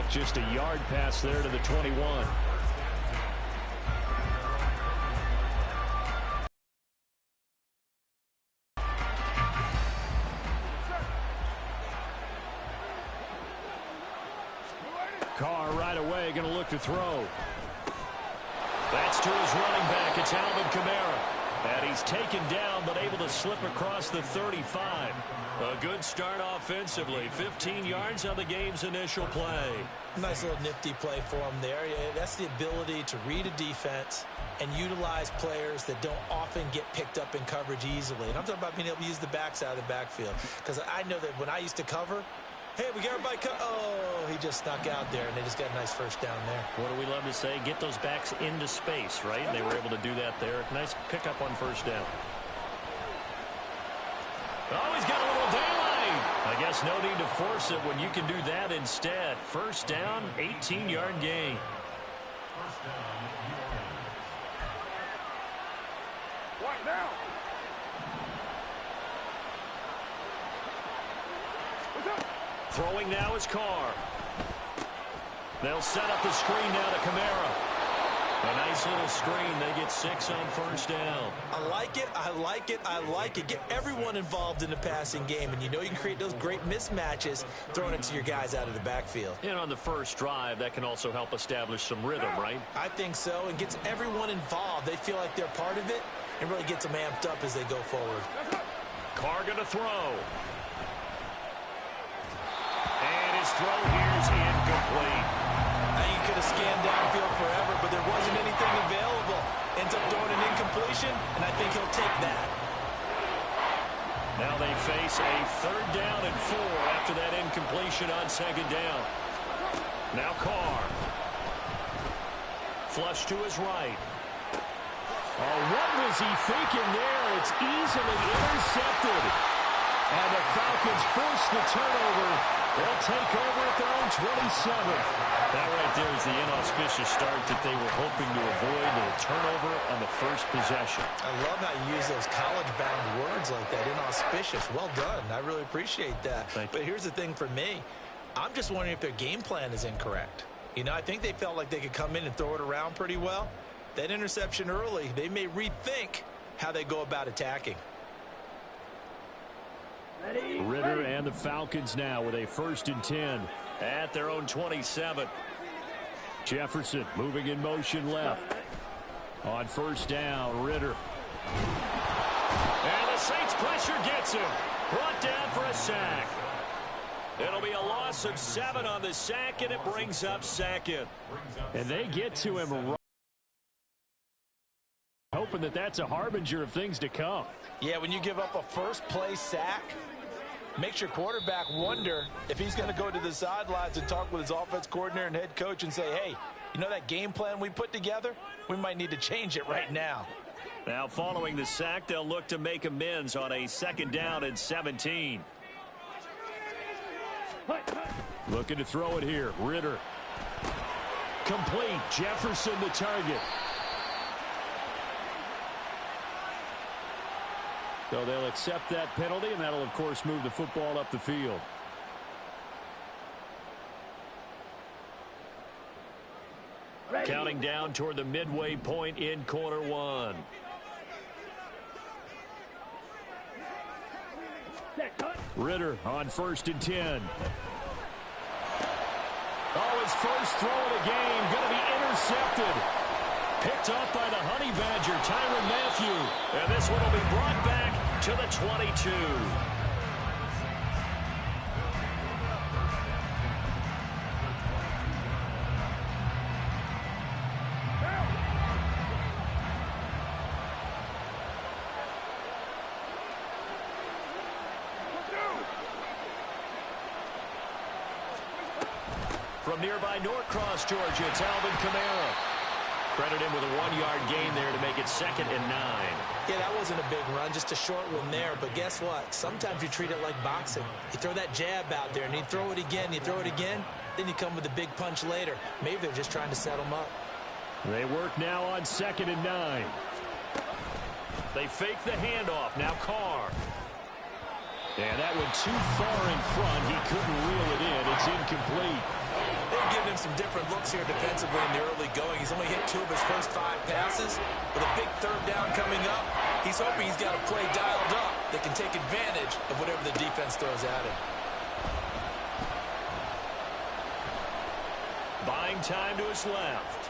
Just a yard pass there to the 21. Carr right away going to look to throw. That's to his running back. It's Alvin Kamara. And he's taken down but able to slip across the 35. A good start offensively. 15 yards on the game's initial play. Nice little nifty play for him there. Yeah, that's the ability to read a defense and utilize players that don't often get picked up in coverage easily. And I'm talking about being able to use the backs out of the backfield. Because I know that when I used to cover, hey, we got everybody oh, he just snuck out there, and they just got a nice first down there. What do we love to say? Get those backs into space, right? And they were able to do that there. Nice pickup on first down. Oh, he's got a little daylight. I guess no need to force it when you can do that instead. First down, 18-yard gain. What now? Throwing now is Carr. They'll set up the screen now to Kamara. A nice little screen. They get 6 on first down. I like it. I like it. I like it. Get everyone involved in the passing game, and you know you can create those great mismatches throwing it to your guys out of the backfield. And on the first drive, that can also help establish some rhythm, right? I think so, and gets everyone involved. They feel like they're part of it and really gets them amped up as they go forward. Carr going to throw. And his throw here is incomplete. You could have scanned downfield forever, but there wasn't anything available. Ends up throwing an incompletion, and I think he'll take that. Now they face a 3rd down and 4 after that incompletion on 2nd down. Now Carr. Flush to his right. Oh, what was he thinking there? It's easily intercepted. And the Falcons force the turnover. They'll take over at their own 27. That right there is the inauspicious start that they were hoping to avoid, the turnover on the first possession. I love how you use those college-bound words like that, inauspicious. Well done. I really appreciate that. But here's the thing for me. I'm just wondering if their game plan is incorrect. You know, I think they felt like they could come in and throw it around pretty well. That interception early, they may rethink how they go about attacking. Ritter and the Falcons now with a 1st and 10 at their own 27. Jefferson moving in motion left. On first down, Ritter. And the Saints pressure gets him. Brought down for a sack. It'll be a loss of 7 on the sack, and it brings up 2nd. And they get to him right. Hoping that that's a harbinger of things to come. Yeah, when you give up a first-play sack, makes your quarterback wonder if he's going to go to the sidelines and talk with his offense coordinator and head coach and say, hey, you know that game plan we put together? We might need to change it right now. Now, following the sack, they'll look to make amends on a 2nd down and 17. Looking to throw it here. Ritter. Complete. Jefferson the target. So they'll accept that penalty, and that'll, of course, move the football up the field. Counting down toward the midway point in quarter 1. Ritter on 1st and 10. Oh, his first throw of the game going to be intercepted. Picked up by the Honey Badger, Tyrann Mathieu. And this one will be brought back to the 22. From nearby Norcross, Georgia, it's Alvin Kamara. Credit him with a 1-yard gain there to make it 2nd and 9. Yeah, that wasn't a big run, just a short one there. But guess what? Sometimes you treat it like boxing. You throw that jab out there, and you throw it again, you throw it again, then you come with a big punch later. Maybe they're just trying to set them up. They work now on 2nd and 9. They fake the handoff. Now Carr. And that went too far in front. He couldn't reel it in. It's incomplete. They've given him some different looks here defensively in the early going. He's only hit 2 of his first 5 passes. With a big third down coming up, he's hoping he's got a play dialed up that can take advantage of whatever the defense throws at him. Buying time to his left.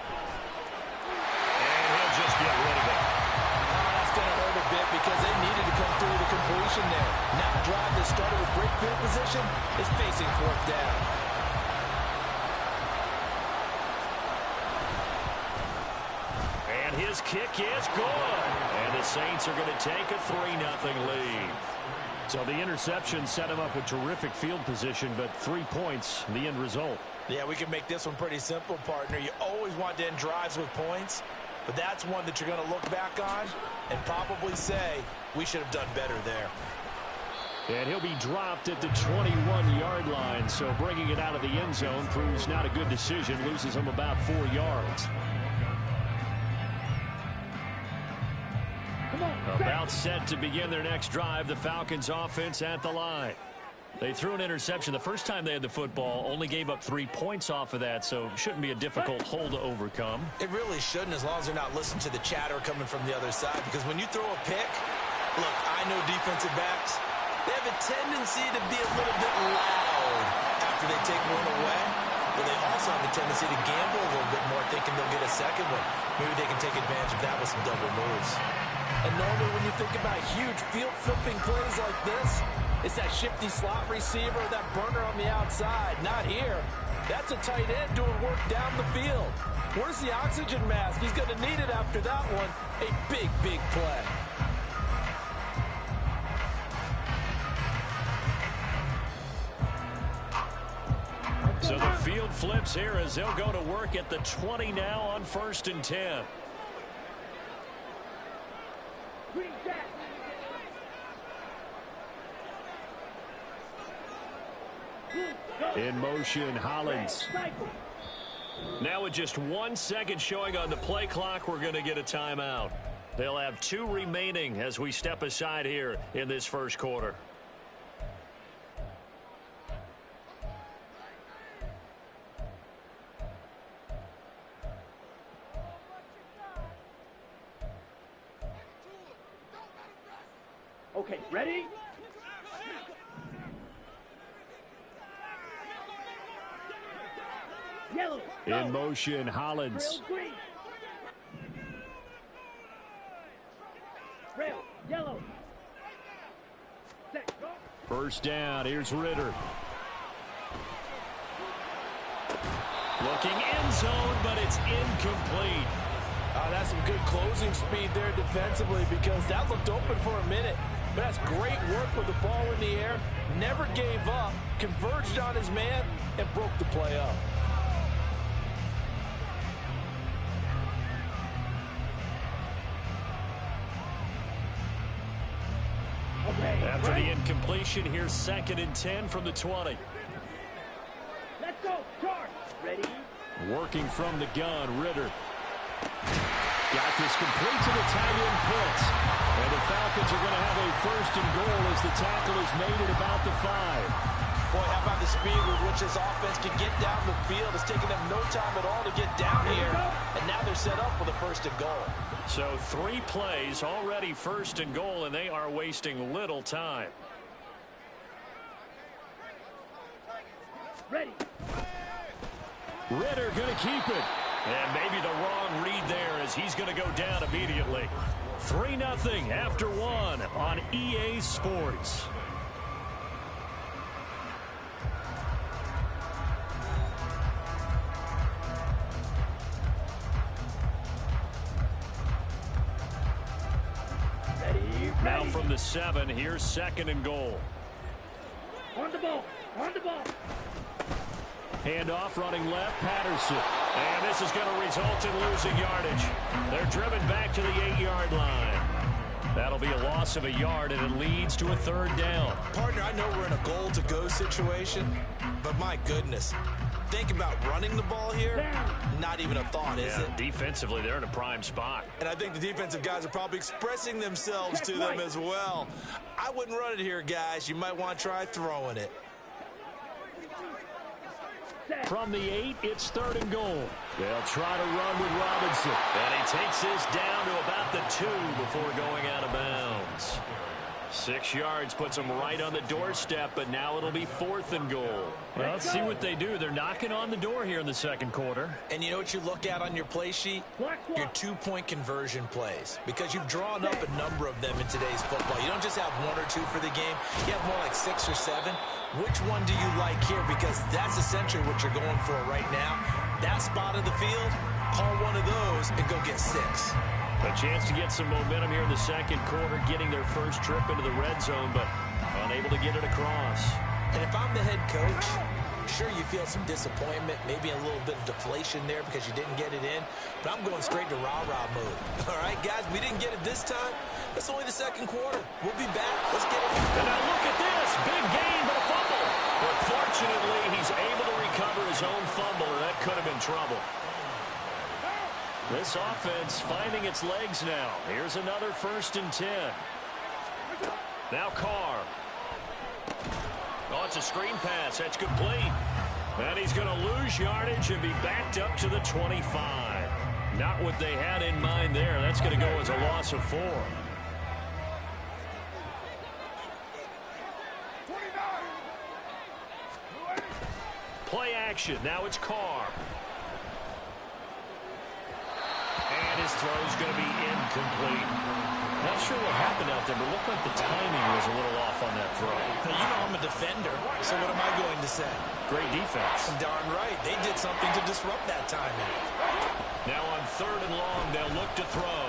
And he'll just get rid of it. That's going to hurt a bit because they needed to come through the completion there. Now the drive that started with great field position is facing 4th down. And his kick is good. And the Saints are going to take a 3-0 lead. So the interception set him up with terrific field position, but 3 points, the end result. Yeah, we can make this one pretty simple, partner. You always want to end drives with points, but that's one that you're going to look back on and probably say, we should have done better there. And he'll be dropped at the 21-yard line, so bringing it out of the end zone proves not a good decision, loses him about 4 yards. About set to begin their next drive, the Falcons offense at the line. They threw an interception the first time they had the football, only gave up 3 points off of that, so shouldn't be a difficult hole to overcome. It really shouldn't, as long as they're not listening to the chatter coming from the other side, because when you throw a pick, look, I know defensive backs, they have a tendency to be a little bit loud after they take one away, but they also have a tendency to gamble a little bit more, thinking they'll get a second one. Maybe they can take advantage of that with some double moves. And normally when you think about huge field-flipping plays like this, it's that shifty slot receiver, that burner on the outside. Not here. That's a tight end doing work down the field. Where's the oxygen mask? He's going to need it after that one. A big, big play. So the field flips here as they'll go to work at the 20 now on 1st and 10. In motion, Hollins. Now with just 1 second showing on the play clock, we're going to get a timeout. They'll have 2 remaining as we step aside here in this first quarter. Okay, ready? Yellow. In motion, Hollins. Rail, yellow. Set, go. First down, here's Ritter. Looking end zone, but it's incomplete. That's some good closing speed there defensively, because that looked open for a minute. But that's great work with the ball in the air. Never gave up, converged on his man, and broke the play up. After the incompletion, here's 2nd and 10 from the 20. Let's go, charge. Ready? Working from the gun, Ritter. Got this complete to the tight end Pitts. And the Falcons are going to have a 1st and goal as the tackle is made at about the 5. Boy, how about the speed with which this offense can get down the field? It's taken them no time at all to get down here. And now they're set up with a 1st and goal. So 3 plays, already 1st and goal, and they are wasting little time. Ready. Ritter going to keep it. And maybe the wrong read there as he's going to go down immediately. 3-0 after 1 on EA Sports. Now from the 7, here's 2nd and goal. On the ball. On the ball. Handoff running left, Patterson. And this is going to result in losing yardage. They're driven back to the 8-yard line. That'll be a loss of a yard, and it leads to a 3rd down. Partner, I know we're in a goal-to-go situation, but my goodness. Think about running the ball here. Not even a thought, is it? Defensively, they're in a prime spot. And I think the defensive guys are probably expressing themselves to them as well. I wouldn't run it here, guys. You might want to try throwing it. From the 8, it's 3rd and goal. They'll try to run with Robinson. And he takes this down to about the 2 before going out of bounds. 6 yards puts them right on the doorstep, but now it'll be 4th and goal. Well, let's see what they do. They're knocking on the door here in the second quarter. And you know what you look at on your play sheet? Your 2-point conversion plays. Because you've drawn up a number of them in today's football. You don't just have 1 or 2 for the game. You have more like 6 or 7. Which one do you like here? Because that's essentially what you're going for right now. That spot of the field, call one of those and go get 6. A chance to get some momentum here in the second quarter, getting their first trip into the red zone, but unable to get it across. And if I'm the head coach, sure you feel some disappointment, maybe a little bit of deflation there because you didn't get it in, but I'm going straight to rah-rah mode. All right, guys, we didn't get it this time. That's only the second quarter. We'll be back. Let's get it. And now look at this. Big gain, but a fumble. But fortunately, he's able to recover his own fumble, or that could have been trouble. This offense finding its legs now. Here's another 1st and 10. Now Carr. Oh, it's a screen pass. That's complete. And he's going to lose yardage and be backed up to the 25. Not what they had in mind there. That's going to go as a loss of 4. Play action. Now it's Carr. And his throw's going to be incomplete. Not sure what happened out there, but it looked like the timing was a little off on that throw. Now, you know I'm a defender, so what am I going to say? Great defense. Darn right. They did something to disrupt that timing. Now on 3rd and long, they'll look to throw.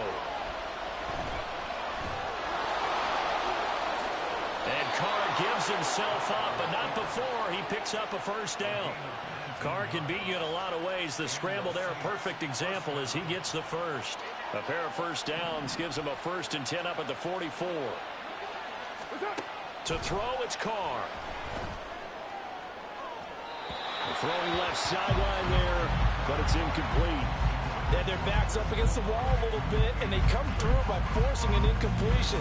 And Carr gives himself up, but not before he picks up a 1st down. Carr can beat you in a lot of ways. The scramble there, a perfect example as he gets the 1st. A pair of 1st downs gives him a 1st and 10 up at the 44. To throw, it's Carr. Throwing left sideline there, but it's incomplete. They had their backs up against the wall a little bit, and they come through by forcing an incompletion.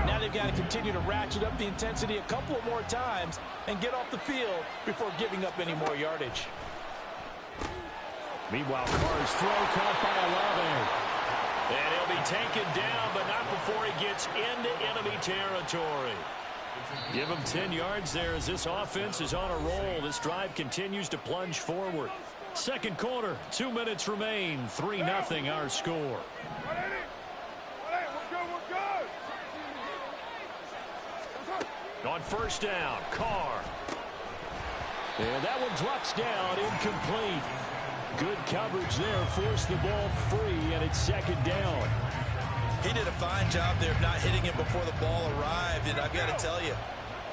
Now they've got to continue to ratchet up the intensity a couple of more times and get off the field before giving up any more yardage. Meanwhile, Carr's throw caught by Olave. And he'll be taken down, but not before he gets into enemy territory. Give him 10 yards there as this offense is on a roll. This drive continues to plunge forward. Second quarter, 2 minutes remain. 3-0 our score. On 1st down, Carr. And that one drops down, incomplete. Good coverage there, forced the ball free, and it's 2nd down. He did a fine job there of not hitting him before the ball arrived, and I've got to tell you,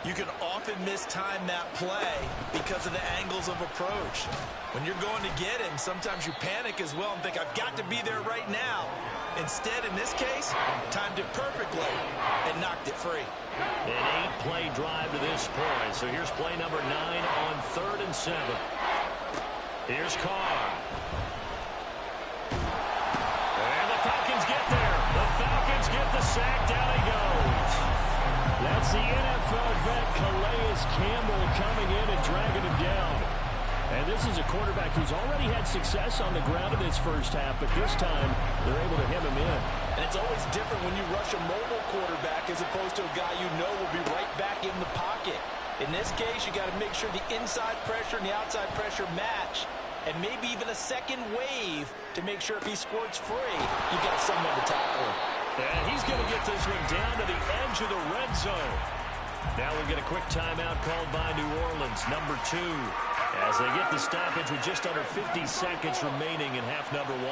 you can often mistime that play because of the angles of approach. When you're going to get him, sometimes you panic as well and think, I've got to be there right now. Instead, in this case, timed it perfectly and knocked it free. An 8-play drive to this point. So here's play number 9 on 3rd and 7. Here's Carr. And the Falcons get there. The Falcons get the sack. Down he goes. That's the NFL vet Calais Campbell coming in and dragging him down. And this is a quarterback who's already had success on the ground in this first half, but this time they're able to hem him in. And it's always different when you rush a mobile quarterback as opposed to a guy you know will be right back in the pocket. In this case, you got to make sure the inside pressure and the outside pressure match, and maybe even a second wave to make sure if he squirts free, you've got someone to tackle him. And he's going to get this one down to the edge of the red zone. Now we'll get a quick timeout called by New Orleans, number 2, as they get the stoppage with just under 50 seconds remaining in half number 1.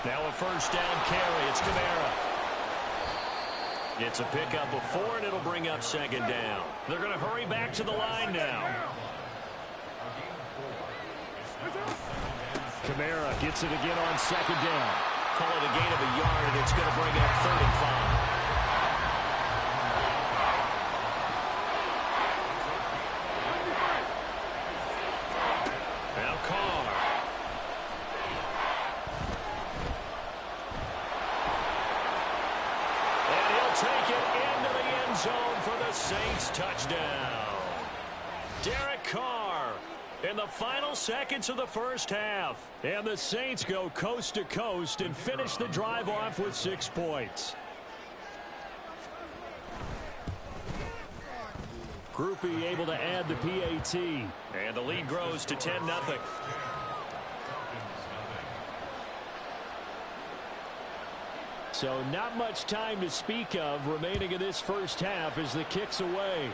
Now a 1st down carry. It's Kamara. It's a pickup of 4, and it'll bring up 2nd down. They're going to hurry back to the line now. Kamara gets it again on 2nd down. Call it a gain of a yard, and it's going to bring up 3rd and 5. Now Carr. And he'll take it into the end zone for the Saints touchdown. Derek Carr In the final seconds of the first half. And the Saints go coast to coast and finish the drive off with 6 points. Groupie able to add the PAT. And the lead grows to 10-0. So not much time to speak of remaining in this first half as the kick's away.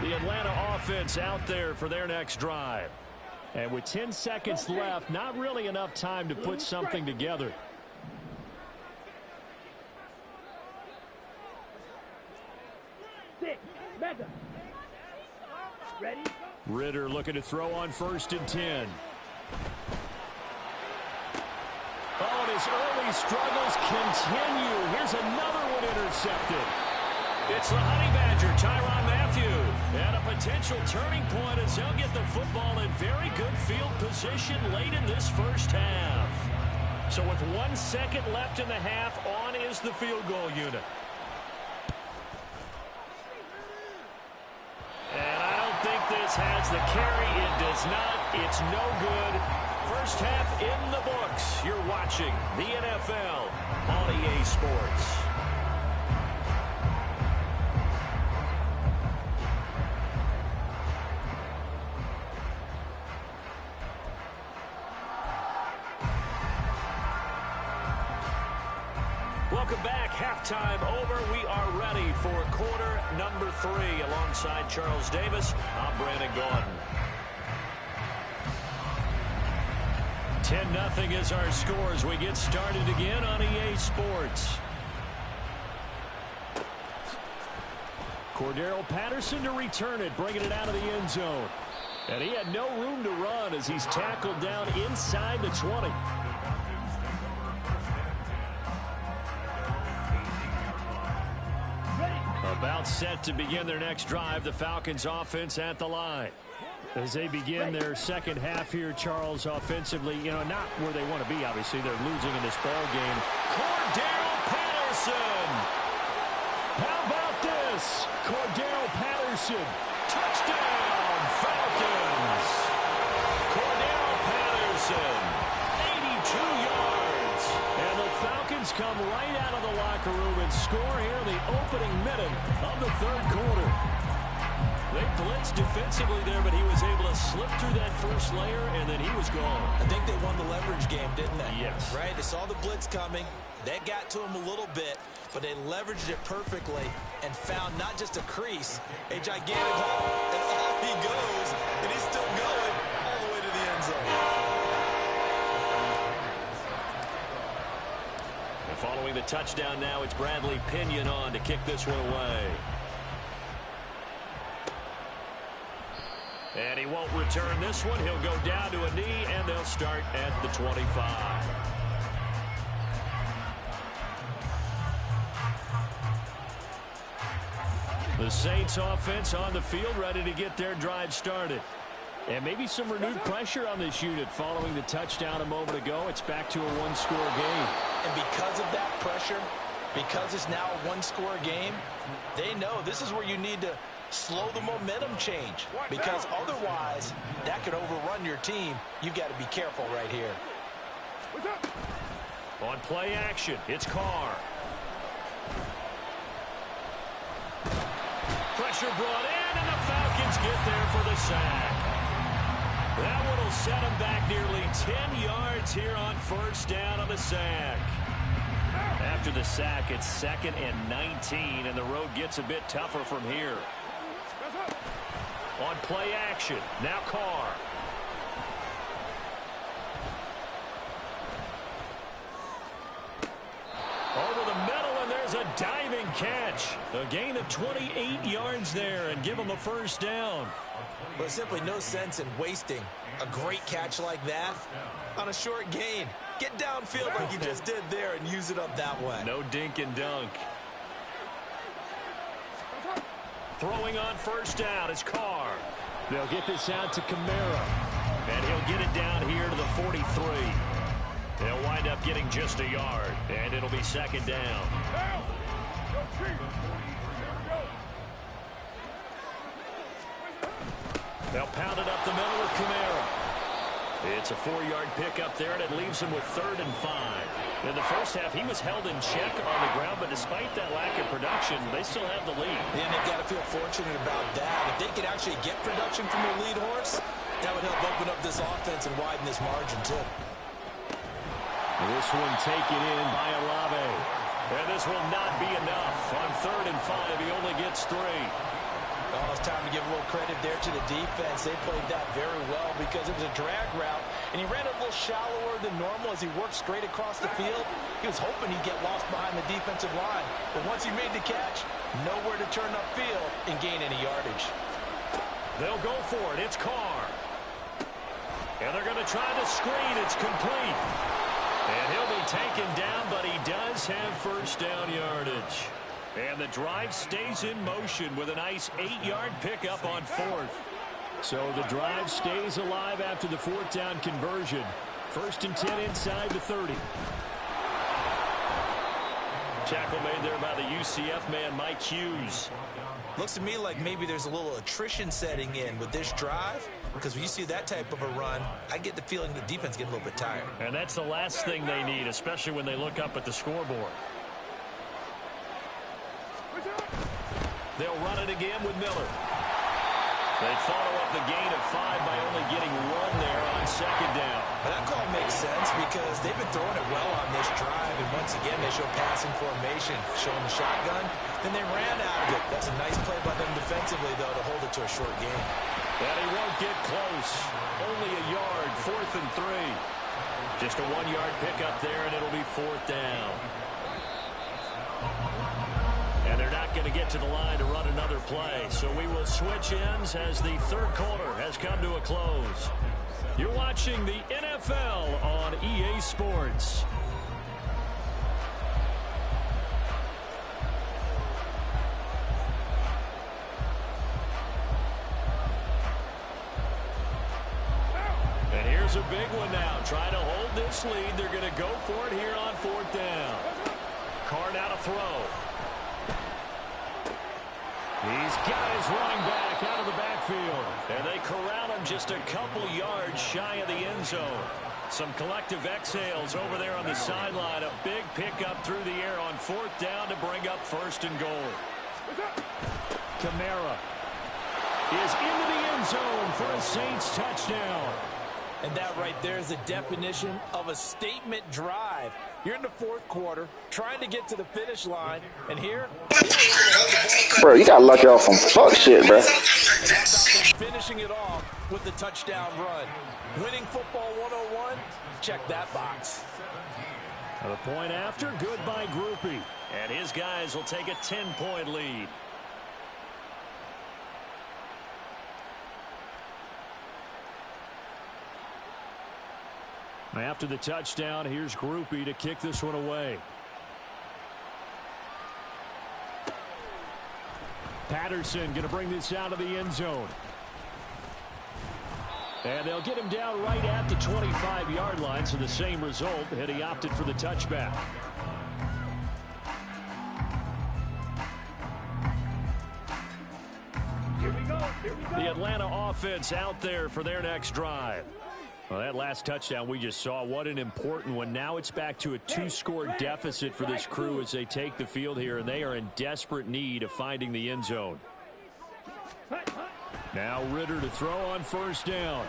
The Atlanta offense out there for their next drive. And with 10 seconds left, not really enough time to put something together. Ready? Ritter looking to throw on 1st and 10. Oh, and his early struggles continue. Here's another one intercepted. It's the Honey Badger, Tyrann Mathieu. And a potential turning point as they'll get the football in very good field position late in this first half. So with 1 second left in the half, on is the field goal unit. And I don't think this has the carry. It does not. It's no good. First half in the books. You're watching the NFL on EA Sports. Welcome back. Halftime over. We are ready for quarter number 3. Alongside Charles Davis, I'm Brandon Gaudin. 10-0 is our score as we get started again on EA Sports. Cordero Patterson to return it, bringing it out of the end zone. And he had no room to run as he's tackled down inside the 20. About set to begin their next drive, the Falcons offense at the line. As they begin their second half here, Charles, offensively, not where they want to be, obviously. They're losing in this ball game. Cordero Patterson! How about this? Cordero Patterson, touchdown, Falcons! Cordero Patterson, 82 yards. And the Falcons come right out of the locker room and score here in the opening minute of the third quarter. They blitzed defensively there, but he was able to slip through that first layer, and then he was gone. I think they won the leverage game, didn't they? Yes. Right? They saw the blitz coming. They got to him a little bit, but they leveraged it perfectly and found not just a crease, a gigantic hole, and off he goes, and he's still going all the way to the end zone. And following the touchdown now, it's Bradley Pinion on to kick this one away. And he won't return this one. He'll go down to a knee, and they'll start at the 25. The Saints offense on the field, ready to get their drive started. And maybe some renewed pressure on this unit following the touchdown a moment ago. It's back to a one-score game. And because of that pressure, because it's now a one-score game, they know this is where you need to slow the momentum change, because otherwise that could overrun your team. You've got to be careful right here. On play action, it's Carr. Pressure brought in, and the Falcons get there for the sack. That one will set them back nearly 10 yards here on first down on the sack. After the sack, it's 2nd and 19, and the road gets a bit tougher from here. On play action, now Carr. Over the middle, and there's a diving catch. A gain of 28 yards there, and give them a first down. Well, there's simply no sense in wasting a great catch like that on a short gain. Get downfield like you just did there and use it up that way. No dink and dunk. Throwing on first down is Carr. They'll get this out to Kamara. And he'll get it down here to the 43. wind up getting just a yard, and it'll be second down. Now, go Chiefs. They'll pound it up the middle with Kamara. It's a 4-yard pickup there, and it leaves him with 3rd and 5. In the first half, he was held in check on the ground, but despite that lack of production, they still have the lead. And they've got to feel fortunate about that. If they could actually get production from their lead horse, that would help open up this offense and widen this margin, too. This one taken in by Olave. And this will not be enough. On 3rd and 5, he only gets 3. Oh, it's time to give a little credit there to the defense. They played that very well because it was a drag route, and he ran a little shallower than normal as he worked straight across the field. He was hoping he'd get lost behind the defensive line, but once he made the catch, nowhere to turn upfield and gain any yardage. They'll go for it. It's Carr. And they're going to try the screen. It's complete. And he'll be taken down, but he does have first down yardage. And the drive stays in motion with a nice 8-yard pickup on 4th. So the drive stays alive after the 4th down conversion. 1st and 10 inside the 30. Tackle made there by the UCF man, Mike Hughes. Looks to me like maybe there's a little attrition setting in with this drive, because when you see that type of a run, I get the feeling the defense getting a little bit tired. And that's the last thing they need, especially when they look up at the scoreboard. They'll run it again with Miller. They follow up the gain of 5 by only getting 1 there on 2nd down. But that call makes sense because they've been throwing it well on this drive, and once again they show passing formation, showing the shotgun. Then they ran out of it. That's a nice play by them defensively, though, to hold it to a short gain. And he won't get close. Only a yard, 4th and 3. Just a 1-yard pickup there, and it'll be 4th down. And they're not going to get to the line to run another play. So we will switch ends as the 3rd quarter has come to a close. You're watching the NFL on EA Sports. And here's a big one now. Trying to hold this lead. They're going to go for it here on 4th down. Carr now to throw. He's got his running back out of the backfield. And they corral him just a couple yards shy of the end zone. Some collective exhales over there on the sideline. A big pickup through the air on 4th down to bring up 1st and goal. Kamara is into the end zone for a Saints touchdown. And that right there is the definition of a statement drive. You're in the 4th quarter, trying to get to the finish line, and here, bro, you gotta luck out some fuck shit, bro. Finishing it off with the touchdown run. Winning football 101, check that box. The point after, good by Groupie. And his guys will take a 10-point lead. After the touchdown, here's Groupie to kick this one away. Patterson going to bring this out of the end zone. And they'll get him down right at the 25-yard line, so the same result, and he opted for the touchback. Here we go. Here we go. The Atlanta offense out there for their next drive. Well, that last touchdown we just saw, what an important one. Now it's back to a 2-score deficit for this crew as they take the field here, and they are in desperate need of finding the end zone. Now Ritter to throw on 1st down.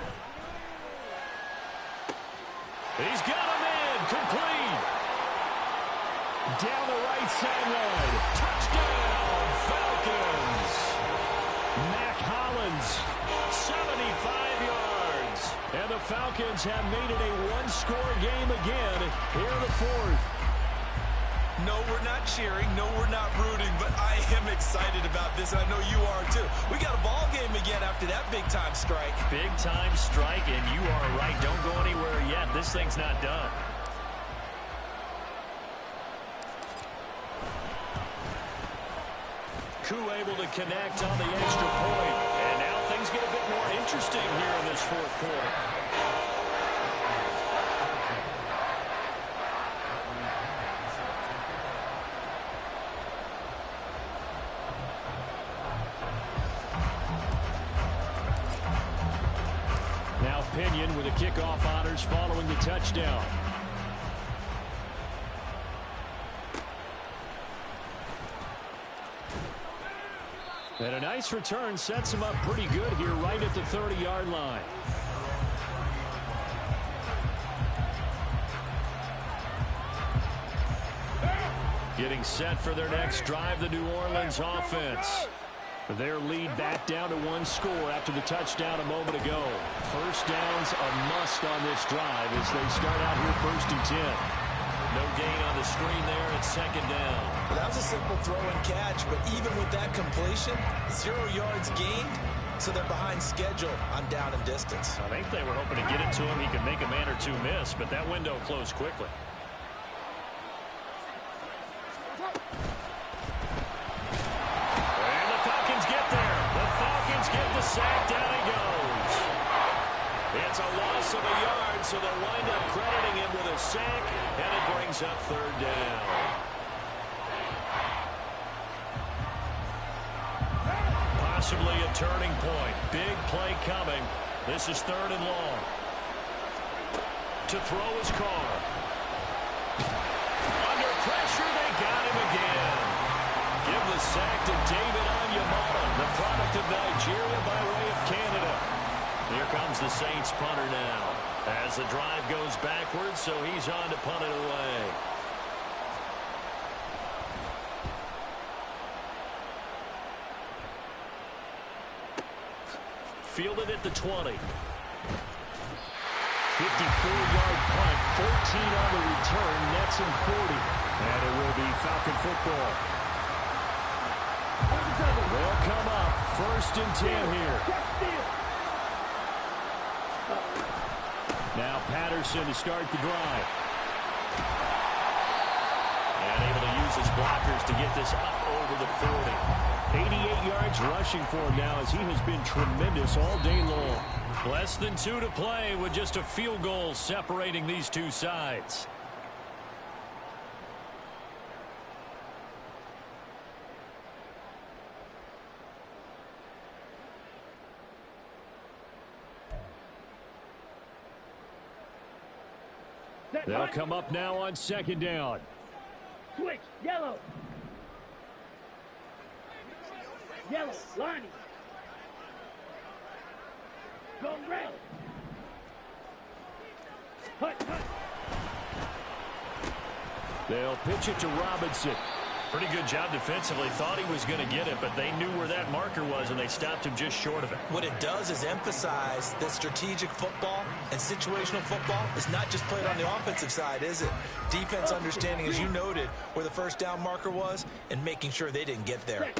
He's got him in, complete. Down the right sideline. Touchdown, Falcons. Mac Hollins, 75 yards. And the Falcons have made it a 1-score game again here in the 4th. No, we're not cheering. No, we're not rooting, but I am excited about this, and I know you are too. We got a ball game again after that big-time strike. Big-time strike, and you are right. Don't go anywhere yet. This thing's not done. Koo able to connect on the extra point. And now things get a bit more interesting here in this 4th quarter. with the kickoff honors following the touchdown. And a nice return sets him up pretty good here right at the 30-yard line. Getting set for their next drive, the New Orleans offense. Their lead back down to 1 score after the touchdown a moment ago. First down's a must on this drive as they start out here 1st and 10. No gain on the screen there. It's 2nd down. Well, that was a simple throw and catch, but even with that completion, 0 yards gained, so they're behind schedule on down and distance. I think they were hoping to get it to him. He could make a man or two miss, but that window closed quickly. And the Falcons get there. The Falcons get the sack. Down he goes. It's a loss of a yard, so they'll wind up crediting him with a sack, and it brings up 3rd down. Possibly a turning point. Big play coming. This is 3rd and long. To throw is Carr. Under pressure, they got him again. Give the sack to David Onyemata, the product of Nigeria by way of Canada. Here comes the Saints punter now. As the drive goes backwards, so he's on to punt it away. Fielded at the 20. 54-yard punt, 14 on the return, nets him 40. And it will be Falcon football. They'll come up 1st and 10 here. Now Patterson to start the drive. And able to use his blockers to get this up over the 40. 88 yards rushing for him now as he has been tremendous all day long. Less than 2 to play with just a field goal separating these two sides. They'll come up now on 2nd down. Switch, yellow. Yellow, Lonnie. Go red. Hut. They'll pitch it to Robinson. Pretty good job defensively. Thought he was going to get it, but they knew where that marker was, and they stopped him just short of it. What it does is emphasize that strategic football and situational football is not just played on the offensive side, is it? Defense understanding, as you noted, where the 1st down marker was and making sure they didn't get there.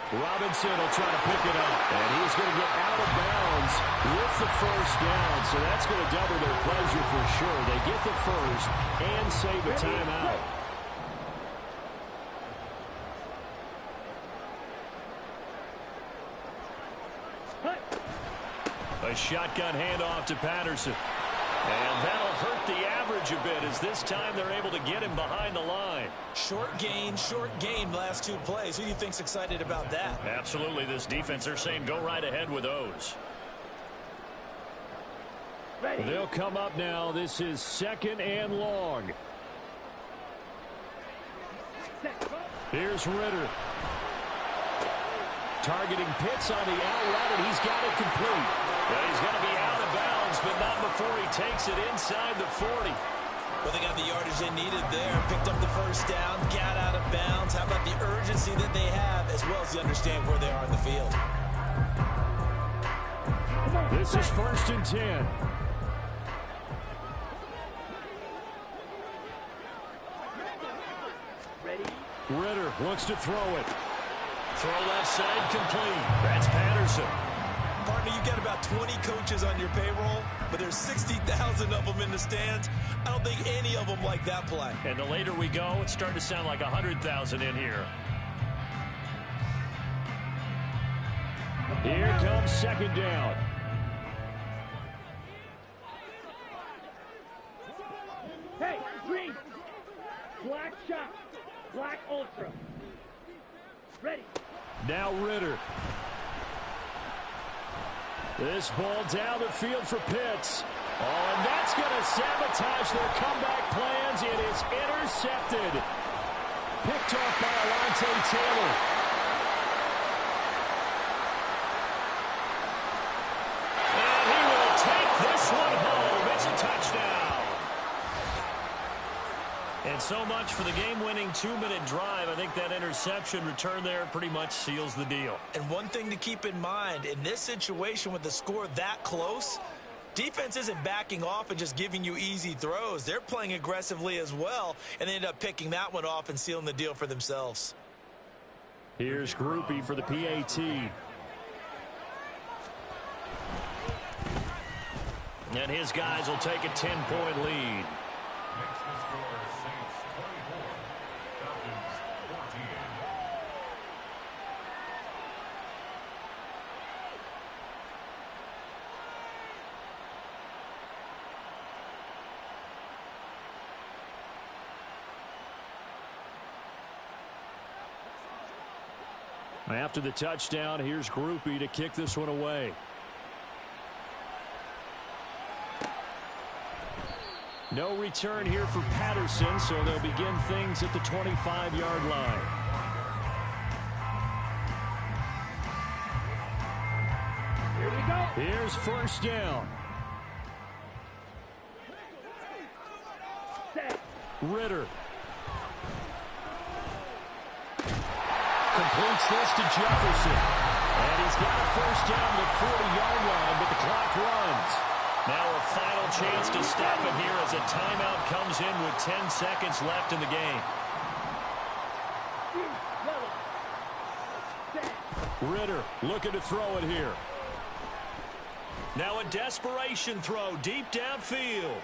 Robinson will try to pick it up, and he's going to get out of bounds with the 1st down, so that's going to double their pleasure for sure. They get the 1st and save a timeout. A shotgun handoff to Patterson. And that'll hurt the average a bit as this time they're able to get him behind the line. Short gain, last 2 plays. Who do you think's excited about that? Absolutely. This defense, they're saying go right ahead with those. Ready. They'll come up now. This is 2nd and long. Here's Ritter. Targeting Pitts on the out route, and he's got it complete. Well, he's going to be out of bounds, but not before he takes it inside the 40. Well, they got the yardage they needed there. Picked up the 1st down, got out of bounds. How about the urgency that they have, as well as the understand where they are in the field? This is 1st and 10. Ready. Ritter wants to throw it. Throw left side complete. That's Patterson. Partner, you've got about 20 coaches on your payroll, but there's 60,000 of them in the stands. I don't think any of them like that play. And the later we go, it's starting to sound like 100,000 in here. Here comes 2nd down. Hey, green. Black shot. Black ultra. Ready. Now Ritter. This ball down the field for Pitts. Oh, and that's going to sabotage their comeback plans. It is intercepted. Picked off by Alontae Taylor. And he will take this one home. It's a touchdown. And so much for the game-winning 2-minute drive. I think that interception return there pretty much seals the deal. And one thing to keep in mind, in this situation with the score that close, defense isn't backing off and just giving you easy throws. They're playing aggressively as well, and they end up picking that one off and sealing the deal for themselves. Here's Groupie for the PAT. And his guys will take a 10-point lead. After the touchdown, here's Groupie to kick this one away. No return here for Patterson, so they'll begin things at the 25-yard line. Here we go. Here's first down. Set. Ritter. Completes this to Jefferson. And he's got a first down at the 40-yard line, but the clock runs. Now a final chance to stop it here as a timeout comes in with 10 seconds left in the game. Ritter looking to throw it here. Now a desperation throw deep downfield.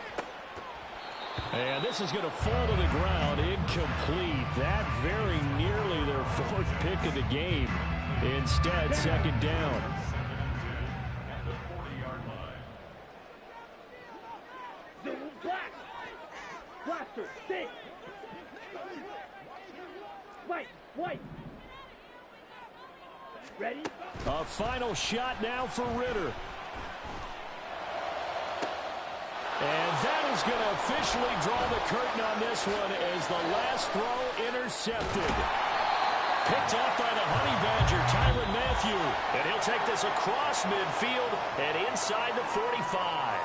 And this is going to fall to the ground, incomplete. That very nearly their fourth pick of the game. Instead, second down. Zoom black. Blaster, stick. White. Ready? A final shot now for Ritter. And that is going to officially draw the curtain on this one as the last throw intercepted. Picked off by the Honey Badger, Tyrann Mathieu. And he'll take this across midfield and inside the 45.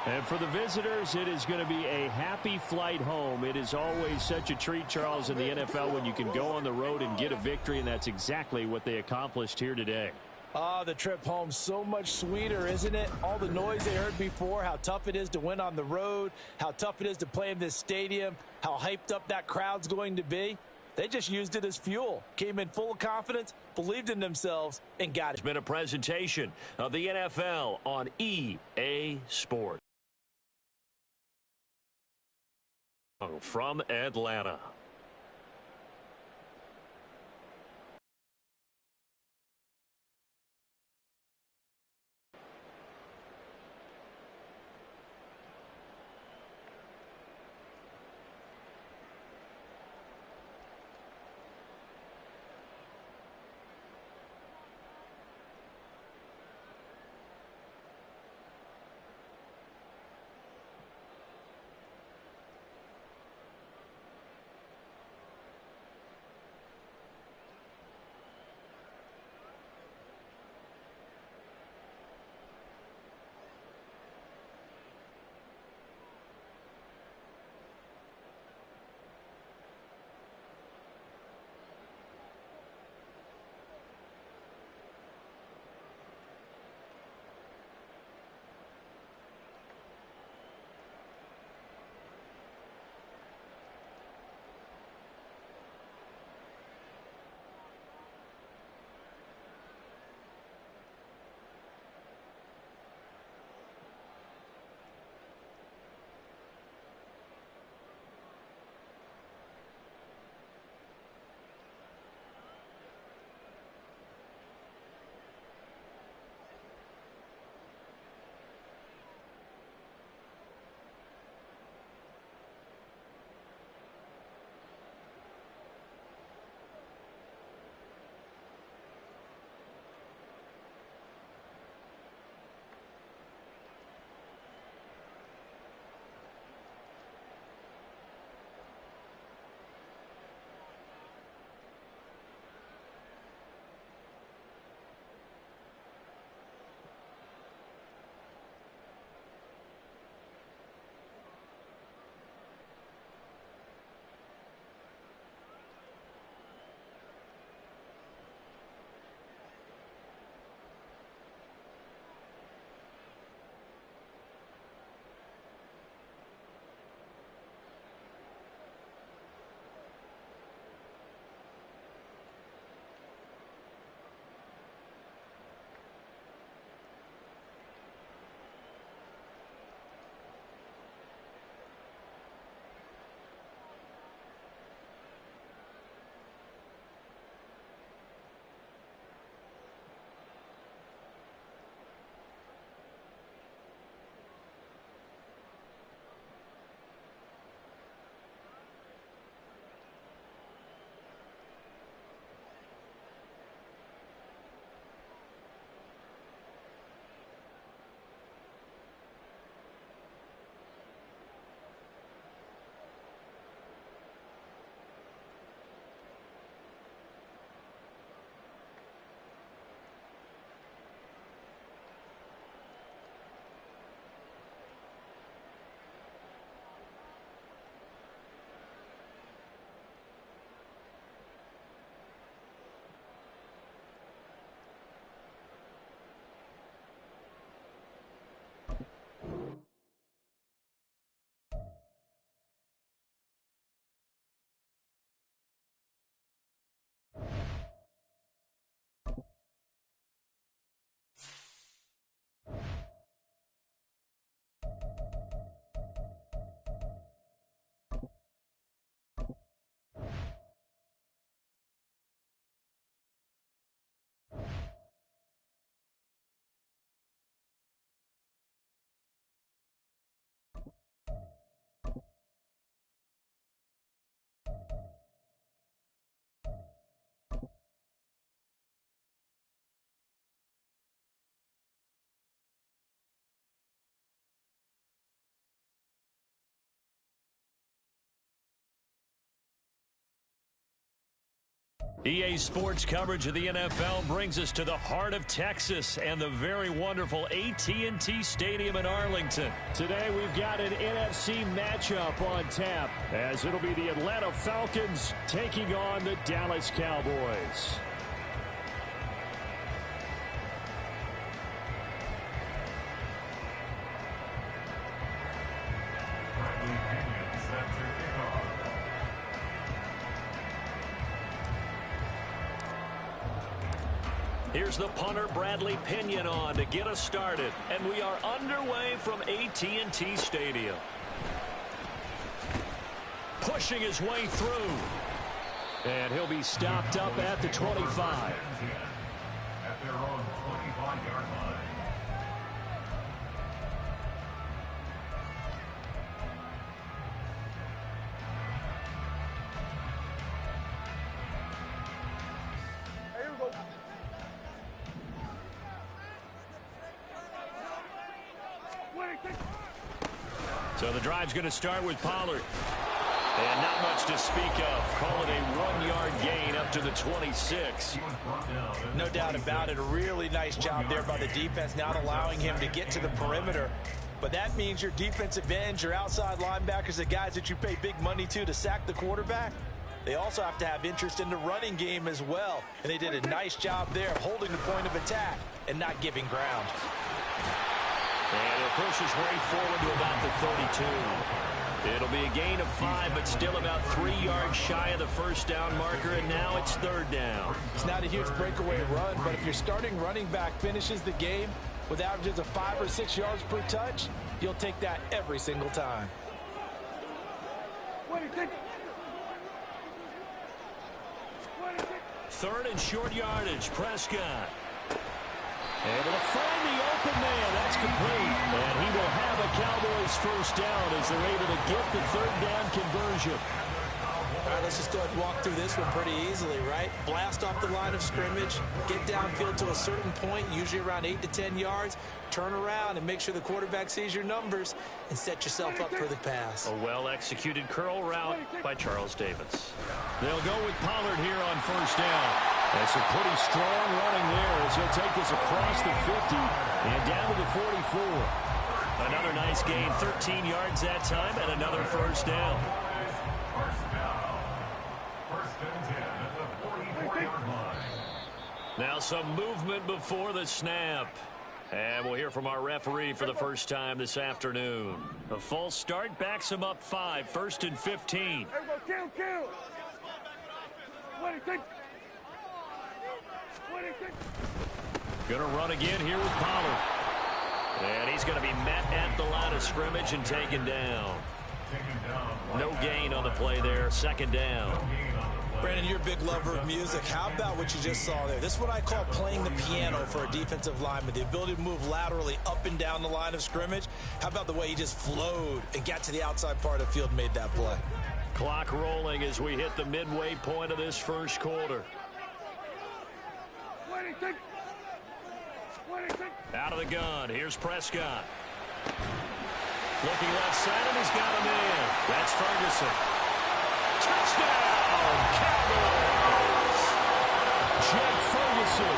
And for the visitors, it is going to be a happy flight home. It is always such a treat, Charles, in the NFL when you can go on the road and get a victory, and that's exactly what they accomplished here today. Ah, the trip home so much sweeter, isn't it? All the noise they heard before, how tough it is to win on the road, how tough it is to play in this stadium, how hyped up that crowd's going to be. They just used it as fuel, came in full of confidence, believed in themselves, and got it. It's been a presentation of the NFL on EA Sports. From Atlanta. EA Sports coverage of the NFL brings us to the heart of Texas and the very wonderful AT&T Stadium in Arlington. Today we've got an NFC matchup on tap, as it'll be the Atlanta Falcons taking on the Dallas Cowboys. Here's the punter, Bradley Pinion, on to get us started. And we are underway from AT&T Stadium. Pushing his way through. And he'll be stopped up at the 25. At their own 25-yard line. So the drive's going to start with Pollard. And not much to speak of. Call it a 1-yard gain up to the 26. No doubt about it. A really nice job there by the defense, not allowing him to get to the perimeter. But that means your defensive ends, your outside linebackers, the guys that you pay big money to sack the quarterback, they also have to have interest in the running game as well. And they did a nice job there of holding the point of attack and not giving ground. And he'll push his way forward to about the 32. It'll be a gain of 5, but still about 3 yards shy of the first down marker, and now it's third down. It's not a huge breakaway run, but if your starting running back finishes the game with averages of 5 or 6 yards per touch, you'll take that every single time. Third and short yardage, Prescott. Able to find the open man. That's complete. And he will have a Cowboys first down as they're able to get the third down conversion. All right, let's just go ahead and walk through this one pretty easily, right? Blast off the line of scrimmage, get downfield to a certain point, usually around 8 to 10 yards, turn around and make sure the quarterback sees your numbers and set yourself up for the pass. A well-executed curl route by Charles Davis. They'll go with Pollard here on first down. That's a pretty strong running there as he'll take this across the 50 and down to the 44. Another nice gain, 13 yards that time, and another first down. Now some movement before the snap. And we'll hear from our referee for the first time this afternoon. A false start backs him up 5, first and 15. Gonna run again here with Pollard. And he's going to be met at the line of scrimmage and taken down. No gain on the play there, second down. Brandon, you're a big lover of music. How about what you just saw there? This is what I call playing the piano for a defensive lineman. The ability to move laterally up and down the line of scrimmage. How about the way he just flowed and got to the outside part of the field and made that play? Clock rolling as we hit the midway point of this first quarter. Out of the gun, here's Prescott. Looking left side, and he's got a man. That's Ferguson. Touchdown, Cowboys! Jake Ferguson,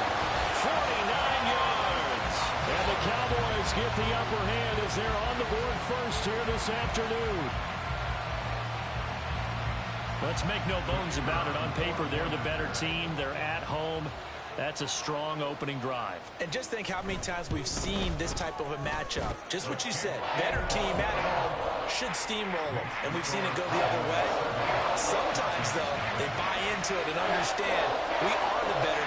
49 yards. And the Cowboys get the upper hand as they're on the board first here this afternoon. Let's make no bones about it. On paper, they're the better team. They're at home. That's a strong opening drive. And just think how many times we've seen this type of a matchup. Just what you said. Better team at home should steamroll them. And we've seen it go the other way. Sometimes, though, they buy into it and understand we are the better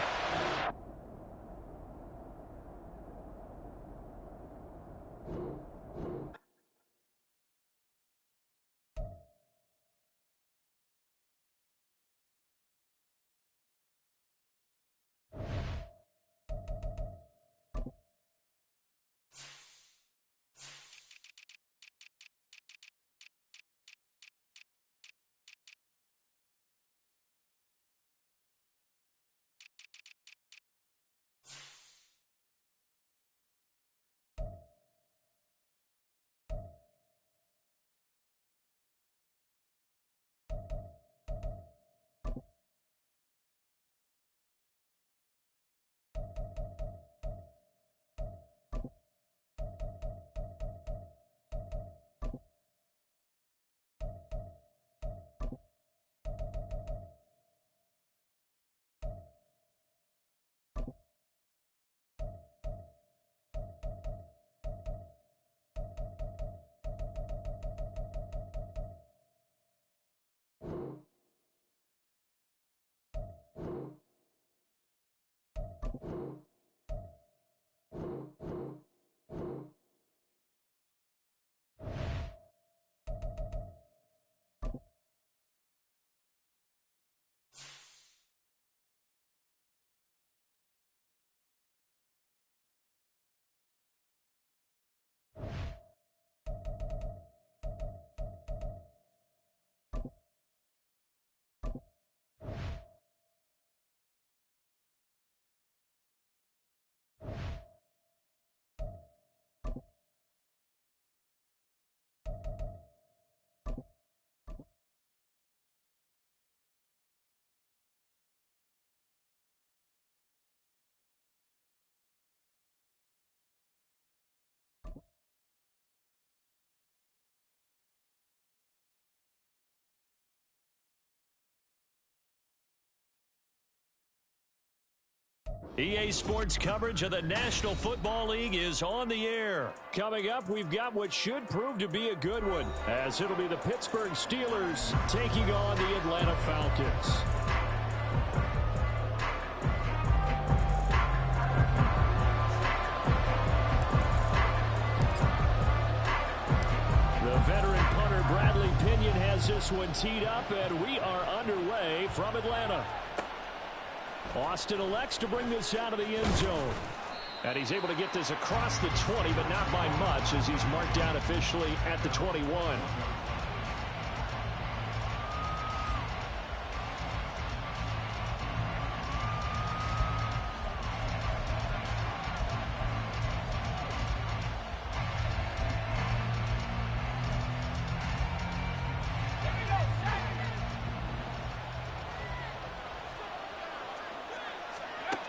EA Sports coverage of the National Football League is on the air. Coming up, we've got what should prove to be a good one, as it'll be the Pittsburgh Steelers taking on the Atlanta Falcons. The veteran punter Bradley Pinion has this one teed up, and we are underway from Atlanta. Austin elects to bring this out of the end zone. And he's able to get this across the 20, but not by much, as he's marked down officially at the 21.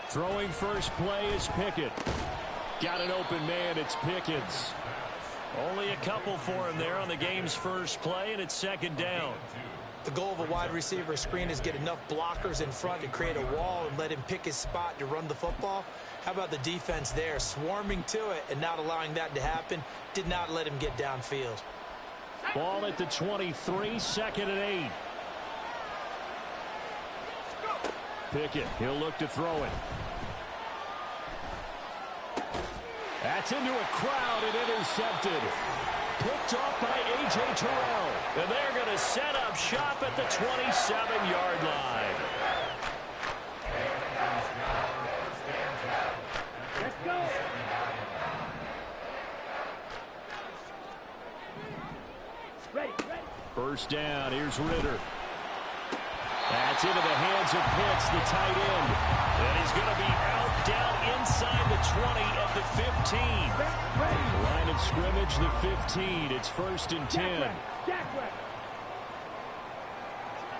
Throwing first play is Pickett. Got an open man, it's Pickens. Only a couple for him there on the game's first play, and it's second down. The goal of a wide receiver screen is get enough blockers in front to create a wall and let him pick his spot to run the football. How about the defense there, swarming to it and not allowing that to happen? Did not let him get downfield. Ball at the 23, second and 8. Pickett, he'll look to throw it. That's into a crowd and intercepted. Picked off by A.J. Terrell. And they're going to set up shop at the 27-yard line. Let's go. Ready. First down, here's Ritter. That's into the hands of Pitts, the tight end. And he's going to be out down inside the 20 at the 15. Line of scrimmage, the 15. It's first and 10.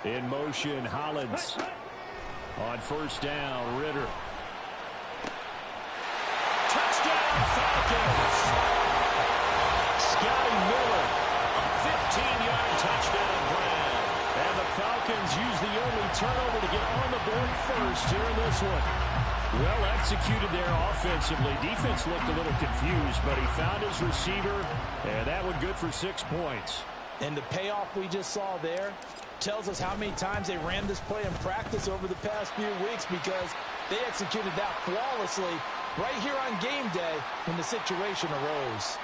In motion, Hollins. On first down, Ritter. Touchdown, Falcons! Scotty Miller, a 15-yard touchdown grab. And the Falcons use the only turnover to get on the board first here in this one. Well executed there offensively. Defense looked a little confused, but he found his receiver, and that one good for 6 points. And the payoff we just saw there tells us how many times they ran this play in practice over the past few weeks, because they executed that flawlessly right here on game day when the situation arose.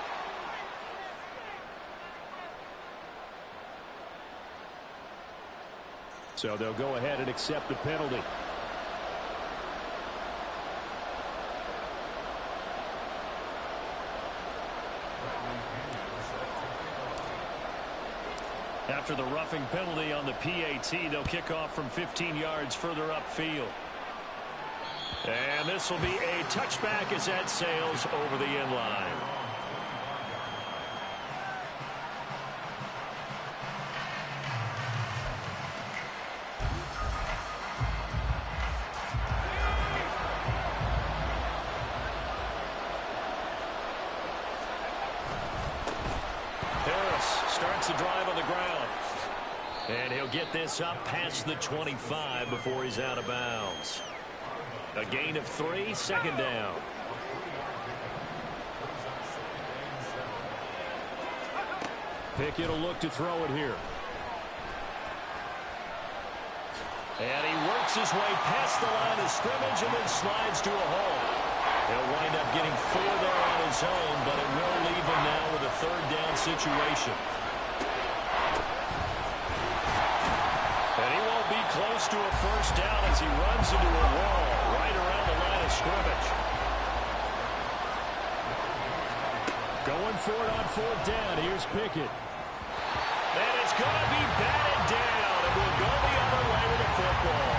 So they'll go ahead and accept the penalty. After the roughing penalty on the PAT, they'll kick off from 15 yards further upfield. And this will be a touchback as that sails over the end line. Starts the drive on the ground. And he'll get this up past the 25 before he's out of bounds. A gain of 3, second down. Pickett will look to throw it here. And he works his way past the line of scrimmage and then slides to a hole. He'll wind up getting 4 there on his own, but it will leave him now with a third down situation. And he won't be close to a first down as he runs into a wall right around the line of scrimmage. Going for it on fourth down. Here's Pickett. And it's going to be batted down, and we'll go the other way with the football.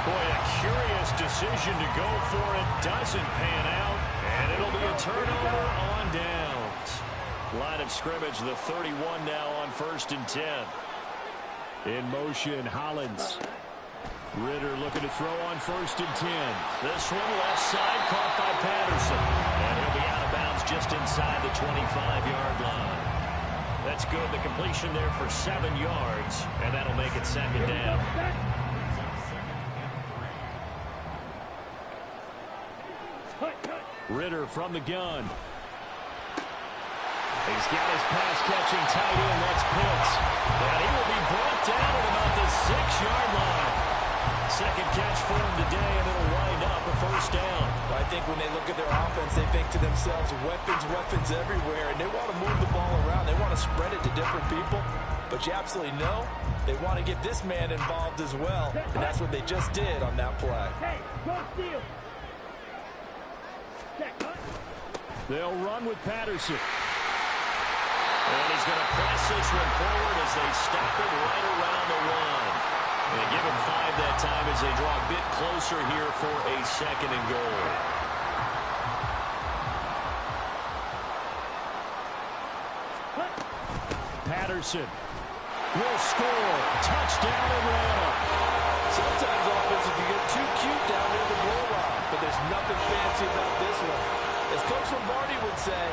Boy, a curious decision to go for it. Doesn't pan out, and it'll be a turnover on downs. Line of scrimmage, the 31 now on first and 10. In motion, Hollins. Ritter looking to throw on first and 10. This one left side caught by Patterson. And he'll be out of bounds just inside the 25-yard line. That's good. The completion there for 7 yards, and that'll make it second down. Ritter from the gun. He's got his pass-catching tight end. That's Pitts. And he will be brought down at about the 6-yard line. Second catch for him today, and it'll wind up a first down. I think when they look at their offense, they think to themselves, weapons everywhere, and they want to move the ball around. They want to spread it to different people. But you absolutely know they want to get this man involved as well, and that's what they just did on that play. Hey, go steal. Check, huh? They'll run with Patterson. And he's going to press this one forward as they stop it right around the 1. They give him 5 that time as they draw a bit closer here for a second and goal. Patterson will score. Touchdown Atlanta. Sometimes offense, you get too cute down near the goal line, but there's nothing fancy about this one. As Coach Lombardi would say,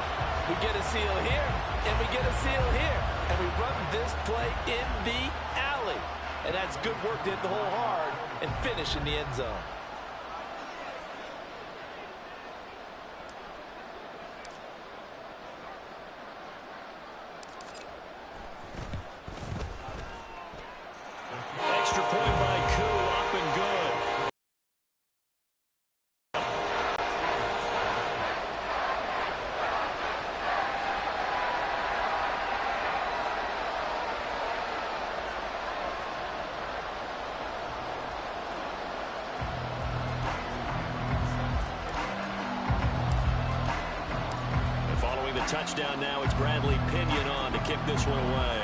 we get a seal here, and we get a seal here, and we run this play in the alley. And that's good work to hit the hole hard and finish in the end zone. Extra point by Koo, up and good. Following the touchdown now, it's Bradley Pinion on to kick this one away.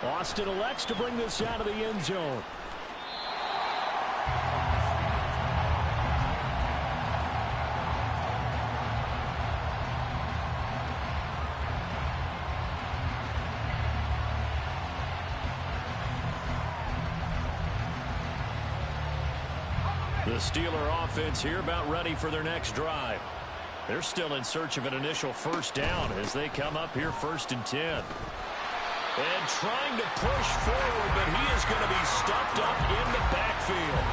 Austin elects to bring this out of the end zone. The Steeler offense here about ready for their next drive. They're still in search of an initial first down as they come up here 1st and 10. And trying to push forward, but he is going to be stuffed up in the backfield.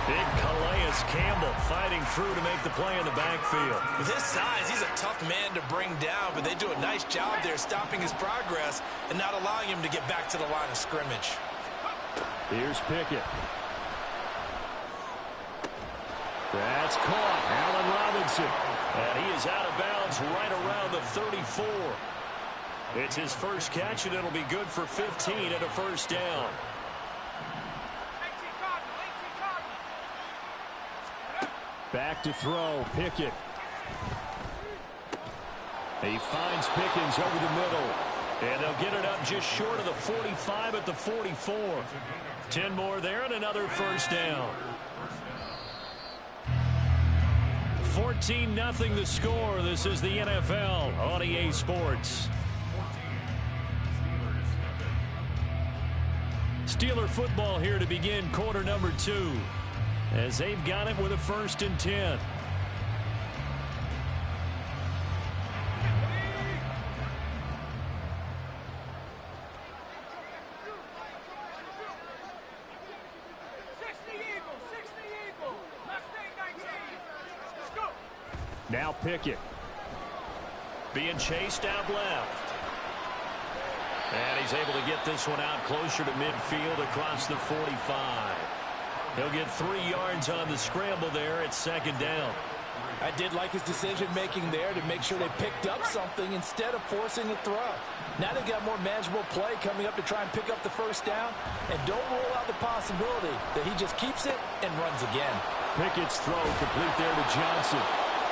Big Calais Campbell fighting through to make the play in the backfield. With his size, he's a tough man to bring down, but they do a nice job there stopping his progress and not allowing him to get back to the line of scrimmage. Here's Pickett. That's caught. Allen Robinson. And he is out of bounds right around the 34. It's his first catch, and it'll be good for 15 and a first down. Back to throw. Pickett. He finds Pickens over the middle. And they'll get it up just short of the 45 at the 44. 10 more there and another first down. 14-0 the score. This is the NFL on EA Sports. Steeler football here to begin quarter number 2 as they've got it with a 1st and 10. Now Pickett being chased out left. And he's able to get this one out closer to midfield across the 45. He'll get 3 yards on the scramble there at 2nd down. I did like his decision-making there to make sure they picked up something instead of forcing a throw. Now they've got more manageable play coming up to try and pick up the first down. And don't rule out the possibility that he just keeps it and runs again. Pickett's throw complete there to Johnson.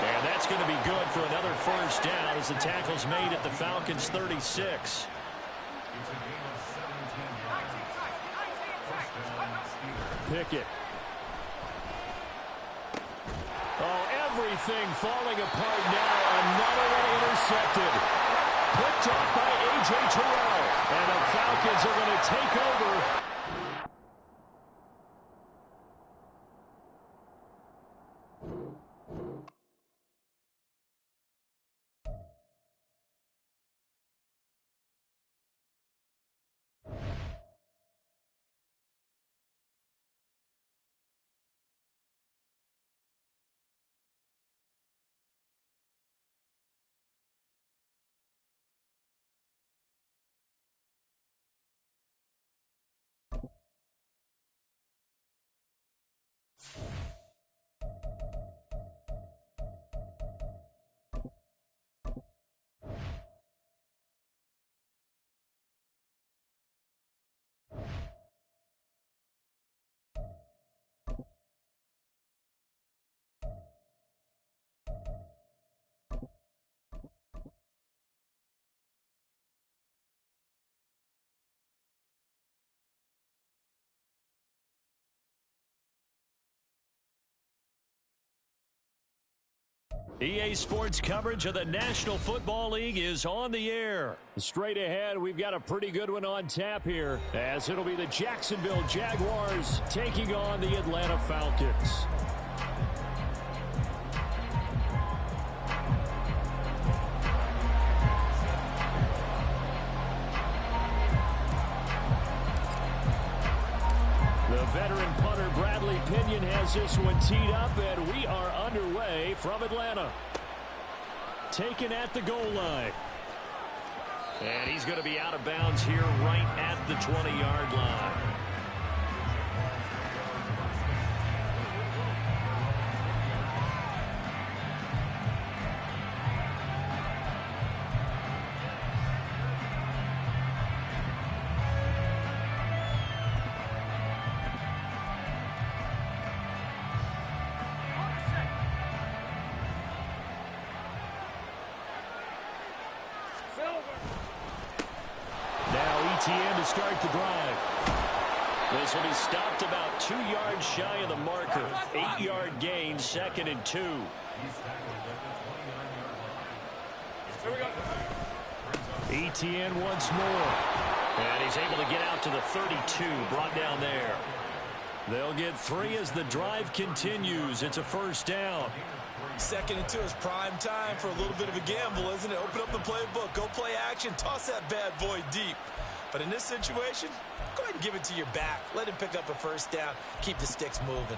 And that's going to be good for another first down as the tackle's made at the Falcons' 36. Pickett. Oh, everything falling apart now. Another one intercepted. Picked off by A.J. Terrell. And the Falcons are going to take over. EA Sports coverage of the National Football League is on the air. Straight ahead, we've got a pretty good one on tap here, as it'll be the Jacksonville Jaguars taking on the Atlanta Falcons. The veteran punter Bradley Pinion has this one teed up, and we are underway from Atlanta. Taken at the goal line. And he's going to be out of bounds here right at the 20-yard line. ATL to start the drive. This will be stopped about 2 yards shy of the marker. 8-yard gain, 2nd and 2. ETN once more. And he's able to get out to the 32, brought down there. They'll get 3 as the drive continues. It's a first down. 2nd and 2 is prime time for a little bit of a gamble, isn't it? Open up the playbook, go play action, toss that bad boy deep. But in this situation, go ahead and give it to your back. Let him pick up a first down. Keep the sticks moving.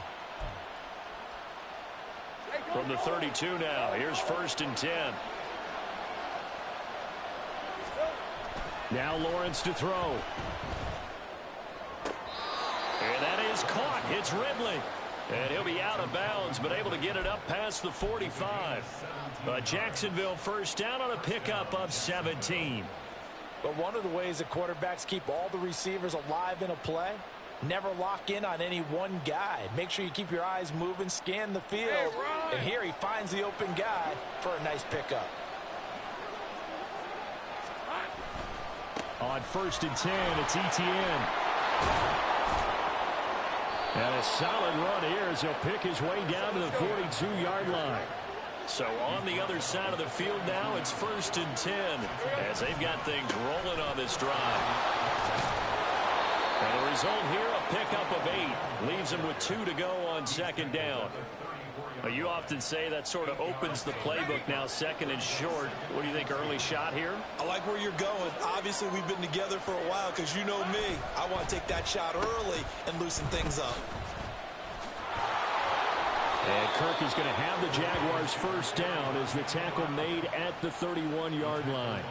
From the 32 now, here's 1st and 10. Now Lawrence to throw. And that is caught. It's Ridley. And he'll be out of bounds, but able to get it up past the 45. Jacksonville first down on a pickup of 17. But one of the ways that quarterbacks keep all the receivers alive in a play, never lock in on any one guy. Make sure you keep your eyes moving, scan the field. And here he finds the open guy for a nice pickup. On 1st and 10, it's ETN. And a solid run here as he'll pick his way down to the 42-yard line. So on the other side of the field now, it's 1st and 10 as they've got things rolling on this drive. And the result here, a pickup of 8. Leaves them with 2 to go on 2nd down. You often say that sort of opens the playbook now, 2nd and short. What do you think, early shot here? I like where you're going. Obviously, we've been together for a while because you know me. I want to take that shot early and loosen things up. And Kirk is going to have the Jaguars first down as the tackle made at the 31-yard line.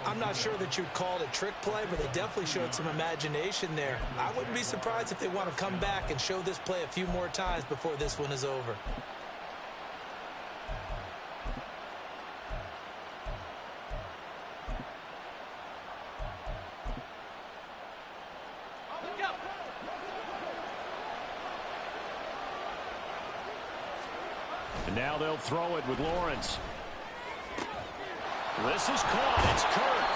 I'm not sure that you'd call it a trick play, but they definitely showed some imagination there. I wouldn't be surprised if they want to come back and show this play a few more times before this one is over. And now they'll throw it with Lawrence. This is caught. It's Kirk.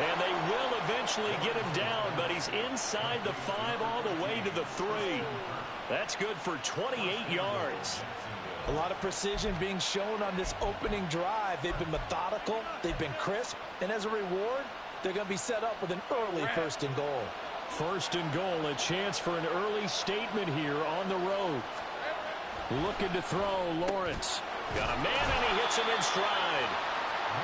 And they will eventually get him down, but he's inside the 5 all the way to the 3. That's good for 28 yards. A lot of precision being shown on this opening drive. They've been methodical. They've been crisp. And as a reward, they're going to be set up with an early 1st and goal. 1st and goal, a chance for an early statement here on the road. Looking to throw, Lawrence. Got a man, and he hits him in stride.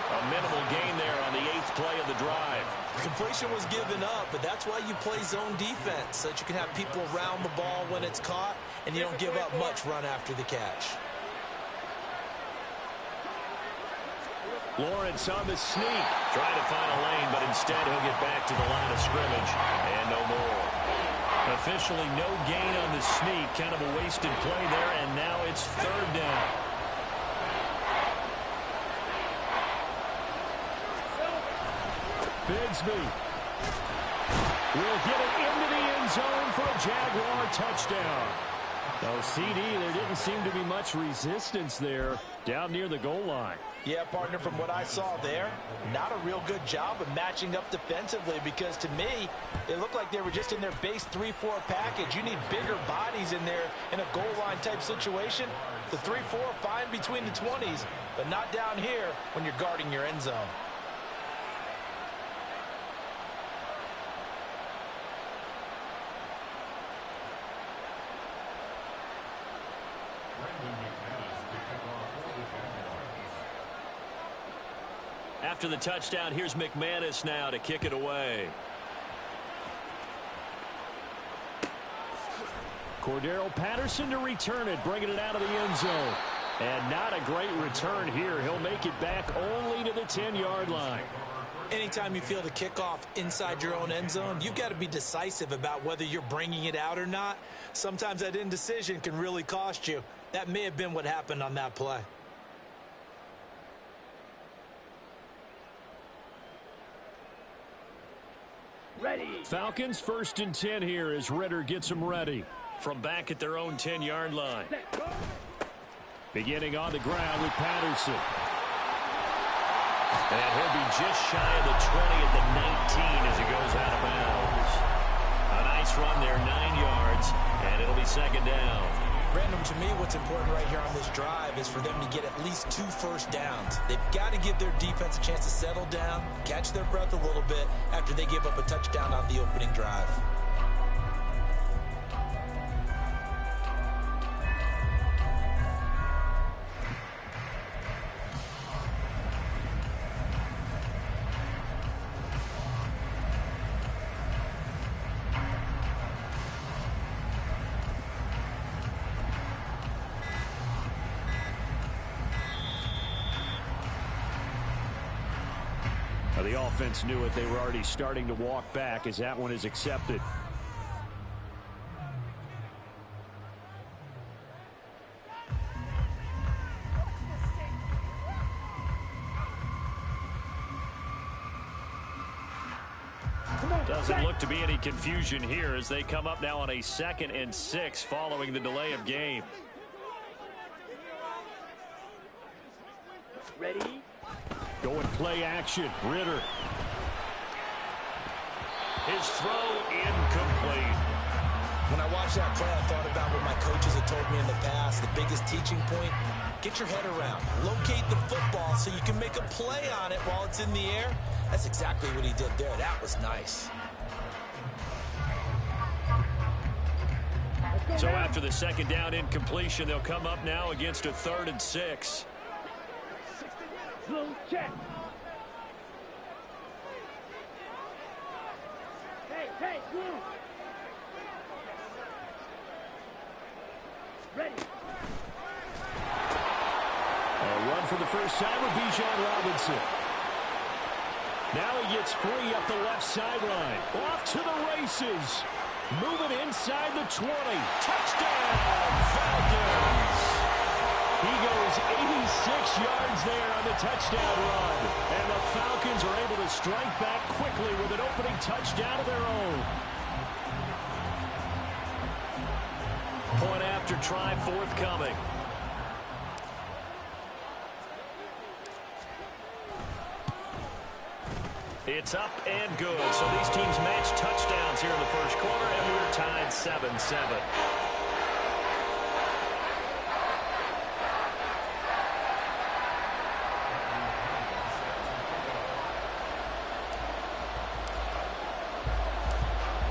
A minimal gain there on the 8th play of the drive. Completion was given up, but that's why you play zone defense, so that you can have people around the ball when it's caught, and you don't give up much run after the catch. Lawrence on the sneak. Trying to find a lane, but instead he'll get back to the line of scrimmage. And no more. Officially no gain on the sneak. Kind of a wasted play there, and now it's 3rd down. Bigsby will get it into the end zone for a Jaguar touchdown. Oh, CD, there didn't seem to be much resistance there down near the goal line. Yeah, partner, from what I saw there, not a real good job of matching up defensively, because to me, it looked like they were just in their base 3-4 package. You need bigger bodies in there in a goal line type situation. The 3-4, fine between the 20s, but not down here when you're guarding your end zone. After the touchdown, here's McManus now to kick it away. Cordero Patterson to return it, bringing it out of the end zone. And not a great return here. He'll make it back only to the 10-yard line. Anytime you feel the kickoff inside your own end zone, you've got to be decisive about whether you're bringing it out or not. Sometimes that indecision can really cost you. That may have been what happened on that play. Ready. Falcons 1st and 10 here as Ritter gets them ready. From back at their own 10-yard line. Beginning on the ground with Patterson. And he'll be just shy of the 20 at the 19 as he goes out of bounds. A nice run there, 9 yards, and it'll be 2nd down. Random, to me, what's important right here on this drive is for them to get at least 2 first downs. They've got to give their defense a chance to settle down, catch their breath a little bit after they give up a touchdown on the opening drive. The offense knew it. They were already starting to walk back as that one is accepted. Doesn't look to be any confusion here as they come up now on a 2nd and 6 following the delay of game. Ready. Going play action. Ritter. His throw incomplete. When I watched that play, I thought about what my coaches had told me in the past. The biggest teaching point, get your head around. Locate the football so you can make a play on it while it's in the air. That's exactly what he did there. That was nice. So after the 2nd down incompletion, they'll come up now against a 3rd and 6. Slow check. Hey, move. Ready. A run for the first time with Bijan Robinson. Now he gets free up the left sideline. Off to the races. Moving inside the 20. Touchdown, Falcons. He goes 86 yards there on the touchdown run. And the Falcons are able to strike back quickly with an opening touchdown of their own. Point after try forthcoming. It's up and good. So these teams match touchdowns here in the first quarter, and we're tied 7-7.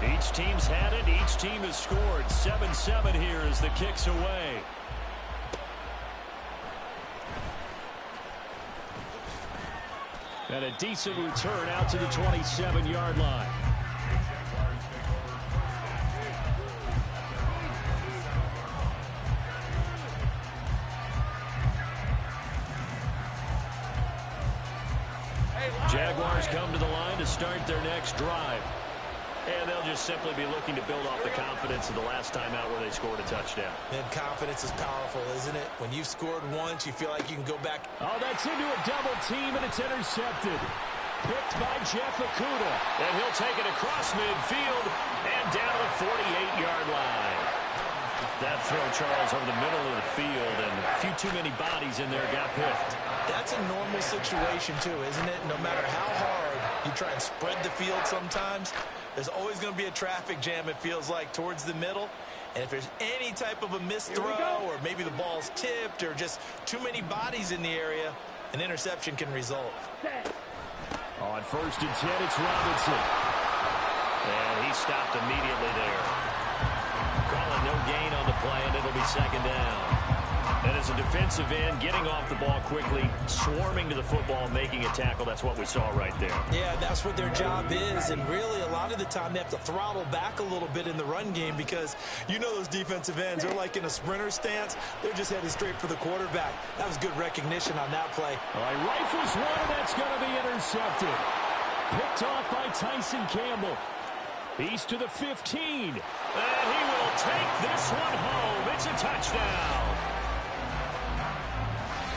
Each team's had it. Each team has scored. 7-7 here as the kick's away. And a decent return out to the 27-yard line. Jaguars come to the line to start their next drive. And they'll just simply be looking to build off the confidence of the last time out where they scored a touchdown. And confidence is powerful, isn't it? When you've scored once, you feel like you can go back. Oh, that's into a double team, and it's intercepted. Picked by JefeToe. And he'll take it across midfield and down to the 48-yard line. That throw, Charles, over the middle of the field, and a few too many bodies in there got picked. That's a normal situation, too, isn't it? No matter how hard you try and spread the field sometimes, there's always going to be a traffic jam, it feels like, towards the middle. And if there's any type of a missed throw or maybe the ball's tipped or just too many bodies in the area, an interception can result. On 1st and 10, it's Robinson. And he stopped immediately there. Calling no gain on the play, and it'll be 2nd down. And as a defensive end, getting off the ball quickly, swarming to the football, making a tackle, that's what we saw right there. Yeah, that's what their job is, and really a lot of the time they have to throttle back a little bit in the run game because you know those defensive ends, they're like in a sprinter stance. They're just headed straight for the quarterback. That was good recognition on that play. All right, rifles one, and that's going to be intercepted. Picked off by Tyson Campbell. He's to the 15. And he will take this one home. It's a touchdown.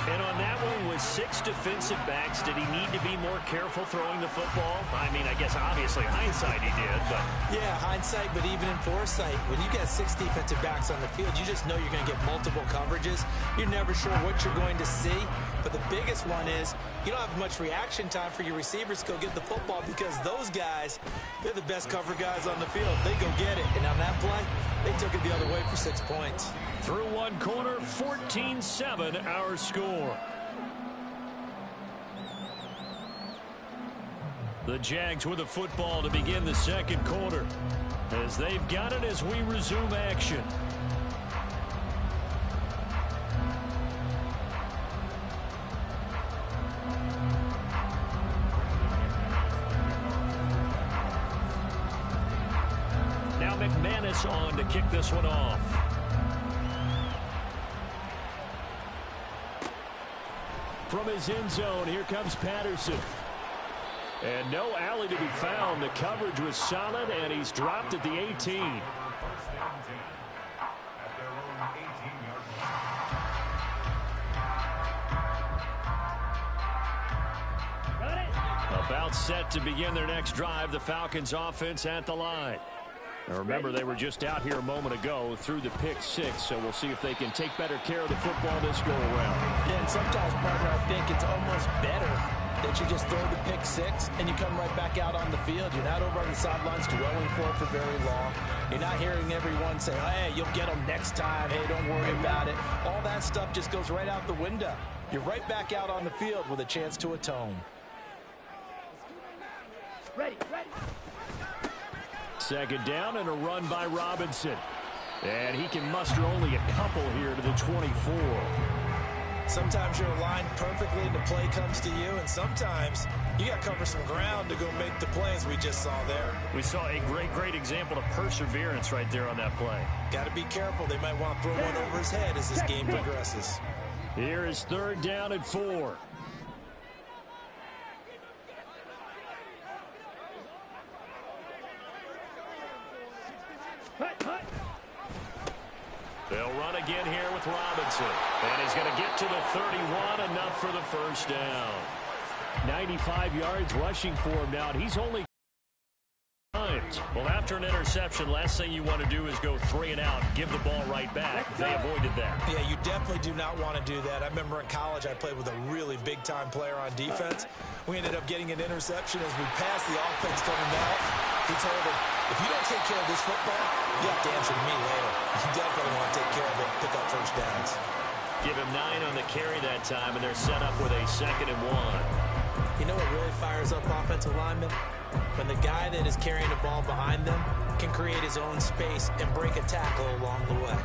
And on that one with 6 defensive backs, did he need to be more careful throwing the football? I mean, I guess obviously hindsight he did, but... Yeah, hindsight, but even in foresight, when you got 6 defensive backs on the field, you just know you're going to get multiple coverages. You're never sure what you're going to see. But the biggest one is you don't have much reaction time for your receivers to go get the football because those guys, they're the best cover guys on the field. They go get it. And on that play, they took it the other way for 6 points. Through one quarter, 14-7 our score. The Jags with the football to begin the 2nd quarter as they've got it as we resume action. Now McManus on to kick this one off. From his end zone, here comes Patterson. And no alley to be found. The coverage was solid, and he's dropped at the 18. 1st and 10 at their own 18-yard line. About set to begin their next drive, the Falcons offense at the line. Now remember, they were just out here a moment ago through the pick 6, so we'll see if they can take better care of the football this go-around. Yeah, and sometimes, partner, I think it's almost better that you just throw the pick 6 and you come right back out on the field. You're not over on the sidelines dwelling for very long. You're not hearing everyone say, hey, you'll get them next time. Hey, don't worry about it. All that stuff just goes right out the window. You're right back out on the field with a chance to atone. Ready. 2nd down and a run by Robinson. And he can muster only a couple here to the 24. Sometimes you're aligned perfectly and the play comes to you, and sometimes you got to cover some ground to go make the plays we just saw there. We saw a great example of perseverance right there on that play. Got to be careful. They might want to throw one over his head as this game progresses. Here is 3rd down and 4. They'll run again here with Robinson. And he's going to get to the 31, enough for the 1st down. 95 yards rushing for him now, and he's only... Well, after an interception, last thing you want to do is go 3 and out, give the ball right back. They avoided that. Yeah, you definitely do not want to do that. I remember in college I played with a really big-time player on defense. We ended up getting an interception as we passed the offense coming out. He told him, if you don't take care of this football, you have to answer to me later. You definitely want to take care of it, pick up 1st downs. Give him 9 on the carry that time, and they're set up with a 2nd and 1. You know what really fires up offensive linemen? When the guy that is carrying the ball behind them can create his own space and break a tackle along the way.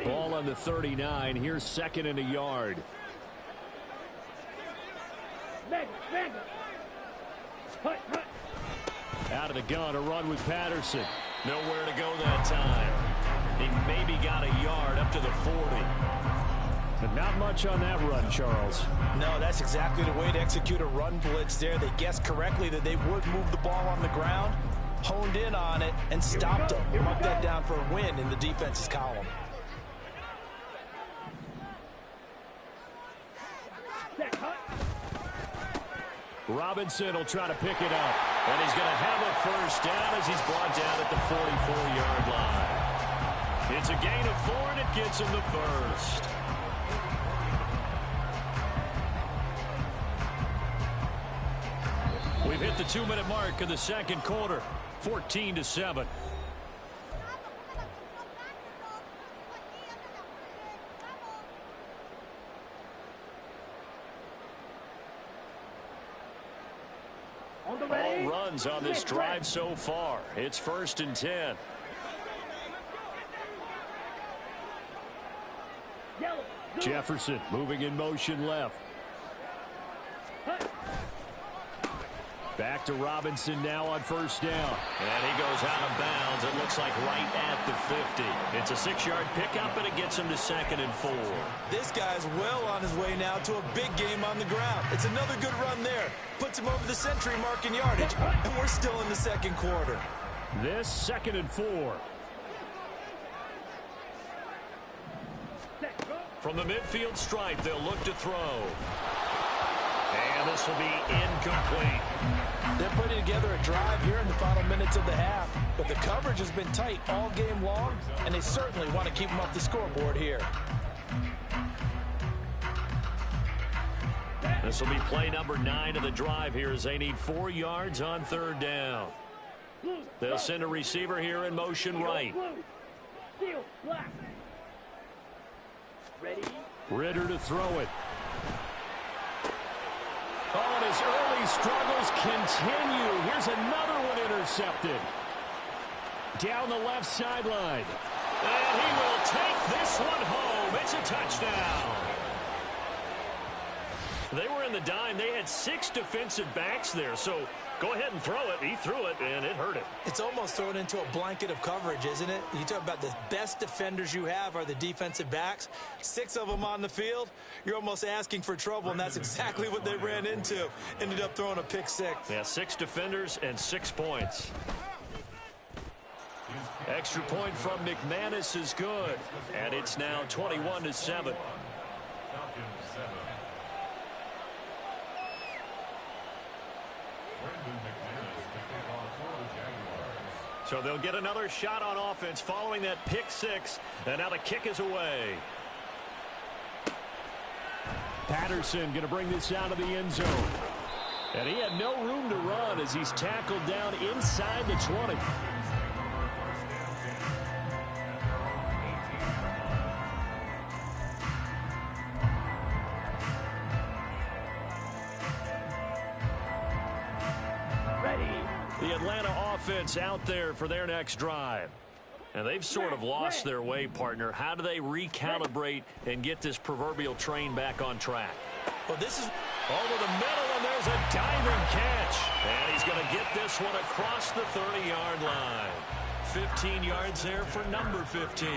Ball on the 39. Here's 2nd and a yard. Out of the gun, a run with Patterson. Nowhere to go that time. He maybe got a yard up to the 40. But not much on that run, Charles. No, that's exactly the way to execute a run blitz there. They guessed correctly that they would move the ball on the ground, honed in on it, and stopped them. Mark that down for a win in the defense's column. Robinson will try to pick it up. And he's going to have a 1st down as he's brought down at the 44-yard line. It's a gain of 4, and it gets him the 1st. We've hit the 2-minute mark of the second quarter. 14-7. All runs on this drive so far. It's 1st and 10. Jefferson moving in motion left. Back to Robinson now on 1st down. And he goes out of bounds. It looks like right at the 50. It's a 6-yard pickup, and it gets him to 2nd and 4. This guy's well on his way now to a big game on the ground. It's another good run there. Puts him over the century mark in yardage, and we're still in the second quarter. This 2nd and 4. From the midfield stripe, they'll look to throw. And this will be incomplete. They're putting together a drive here in the final minutes of the half, but the coverage has been tight all game long, and they certainly want to keep them off the scoreboard here. This will be play number 9 of the drive here as they need 4 yards on 3rd down. They'll send a receiver here in motion right. Ritter to throw it. Oh, and his early struggles continue. Here's another one intercepted. Down the left sideline. And he will take this one home. It's a touchdown. They were in the dime. They had 6 defensive backs there, so go ahead and throw it. He threw it, and it hurt him. It's almost thrown into a blanket of coverage, isn't it? You talk about the best defenders you have are the defensive backs. 6 of them on the field. You're almost asking for trouble, and that's exactly what they ran into. Ended up throwing a pick 6. Yeah, 6 defenders and 6 points. Extra point from McManus is good, and it's now 21-7. So they'll get another shot on offense following that pick 6, and now the kick is away. Patterson going to bring this out of the end zone. And he had no room to run as he's tackled down inside the 20. The Atlanta offense out there for their next drive. And they've sort of lost their way, partner. How do they recalibrate and get this proverbial train back on track? Well, this is over the middle, and there's a diving catch. And he's going to get this one across the 30-yard line. 15 yards there for number 15.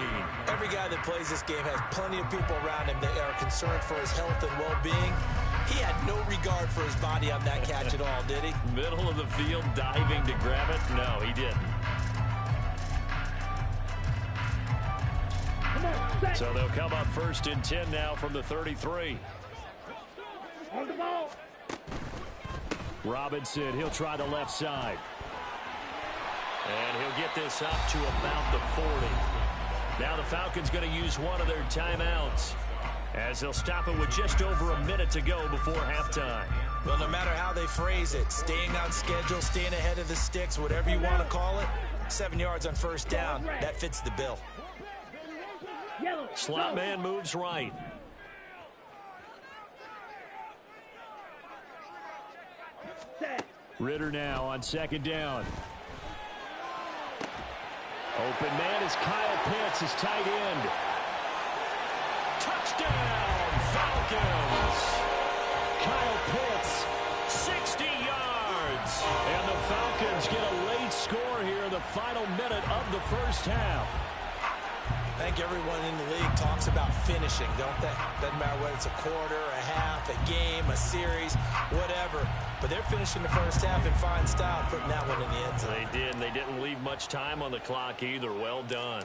Every guy that plays this game has plenty of people around him that are concerned for his health and well-being. He had no regard for his body on that catch at all, did he? Middle of the field, diving to grab it? No, he didn't. So they'll come up 1st and 10 now from the 33. On the ball. Robinson, he'll try the left side. And he'll get this up to about the 40. Now the Falcons going to use one of their timeouts, as they'll stop it with just over a minute to go before halftime. Well, no matter how they phrase it, staying on schedule, staying ahead of the sticks, whatever you want to call it, 7 yards on 1st down, that fits the bill. Slot man moves right. Ritter now on 2nd down. Open man is Kyle Pitts, his tight end. Touchdown, Falcons! Kyle Pitts, 60 yards. And the Falcons get a late score here in the final minute of the 1st half. I think everyone in the league talks about finishing, don't they? Doesn't matter whether it's a quarter, a half, a game, a series, whatever. But they're finishing the 1st half in fine style, putting that one in the end zone. They did, and they didn't leave much time on the clock either. Well done.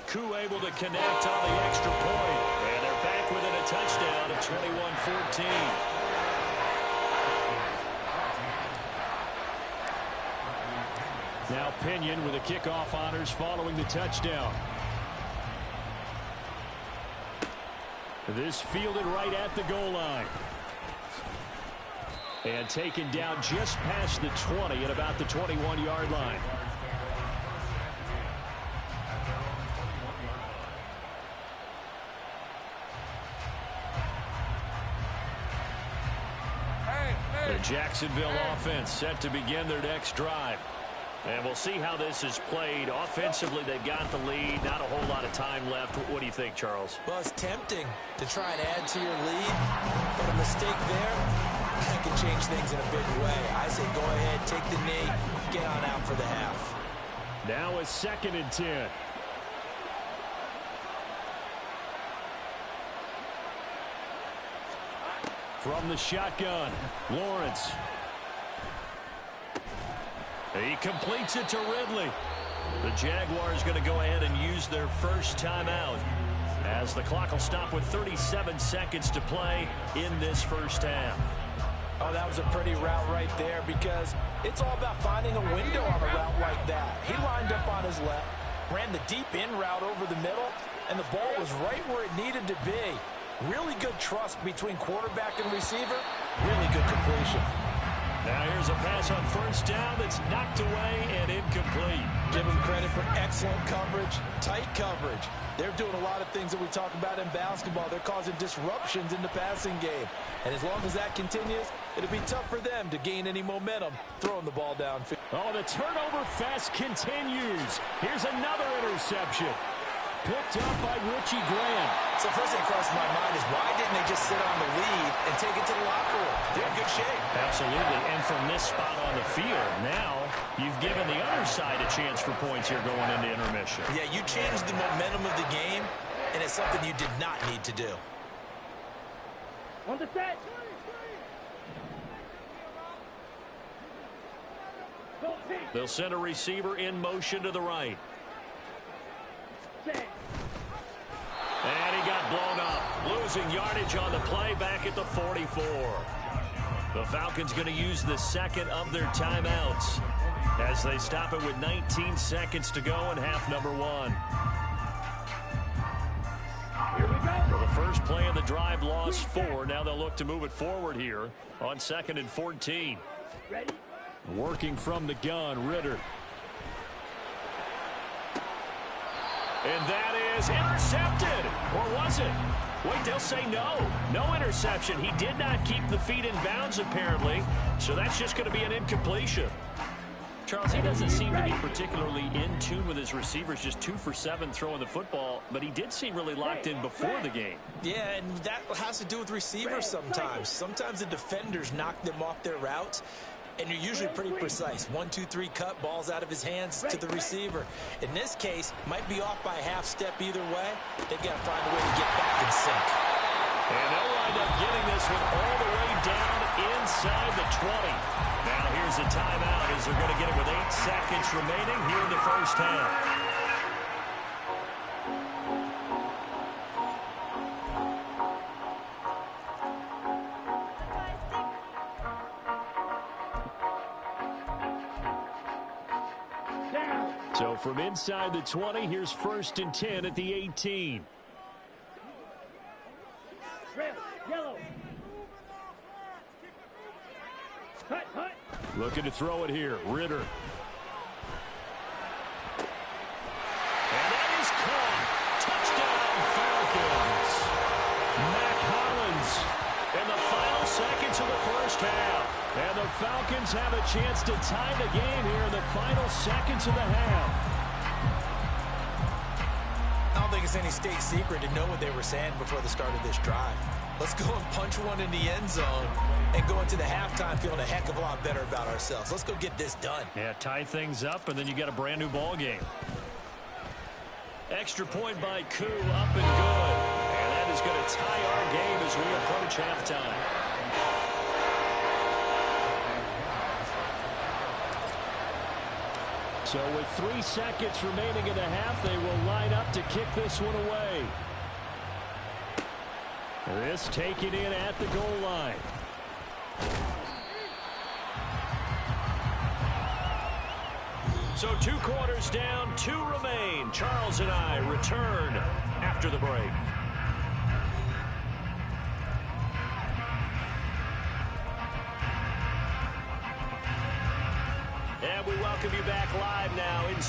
Koo able to connect on the extra point. And they're back within a touchdown at 21-14. Now Pinion with the kickoff honors following the touchdown. This fielded right at the goal line. And taken down just past the 20 at about the 21-yard line. The Jacksonville offense set to begin their next drive. And we'll see how this is played. Offensively, they've got the lead. Not a whole lot of time left. What do you think, Charles? Well, it's tempting to try and add to your lead, but a mistake there, that can change things in a big way. I say go ahead, take the knee, get on out for the half. Now a 2nd and 10. From the shotgun, Lawrence. He completes it to Ridley. The Jaguars going to go ahead and use their first timeout as the clock will stop with 37 seconds to play in this first half. Oh, that was a pretty route right there because it's all about finding a window on a route like that. He lined up on his left, ran the deep in route over the middle, and the ball was right where it needed to be. Really good trust between quarterback and receiver. Really good completion. Now here's a pass on first down that's knocked away and incomplete. Give him credit for excellent coverage, tight coverage. They're doing a lot of things that we talk about in basketball. They're causing disruptions in the passing game. And as long as that continues, it'll be tough for them to gain any momentum throwing the ball downfield. Oh, the turnover fest continues. Here's another interception. Picked up by Richie Graham. So first thing across my mind is why didn't they just sit on the lead and take it to the locker room? They're in good shape. Absolutely. And from this spot on the field, now you've given the other side a chance for points here going into intermission. Yeah, you changed the momentum of the game, and it's something you did not need to do. On the set. They'll send a receiver in motion to the right. And he got blown up, losing yardage on the play back at the 44. The Falcons going to use the second of their timeouts as they stop it with 19 seconds to go in half number 1. Here we go. Well, the first play of the drive lost 4. Now they'll look to move it forward here on 2nd and 14. Ready? Working from the gun, Ritter. And that is intercepted. Or was it? Wait, they'll say no. No interception. He did not keep the feet in bounds, apparently. So that's just going to be an incompletion. Charles, he doesn't seem to be particularly in tune with his receivers, just 2 for 7 throwing the football, but he did seem really locked in before the game. Yeah, and that has to do with receivers sometimes. Sometimes the defenders knock them off their routes, and you're usually pretty precise. 1, 2, 3 cut, balls out of his hands to the receiver. In this case, might be off by a half step either way. They've got to find a way to get back in sync. And they'll wind up getting this one all the way down inside the 20. Now here's a timeout as they're going to get it with 8 seconds remaining here in the first half. So from inside the 20, here's 1st and 10 at the 18. Red, yellow. Hut, hut. Looking to throw it here. Ritter. And that is caught. Touchdown, Falcons. Mac Hollins in the final seconds of the first half. And the Falcons have a chance to tie the game here in the final seconds of the half. I don't think it's any state secret to know what they were saying before the start of this drive. Let's go and punch one in the end zone and go into the halftime feeling a heck of a lot better about ourselves. Let's go get this done. Yeah, tie things up, and then you got a brand new ball game. Extra point by Koo, up and good. And that is going to tie our game as we approach halftime. So with 3 seconds remaining in the half, they will line up to kick this one away. This taken in at the goal line. So 2 quarters down, 2 remain. Charles and I return after the break.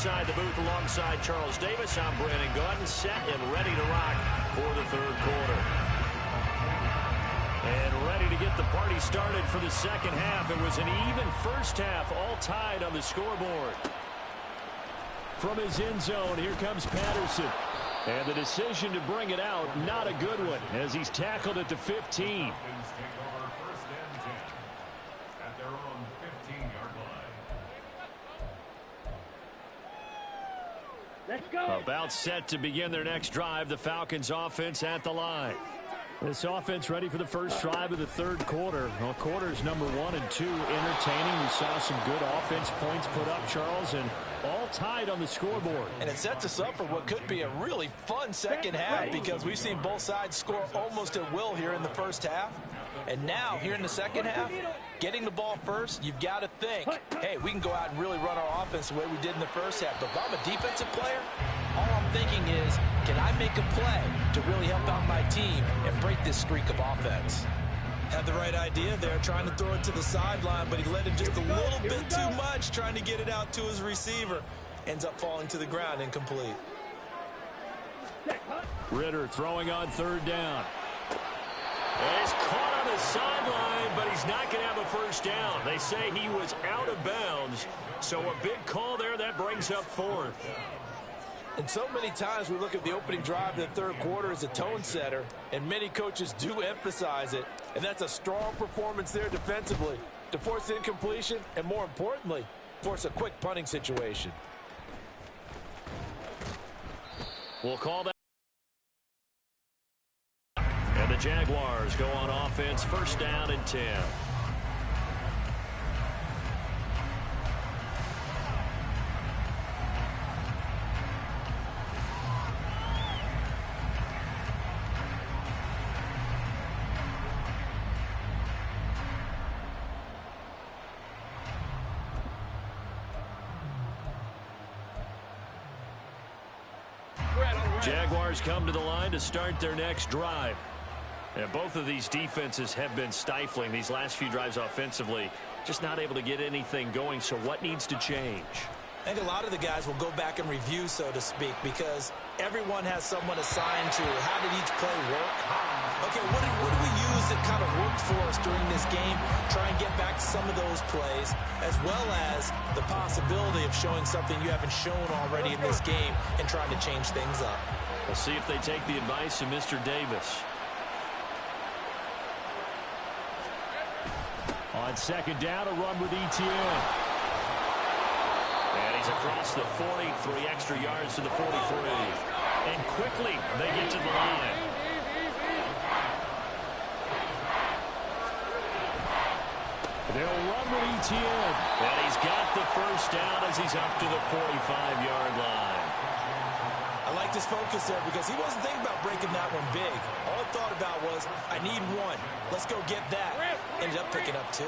inside the booth alongside Charles Davis. I'm Brandon Gaudin, set and ready to rock for the third quarter. And ready to get the party started for the second half. It was an even first half, all tied on the scoreboard. From his end zone, here comes Patterson. And the decision to bring it out, not a good one, as he's tackled at the 15. Let's go. About set to begin their next drive, the Falcons offense at the line. This offense ready for the first drive of the third quarter. Well, quarters number 1 and 2 entertaining. We saw some good offense points put up, Charles, and all tied on the scoreboard. And it sets us up for what could be a really fun second half because we've seen both sides score almost at will here in the first half. And now, here in the second half, getting the ball first, you've got to think, hey, we can go out and really run our offense the way we did in the first half. But if I'm a defensive player, all I'm thinking is, can I make a play to really help out my team and break this streak of offense? Had the right idea there, trying to throw it to the sideline, but he let him just a little bit too much, trying to get it out to his receiver. Ends up falling to the ground, incomplete. Ritter throwing on third down. He's caught on the sideline, but he's not going to have a first down. They say he was out of bounds, so a big call there that brings up fourth. And so many times we look at the opening drive of the third quarter as a tone setter, and many coaches do emphasize it, and that's a strong performance there defensively to force incompletion and, more importantly, force a quick punting situation. We'll call that. And the Jaguars go on offense, first down and 10. Jaguars come to the line to start their next drive. And both of these defenses have been stifling these last few drives offensively. Just not able to get anything going, so what needs to change? I think a lot of the guys will go back and review, so to speak, because everyone has someone assigned to how did each play work. Okay, what did we use that kind of worked for us during this game? Try and get back to some of those plays, as well as the possibility of showing something you haven't shown already in this game and trying to change things up. We'll see if they take the advice of Mr. Davis. On second down, a run with ETL. And he's across the 40, 3 extra yards to the 43. And quickly, they get to the line. They'll run with ETL. And he's got the first down as he's up to the 45-yard line. I like this focus there because he wasn't thinking about breaking that one big. All he thought about was, I need one. Let's go get that. Ended up picking up 2.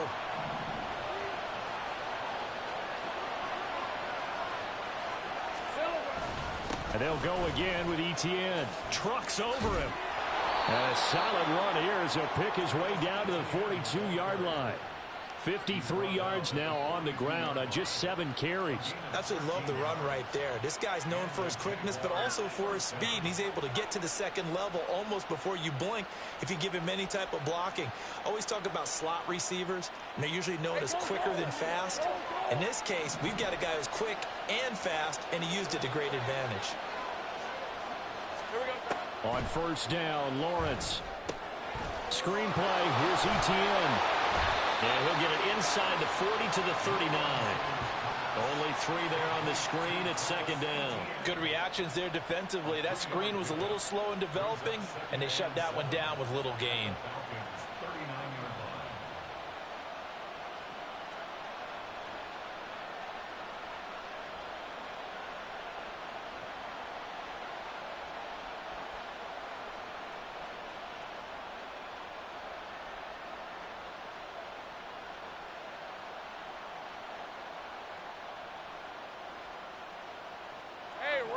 And they'll go again with ETN. Trucks over him. And a solid run here as he'll pick his way down to the 42-yard line. 53 yards now on the ground on just 7 carries. Absolutely love the run right there. This guy's known for his quickness, but also for his speed. And he's able to get to the second level almost before you blink if you give him any type of blocking. Always talk about slot receivers, and they're usually known as quicker than fast. In this case, we've got a guy who's quick and fast, and he used it to great advantage. On first down, Lawrence. Screen play, here's ETN. And he'll get it inside the 40 to the 39. Only 3 there on the screen at second down. Good reactions there defensively. That screen was a little slow in developing, and they shut that one down with little gain.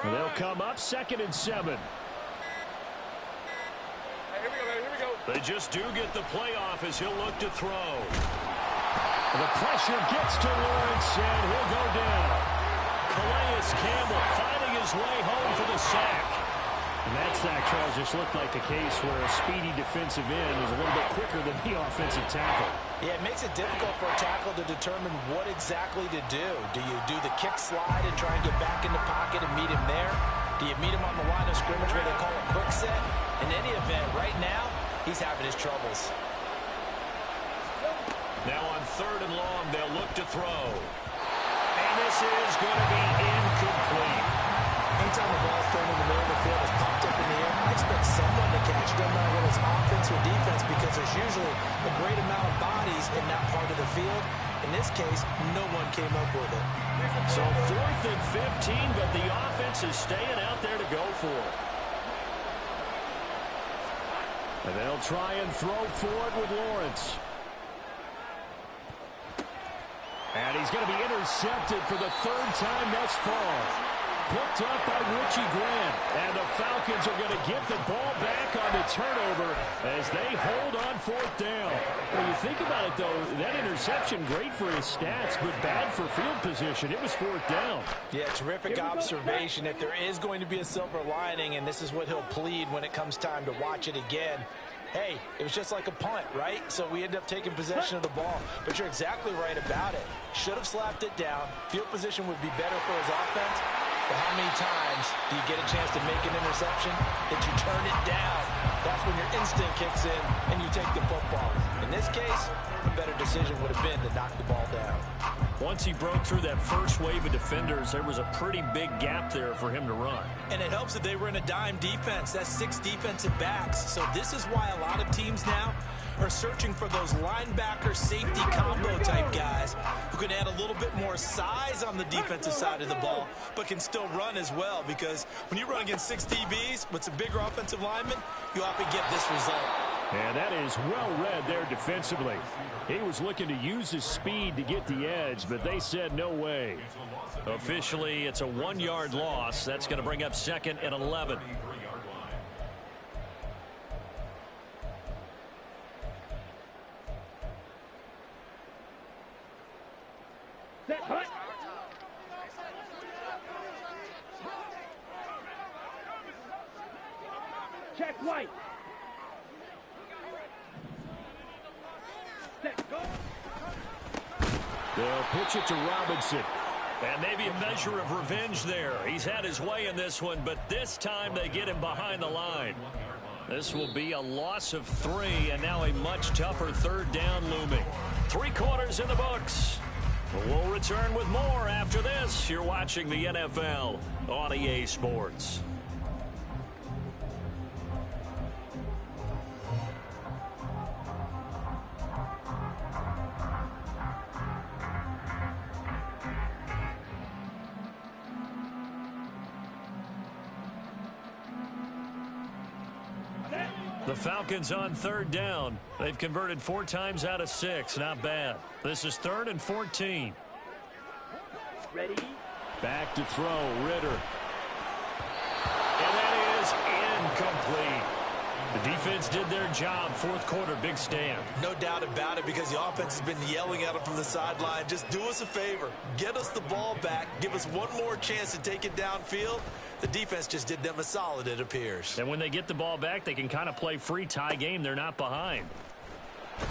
They'll come up second and 7. Here we go. They just do get the playoff as he'll look to throw. The pressure gets to Lawrence, and he'll go down. Calais Campbell finding his way home for the sack. And that sack, Charles, just looked like a case where a speedy defensive end is a little bit quicker than the offensive tackle. Yeah, it makes it difficult for a tackle to determine what exactly to do. Do you do the kick slide and try and get back in the pocket and meet him there? Do you meet him on the line of scrimmage where they call a quick set? In any event, right now, he's having his troubles. Now on 3rd and long, they'll look to throw. And this is going to be incomplete. Anytime the ball's thrown in the middle of the field, it's popped up in the air, I expect someone to catch it, no matter whether it's offense or defense, because there's usually a great amount of bodies in that part of the field. In this case, no one came up with it. So 4th and 15, but the offense is staying out there to go for it. And they'll try and throw forward with Lawrence. And he's going to be intercepted for the 3rd time thus far. Picked up by Richie Grant. And the Falcons are going to get the ball back on the turnover as they hold on 4th down. When you think about it, though, that interception, great for his stats, but bad for field position. It was 4th down. Yeah, terrific observation. If there is going to be a silver lining, and this is what he'll plead when it comes time to watch it again, hey, it was just like a punt, right? So we end up taking possession of the ball. But you're exactly right about it. Should have slapped it down. Field position would be better for his offense. But how many times do you get a chance to make an interception that you turn it down? That's when your instinct kicks in and you take the football. In this case, a better decision would have been to knock the ball down. Once he broke through that first wave of defenders, there was a pretty big gap there for him to run. And it helps that they were in a dime defense. That's 6 defensive backs. So this is why a lot of teams now are searching for those linebacker safety combo type guys who can add a little bit more size on the defensive side of the ball, but can still run as well, because when you run against 6 DBs with some bigger offensive linemen, you often get this result. And that is well read there defensively. He was looking to use his speed to get the edge, but they said no way. Officially, it's a 1-yard loss. That's going to bring up 2nd and 11. Set, hut. Check white. Set, go. They'll pitch it to Robinson. And maybe a measure of revenge there. He's had his way in this one, but this time they get him behind the line. This will be a loss of 3, and now a much tougher 3rd down looming. 3 quarters in the books. We'll return with more after this. You're watching the NFL on EA Sports. The Falcons on 3rd down. They've converted 4 times out of 6. Not bad. This is 3rd and 14. Ready? Back to throw, Ritter. And that is incomplete. The defense did their job. 4th quarter, big stand. No doubt about it, because the offense has been yelling at him from the sideline. Just do us a favor. Get us the ball back. Give us one more chance to take it downfield. The defense just did them a solid, it appears. And when they get the ball back, they can kind of play free tie game. They're not behind. Well,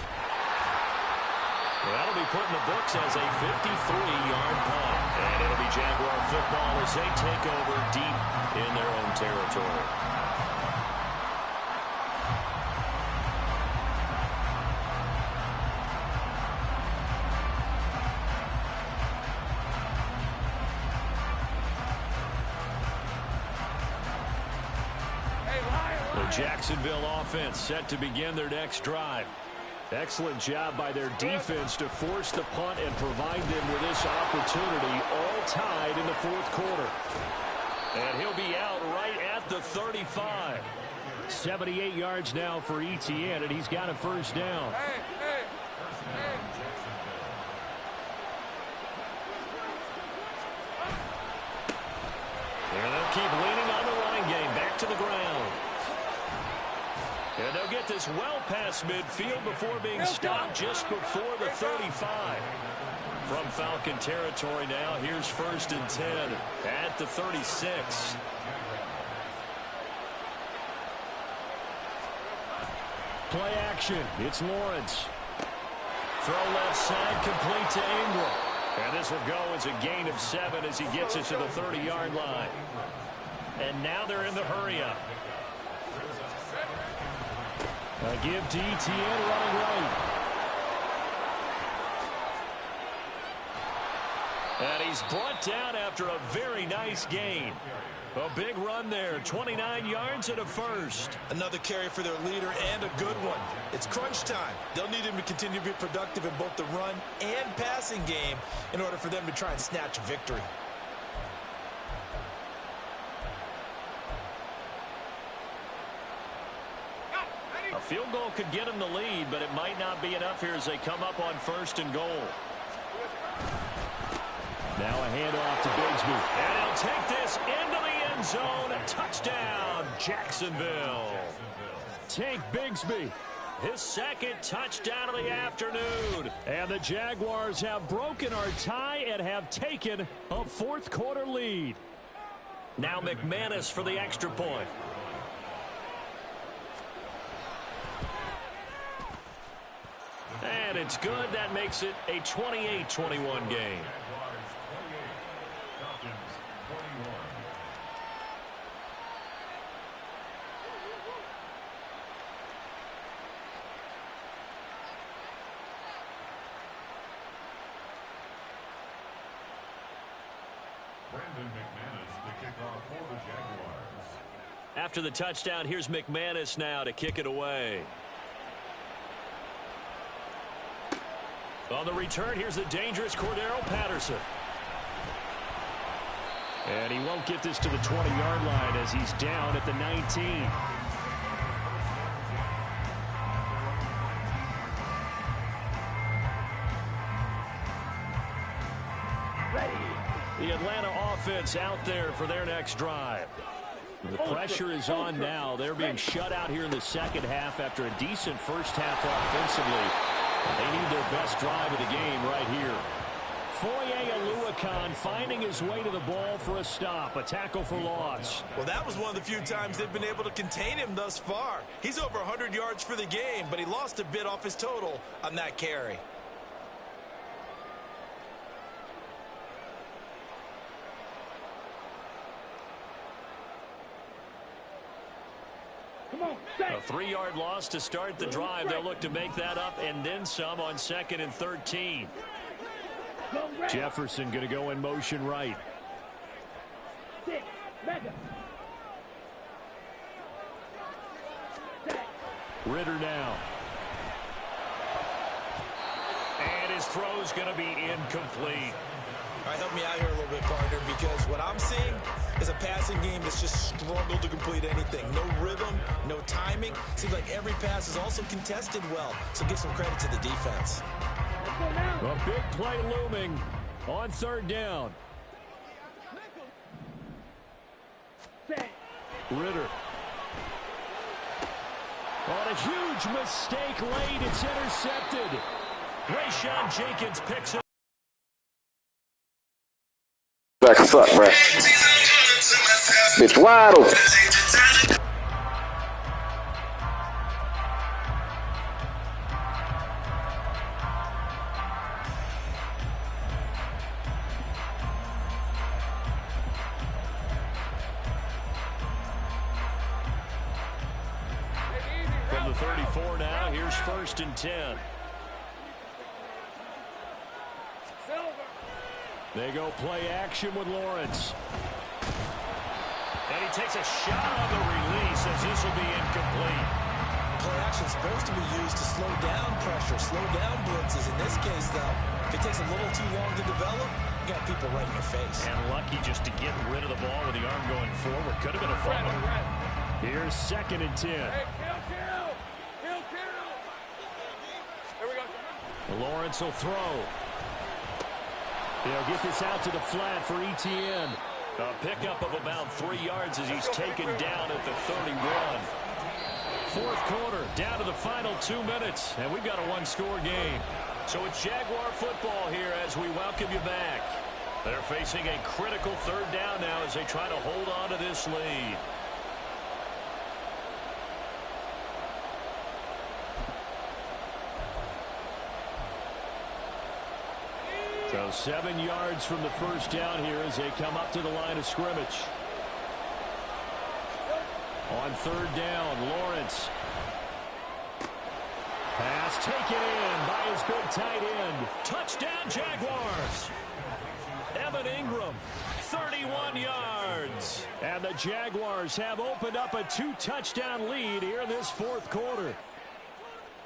that'll be put in the books as a 53-yard punt. And it'll be Jaguar football as they take over deep in their own territory. Jacksonville offense set to begin their next drive. Excellent job by their defense to force the punt and provide them with this opportunity, all tied in the 4th quarter. And he'll be out right at the 35. 78 yards now for ETN, and he's got a 1st down. And they'll keep leaning on the running game. Back to the ground. And they'll get this well past midfield before being stopped just before the 35. From Falcon territory now, here's 1st and 10 at the 36. Play action. It's Lawrence. Throw left side, complete to Ingram. And this will go as a gain of 7 as he gets it to the 30-yard line. And now they're in the hurry-up. A give to ETN running right. And he's brought down after a very nice gain. A big run there, 29 yards and a first. Another carry for their leader and a good one. It's crunch time. They'll need him to continue to be productive in both the run and passing game in order for them to try and snatch a victory. A field goal could get them the lead, but it might not be enough here as they come up on 1st and goal. Now a handoff to Bigsby. And he'll take this into the end zone. A touchdown, Jacksonville. Take Bigsby. His 2nd touchdown of the afternoon. And the Jaguars have broken our tie and have taken a 4th quarter lead. Now McManus for the extra point. And it's good. That makes it a 28-21 game. After the touchdown, here's McManus now to kick it away. On the return, here's the dangerous Cordero Patterson. And he won't get this to the 20-yard line as he's down at the 19. The Atlanta offense out there for their next drive. The pressure is on now. They're being shut out here in the second half after a decent first half offensively. They need their best drive of the game right here. Foye Oluokun finding his way to the ball for a stop. A tackle for loss. Well, that was one of the few times they've been able to contain him thus far. He's over 100 yards for the game, but he lost a bit off his total on that carry. A 3-yard loss to start the drive. They'll look to make that up and then some on 2nd and 13. Jefferson going to go in motion right. Ritter now. And his throw's going to be incomplete. All right, help me out here a little bit, partner, because what I'm seeing is a passing game that's just struggled to complete anything. No rhythm, no timing. Seems like every pass is also contested well, so give some credit to the defense. A big play looming on 3rd down. Ritter. On a huge mistake late, it's intercepted. Rayshawn Jenkins picks up. That suck, bro. Bitch wide open. From the 34 now, here's 1st and 10. They go play action with Lawrence. And he takes a shot on the release as this will be incomplete. Play action is supposed to be used to slow down pressure, slow down blitzes. In this case, though, if it takes a little too long to develop, you got people right in your face. And lucky just to get rid of the ball with the arm going forward. Could have been a fumble. Here's 2nd and 10. Lawrence will throw. He'll get this out to the flat for ETN. A pickup of about 3 yards as he's taken down at the 31. 4th quarter, down to the final 2 minutes, and we've got a 1-score game. So it's Jaguar football here as we welcome you back. They're facing a critical third down now as they try to hold on to this lead. So 7 yards from the first down here as they come up to the line of scrimmage. On third down, Lawrence. Pass taken in by his big tight end. Touchdown, Jaguars. Evan Ingram, 31 yards. And the Jaguars have opened up a 2-touchdown lead here in this fourth quarter.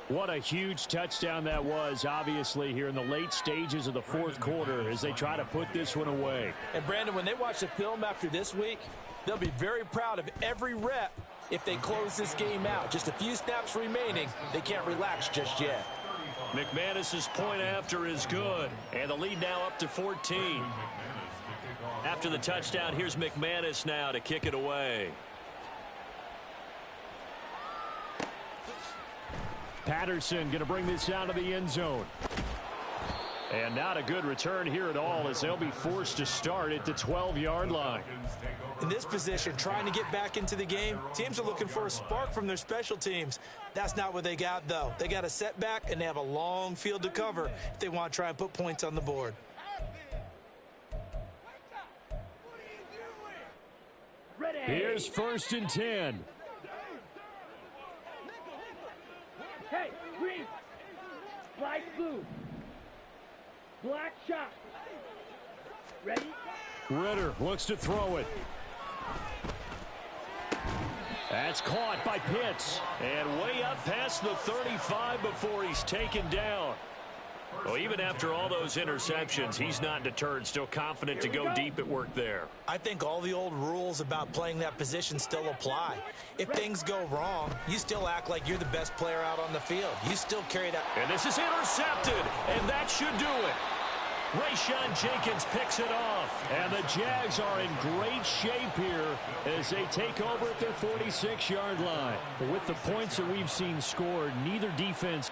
What a huge touchdown that was, obviously, here in the late stages of the fourth quarter as they try to put this one away. And, Brandon, when they watch the film after this week, they'll be very proud of every rep if they close this game out. Just a few snaps remaining. They can't relax just yet. McManus's point after is good. And the lead now up to 14. After the touchdown, here's McManus now to kick it away. Patterson going to bring this down to the end zone. And not a good return here at all as they'll be forced to start at the 12-yard line. In this position, trying to get back into the game, teams are looking for a spark from their special teams. That's not what they got, though. They got a setback, and they have a long field to cover if they want to try and put points on the board. Here's 1st and 10. Hey, green. Flag blue. Black shot. Ready? Ritter looks to throw it. That's caught by Pitts. And way up past the 35 before he's taken down. Well, even after all those interceptions, he's not deterred, still confident to go deep at work there. I think all the old rules about playing that position still apply. If things go wrong, you still act like you're the best player out on the field. You still carry that. And this is intercepted, and that should do it. Rayshon Jenkins picks it off. And the Jags are in great shape here as they take over at their 46-yard line. But with the points that we've seen scored, neither defense.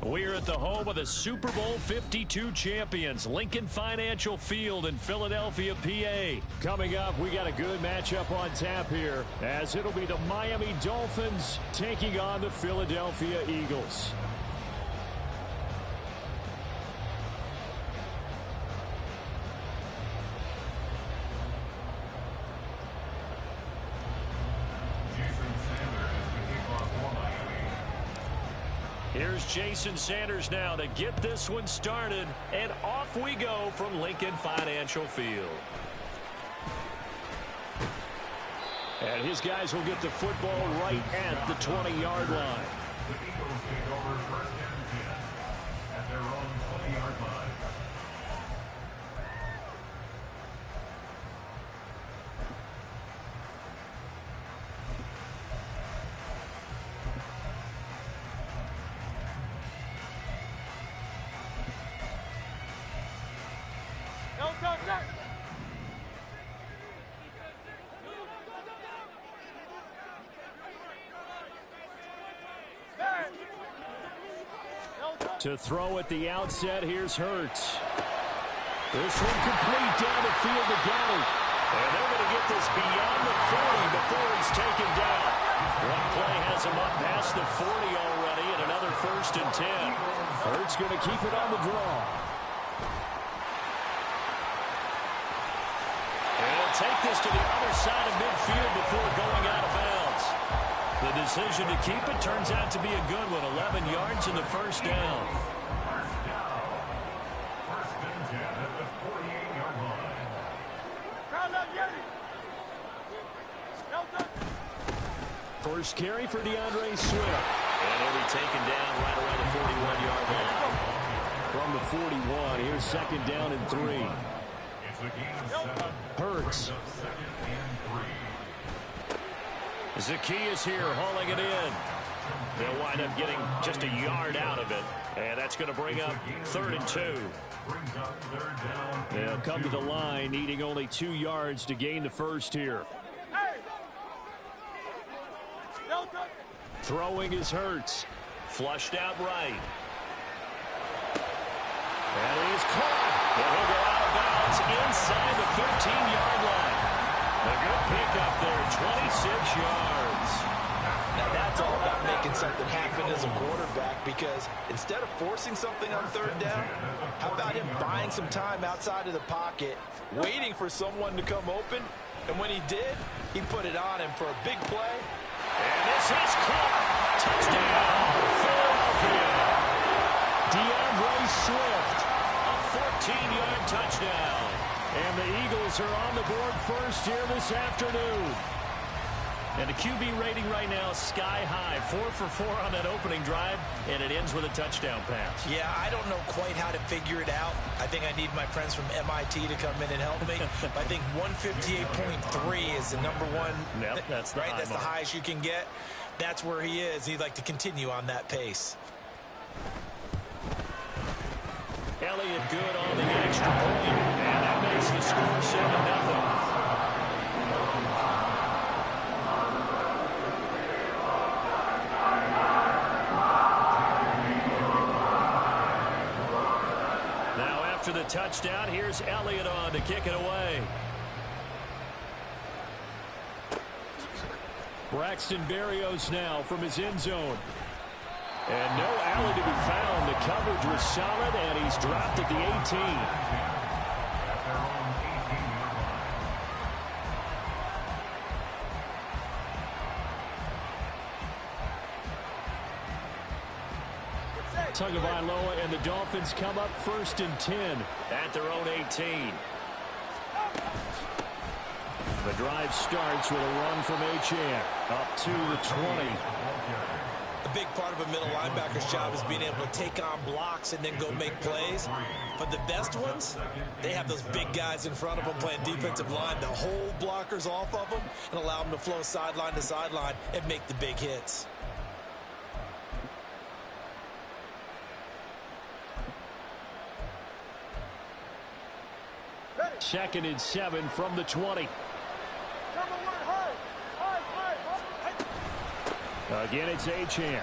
We're at the home of the Super Bowl 52 champions, Lincoln Financial Field in Philadelphia, PA. Coming up, we got a good matchup on tap here, as it'll be the Miami Dolphins taking on the Philadelphia Eagles. Here's Jason Sanders now to get this one started, and off we go from Lincoln Financial Field. And his guys will get the football right at the 20-yard line. The Eagles take over first and 10 at their own 20-yard line. To throw at the outset, here's Hurts. This one complete down the field to Galley. And they're going to get this beyond the 40 before he's taken down. One play has him up past the 40 already, and another first and 10. Hurts going to keep it on the draw. And he'll take this to the other side of midfield before going out of bounds. The decision to keep it turns out to be a good one. 11 yards in the first down. First and 10 at the 48-yard line. First carry for DeAndre Swift. And he'll be taken down right around the 41-yard line. From the 41, here's second down and 3. It's a gain of 7. Hurts. Second and 3. Zacchaeus here hauling it in. They'll wind up getting just a yard out of it. And that's going to bring up 3rd and 2. Brings up 3rd down. They'll come to the line, needing only 2 yards to gain the first here. Throwing is Hurts. Flushed out right. That is caught. And he'll go out of bounds inside the 13-yard line. A good pickup there, 26 yards. Now that's all about making something happen as a quarterback, because instead of forcing something on 3rd down, how about him buying some time outside of the pocket, waiting for someone to come open, and when he did, he put it on him for a big play. And this is caught. Touchdown, Philadelphia. DeAndre Swift. A 14-yard touchdown. And the Eagles are on the board first here this afternoon. And the QB rating right now is sky high. 4 for 4 on that opening drive, and it ends with a touchdown pass. Yeah, I don't know quite how to figure it out. I think I need my friends from MIT to come in and help me. I think 158.3 is the number one. Yep, that's the right. high That's mark. the highest you can get. That's where he is. He'd like to continue on that pace. Elliott good on the extra point, and that makes the score 7-0. Now after the touchdown, here's Elliott on to kick it away. Braxton Berrios now from his end zone. And no alley to be found. The coverage was solid, and he's dropped at the 18. At their own 18-yard line. Tagovailoa and the Dolphins come up 1st and 10. At their own 18. The drive starts with a run from Achane up to the 20. A big part of a middle linebacker's job is being able to take on blocks and then go make plays. But the best ones, they have those big guys in front of them playing defensive line to hold blockers off of them and allow them to flow sideline to sideline and make the big hits. Second and 7 from the 20. Again, it's Achane.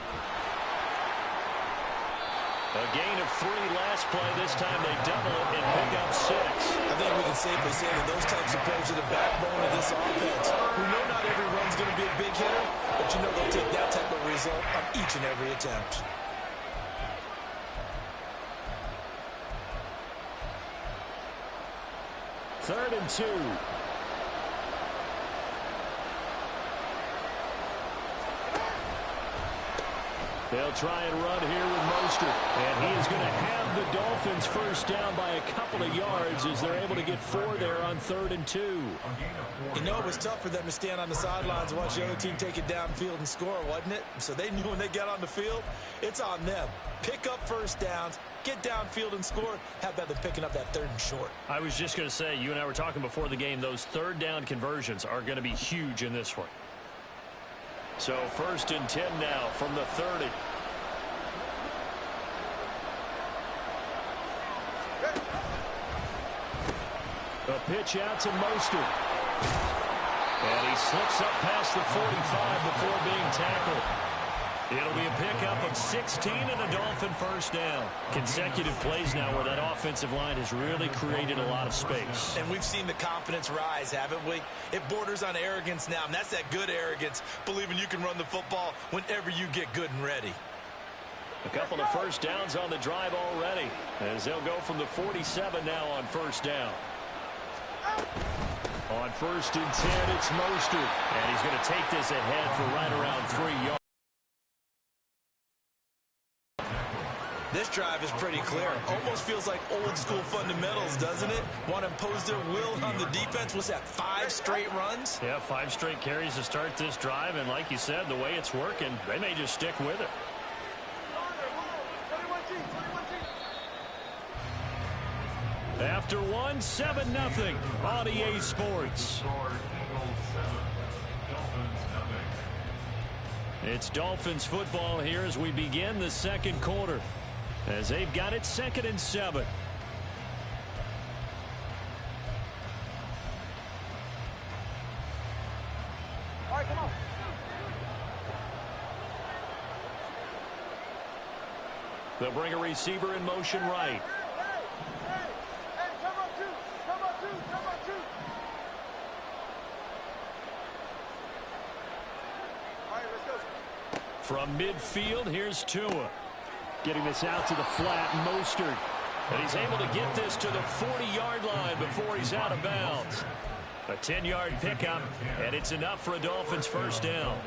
A gain of 3 last play. This time they double it and pick up 6. I think we can safely say that those types of plays are the backbone of this offense. We know not every run's going to be a big hitter, but you know they'll take that type of result on each and every attempt. Third and 2. They'll try and run here with Mostert. And he is going to have the Dolphins first down by a couple of yards as they're able to get 4 there on 3rd and 2. You know, it was tough for them to stand on the sidelines and watch the other team take it downfield and score, wasn't it? So they knew when they got on the field, it's on them. Pick up first downs, get downfield and score. How about them picking up that 3rd and short? I was just going to say, you and I were talking before the game, those 3rd down conversions are going to be huge in this one. So 1st and 10 now from the 30. A pitch out to Mostert. And he slips up past the 45 before being tackled. It'll be a pickup of 16 and a Dolphin first down. Consecutive plays now where that offensive line has really created a lot of space. And we've seen the confidence rise, haven't we? It borders on arrogance now, and that's that good arrogance, believing you can run the football whenever you get good and ready. A couple of first downs on the drive already, as they'll go from the 47 now on first down. On 1st and 10, it's Mostert. And he's going to take this ahead for right around 3 yards. This drive is pretty clear. Almost feels like old school fundamentals, doesn't it? Want to impose their will on the defense. Was that 5 straight runs? Yeah, 5 straight carries to start this drive. And like you said, the way it's working, they may just stick with it. After 1, 7-0 on EA Sports. It's Dolphins football here as we begin the second quarter, as they've got it 2nd and 7. All right, come on. They'll bring a receiver in motion right. From midfield, here's Tua. Getting this out to the flat, Mostert. And he's able to get this to the 40-yard line before he's out of bounds. A 10-yard pickup, and it's enough for a Dolphins first down.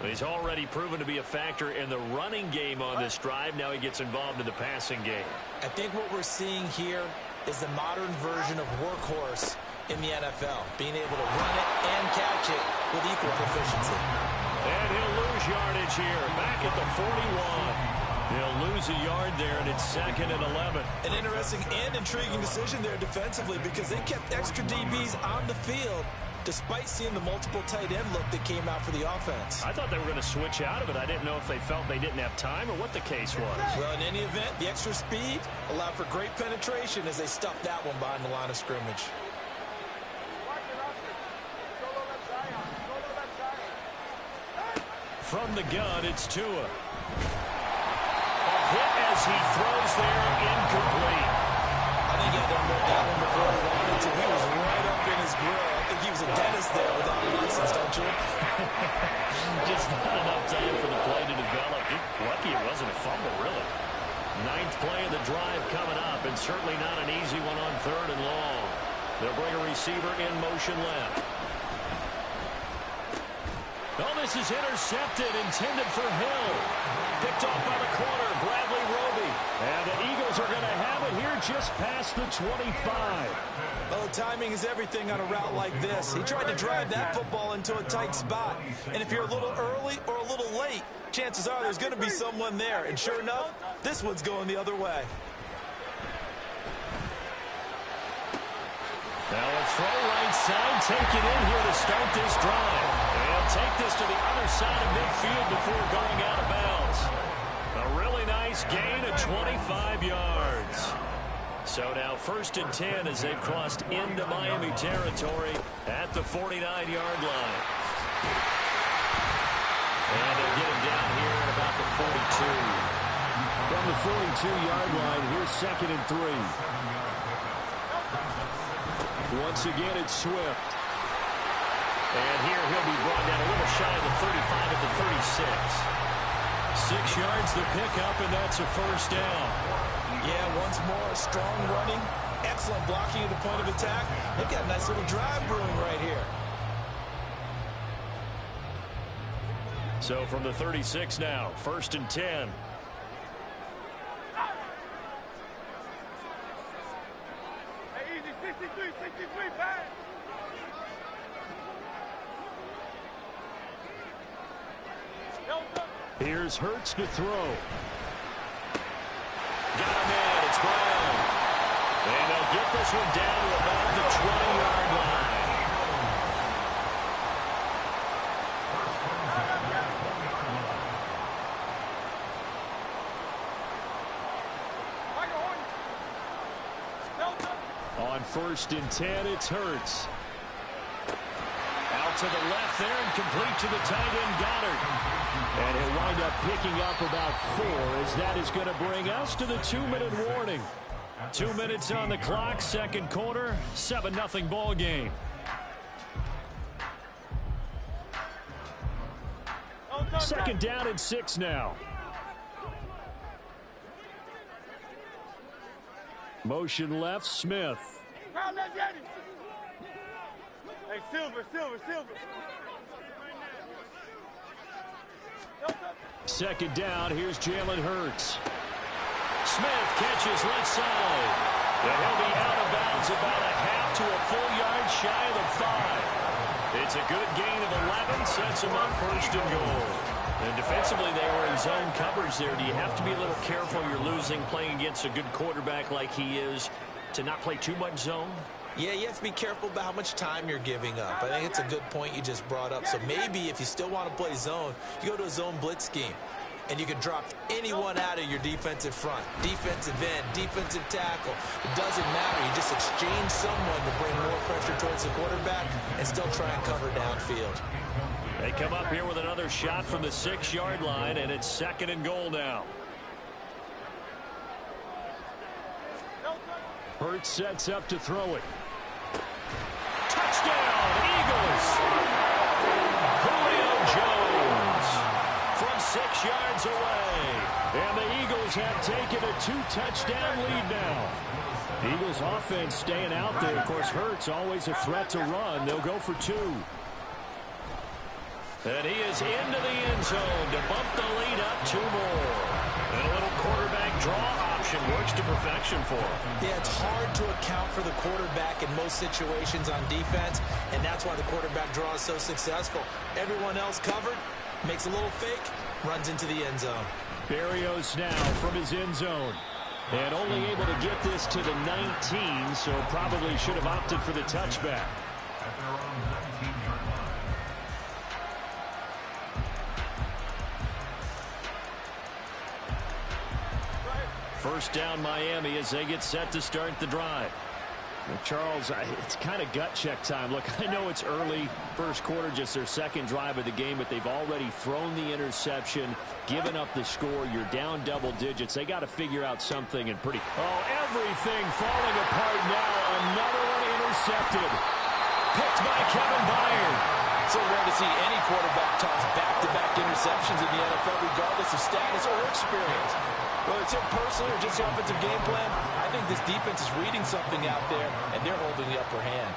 He's already proven to be a factor in the running game on this drive. Now he gets involved in the passing game. I think what we're seeing here is the modern version of workhorse in the NFL, being able to run it and catch it with equal proficiency. And he'll lose yardage here, back at the 41. He'll lose a yard there, and it's 2nd and 11. An interesting and intriguing decision there defensively, because they kept extra DBs on the field despite seeing the multiple tight end look that came out for the offense. I thought they were going to switch out of it. I didn't know if they felt they didn't have time or what the case was. Well, in any event, the extra speed allowed for great penetration as they stuffed that one behind the line of scrimmage. From the gun, it's Tua. A hit as he throws there, incomplete. I think he had to unload that one before he wanted to. He was right up in his grill. I think he was a dentist there without a license, don't you? Just not enough time for the play to develop. Lucky it wasn't a fumble, really. 9th play of the drive coming up, and certainly not an easy one on 3rd and long. They'll bring a receiver in motion left. Oh, this is intercepted, intended for Hill. Picked off by the corner, Bradley Roby. And the Eagles are going to have it here just past the 25. Oh, timing is everything on a route like this. He tried to drive that football into a tight spot. And if you're a little early or a little late, chances are there's going to be someone there. And sure enough, this one's going the other way. Now a throw right side, take it in here to start this drive. And take this to the other side of midfield before going out of bounds. A really nice gain of 25 yards. So now 1st and 10 as they've crossed into Miami territory at the 49-yard line. And they'll get him down here at about the 42. From the 42-yard line. Here's 2nd and 3. Once again, it's Swift. And here he'll be brought down a little shy of the 35 at the 36. 6 yards the pickup, and that's a first down. Yeah, once more, strong running, excellent blocking at the point of attack. They've got a nice little drive brewing right here. So from the 36 now, 1st and 10. Hey, easy, 63, pass. Here's Hurts to throw. Got him in. It's Brown. And they'll get this one down to about the 20-yard line. On 1st and 10, it's Hurts. Out to the left there and complete to the tight end, Goddard. And he'll wind up picking up about 4 as that is going to bring us to the 2-minute warning. 2 minutes on the clock, 2nd quarter, 7-0 ball game. Second down and 6 now. Motion left, Smith. Hey, Silver. 2nd down, here's Jalen Hurts. Smith catches left side. And he'll be out of bounds about a half to a full yard shy of the 5. It's a good gain of 11, sets him up 1st and goal. And defensively, they were in zone coverage there. Do you have to be a little careful you're losing playing against a good quarterback like he is to not play too much zone? Yeah, you have to be careful about how much time you're giving up. I think it's a good point you just brought up. So maybe if you still want to play zone, you go to a zone blitz scheme. And you can drop anyone out of your defensive front. Defensive end, defensive tackle. It doesn't matter. You just exchange someone to bring more pressure towards the quarterback and still try and cover downfield. They come up here with another shot from the 6-yard line, and it's 2nd and goal now. Hurts sets up to throw it. Touchdown, Eagles! Julio Jones from 6 yards away. And the Eagles have taken a 2-touchdown lead now. Eagles offense staying out there. Of course, Hurts always a threat to run. They'll go for 2. And he is into the end zone to bump the lead up 2 more. And a little quarterback draw option works to perfection for him. Yeah, it's hard to account for the quarterback in most situations on defense, and that's why the quarterback draw is so successful. Everyone else covered, makes a little fake, runs into the end zone. Berrios now from his end zone. And only able to get this to the 19, so probably should have opted for the touchback. At their own 19-yard line. First down Miami as they get set to start the drive. Well, Charles, it's kind of gut check time. Look, I know it's early, first quarter, just their 2nd drive of the game, but they've already thrown the interception, given up the score. You're down double digits. They got to figure out something and pretty. Oh, everything falling apart now. Another one intercepted. Picked by Kevin Byard. So rare to see any quarterback toss back-to-back interceptions in the NFL, regardless of status or experience. Whether it's him personally or just the offensive game plan, I think this defense is reading something out there, and they're holding the upper hand.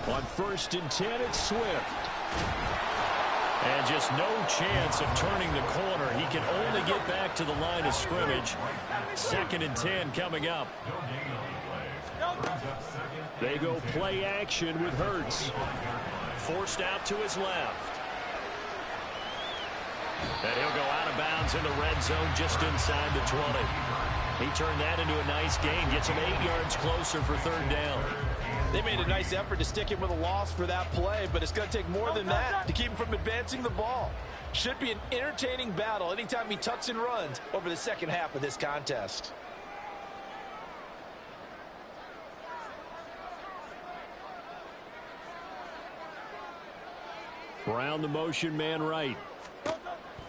On 1st and 10, it's Swift. And just no chance of turning the corner. He can only get back to the line of scrimmage. 2nd and 10 coming up. They go play action with Hurts. Forced out to his left. And he'll go out of bounds in the red zone just inside the 20. He turned that into a nice gain. Gets him 8 yards closer for 3rd down. They made a nice effort to stick him with a loss for that play, but it's going to take more than that to keep him from advancing the ball. Should be an entertaining battle anytime he tucks and runs over the second half of this contest. Brown the motion man right.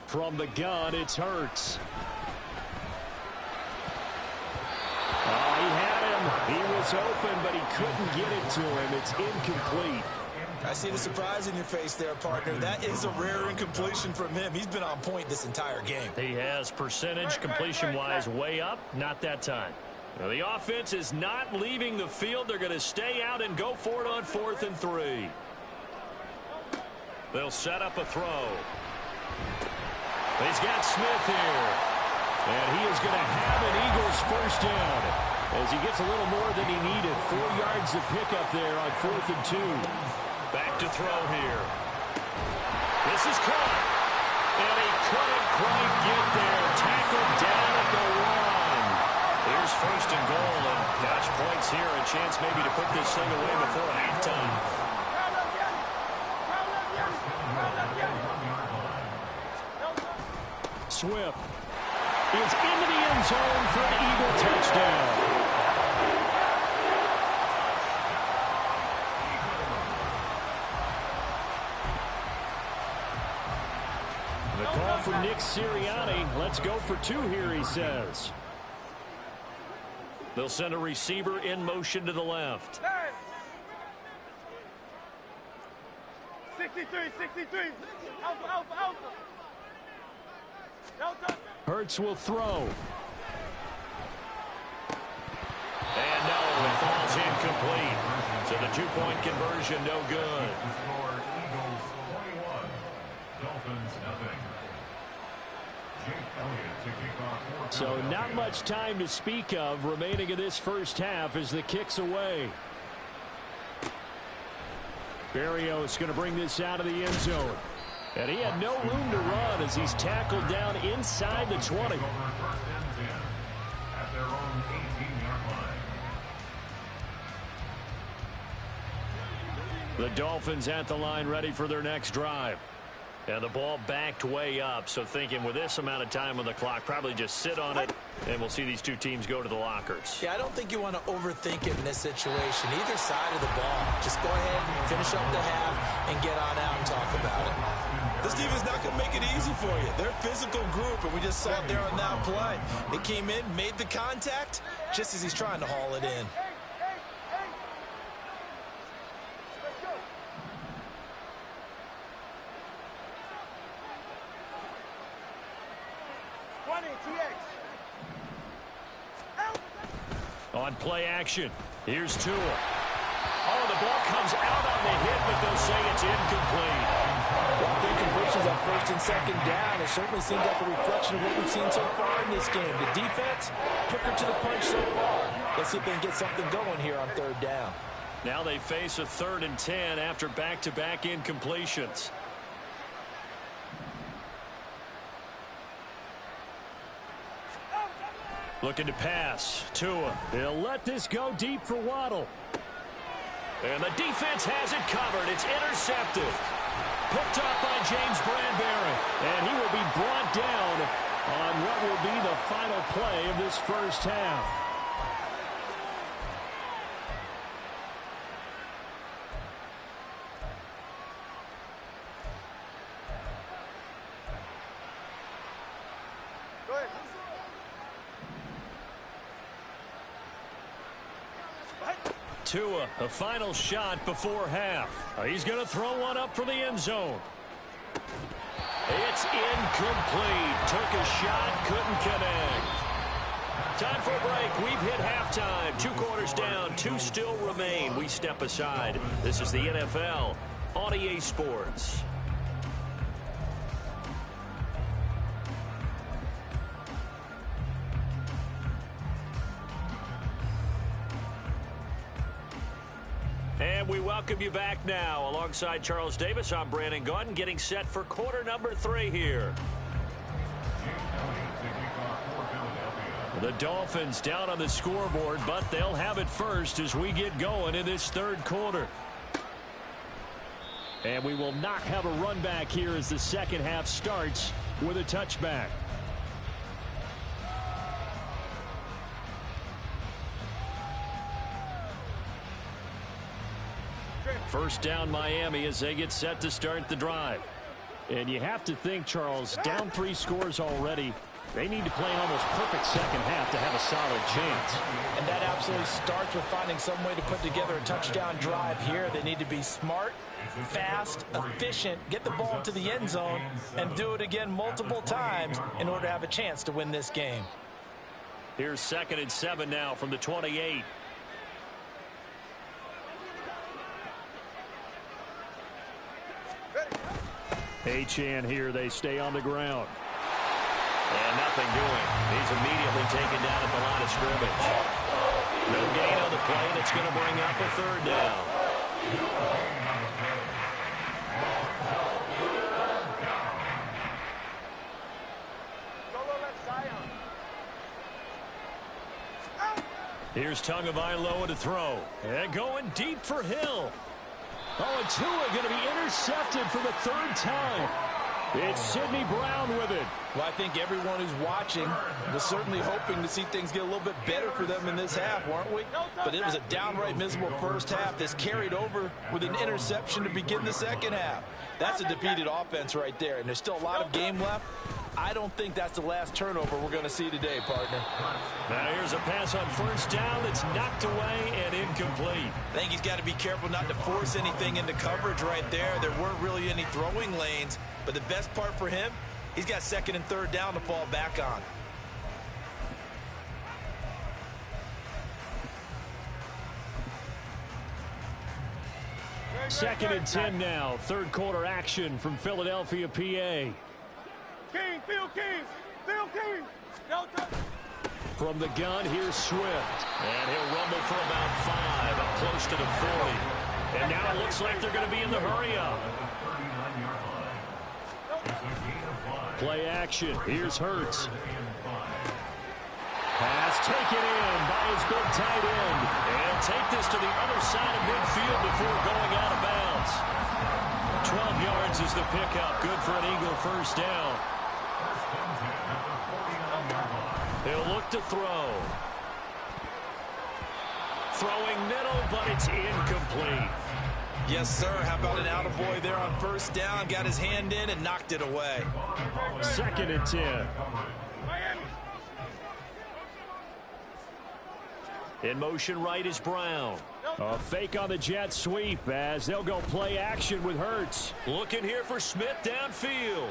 From the gun, it's Hurts. Oh, he had him. He was open, but he couldn't get it to him. It's incomplete. I see the surprise in your face there, partner. That is a rare incompletion from him. He's been on point this entire game. He has percentage completion-wise way up. Not that time. Now, the offense is not leaving the field. They're going to stay out and go for it on 4th and 3. They'll set up a throw. He's got Smith here. And he is going to have an Eagles first down as he gets a little more than he needed. 4 yards of pickup there on 4th and 2. Back to throw here. This is caught. And he couldn't quite get there. Tackled down at the 1. Here's 1st and goal. And gosh, points here. A chance maybe to put this thing away before halftime. Swift is into the end zone for an Eagle touchdown. The call from Nick Sirianni. Let's go for 2 here, he says. They'll send a receiver in motion to the left. 63, 63. Alpha, alpha. Delta. Hurts will throw. And no, it falls incomplete. So the 2-point conversion, no good. Score Eagles 21, Dolphins nothing. So not much time to speak of remaining in this first half as the kick's away. Berrios going to bring this out of the end zone. And he had no room to run as he's tackled down inside the 20. At their own 18-yard line. The Dolphins at the line ready for their next drive. And the ball backed way up, so thinking with this amount of time on the clock, probably just sit on it, and we'll see these two teams go to the lockers. Yeah, I don't think you want to overthink it in this situation. Either side of the ball. Just go ahead and finish up the half and get on out and talk about it. This defense not going to make it easy for you. They're a physical group, and we just saw it there on that play. It came in, made the contact, just as he's trying to haul it in. On play action, here's Tua. Oh, the ball comes out on the hit, but they'll say it's incomplete. Well, the incompletions on 1st and 2nd down. It certainly seems like a reflection of what we've seen so far in this game. The defense, quicker to the punch so far. Let's see if they can get something going here on 3rd down. Now they face a 3rd and 10 after back-to-back incompletions. Looking to pass. Tua. They'll let this go deep for Waddle. And the defense has it covered. It's intercepted. Picked up by James Bradbury. And he will be brought down on what will be the final play of this first half. Tua, a final shot before half. He's going to throw one up for the end zone. It's incomplete. Took a shot, couldn't connect. Time for a break. We've hit halftime. 2 quarters down, 2 still remain. We step aside. This is the NFL on EA Sports. And we welcome you back now. Alongside Charles Davis, I'm Brandon Gaudin, getting set for quarter number 3 here. The Dolphins down on the scoreboard, but they'll have it first as we get going in this 3rd quarter. And we will not have a run back here as the second half starts with a touchback. First down Miami as they get set to start the drive. And you have to think, Charles, down 3 scores already. They need to play an almost perfect second half to have a solid chance. And that absolutely starts with finding some way to put together a touchdown drive here. They need to be smart, fast, efficient, get the ball to the end zone, and do it again multiple times in order to have a chance to win this game. Here's 2nd and 7 now from the 28. H-Chan here. They stay on the ground. And nothing doing. He's immediately taken down at the line of scrimmage. No gain on the play. That's going to bring up a 3rd down. Here's Tagovailoa to throw. And going deep for Hill. Oh, and Tua going to be intercepted for the 3rd time. It's Sidney Brown with it. Well, I think everyone who's watching was certainly hoping to see things get a little bit better for them in this half, weren't we? But it was a downright miserable first half. This carried over with an interception to begin the second half. That's a defeated offense right there, and there's still a lot of game left. I don't think that's the last turnover we're going to see today, partner. Now here's a pass on 1st down that's knocked away and incomplete. I think he's got to be careful not to force anything into coverage right there. There weren't really any throwing lanes, but the best part for him, he's got 2nd and 3rd down to fall back on. Second and 10 now. 3rd quarter action from Philadelphia, PA. King, Phil King, Phil King. From the gun, here's Swift. And he'll rumble for about 5, up close to the 40. And now it looks like they're going to be in the hurry-up. Play action. Here's Hurts. Pass taken in by his big tight end. And take this to the other side of midfield before going out of bounds. 12 yards is the pickup. Good for an Eagle 1st down. He'll look to throw. Throwing middle, but it's incomplete. Yes, sir. How about an attaboy there on 1st down? Got his hand in and knocked it away. 2nd and 10. In motion right is Brown. A fake on the jet sweep as they'll go play action with Hurts. Looking here for Smith downfield.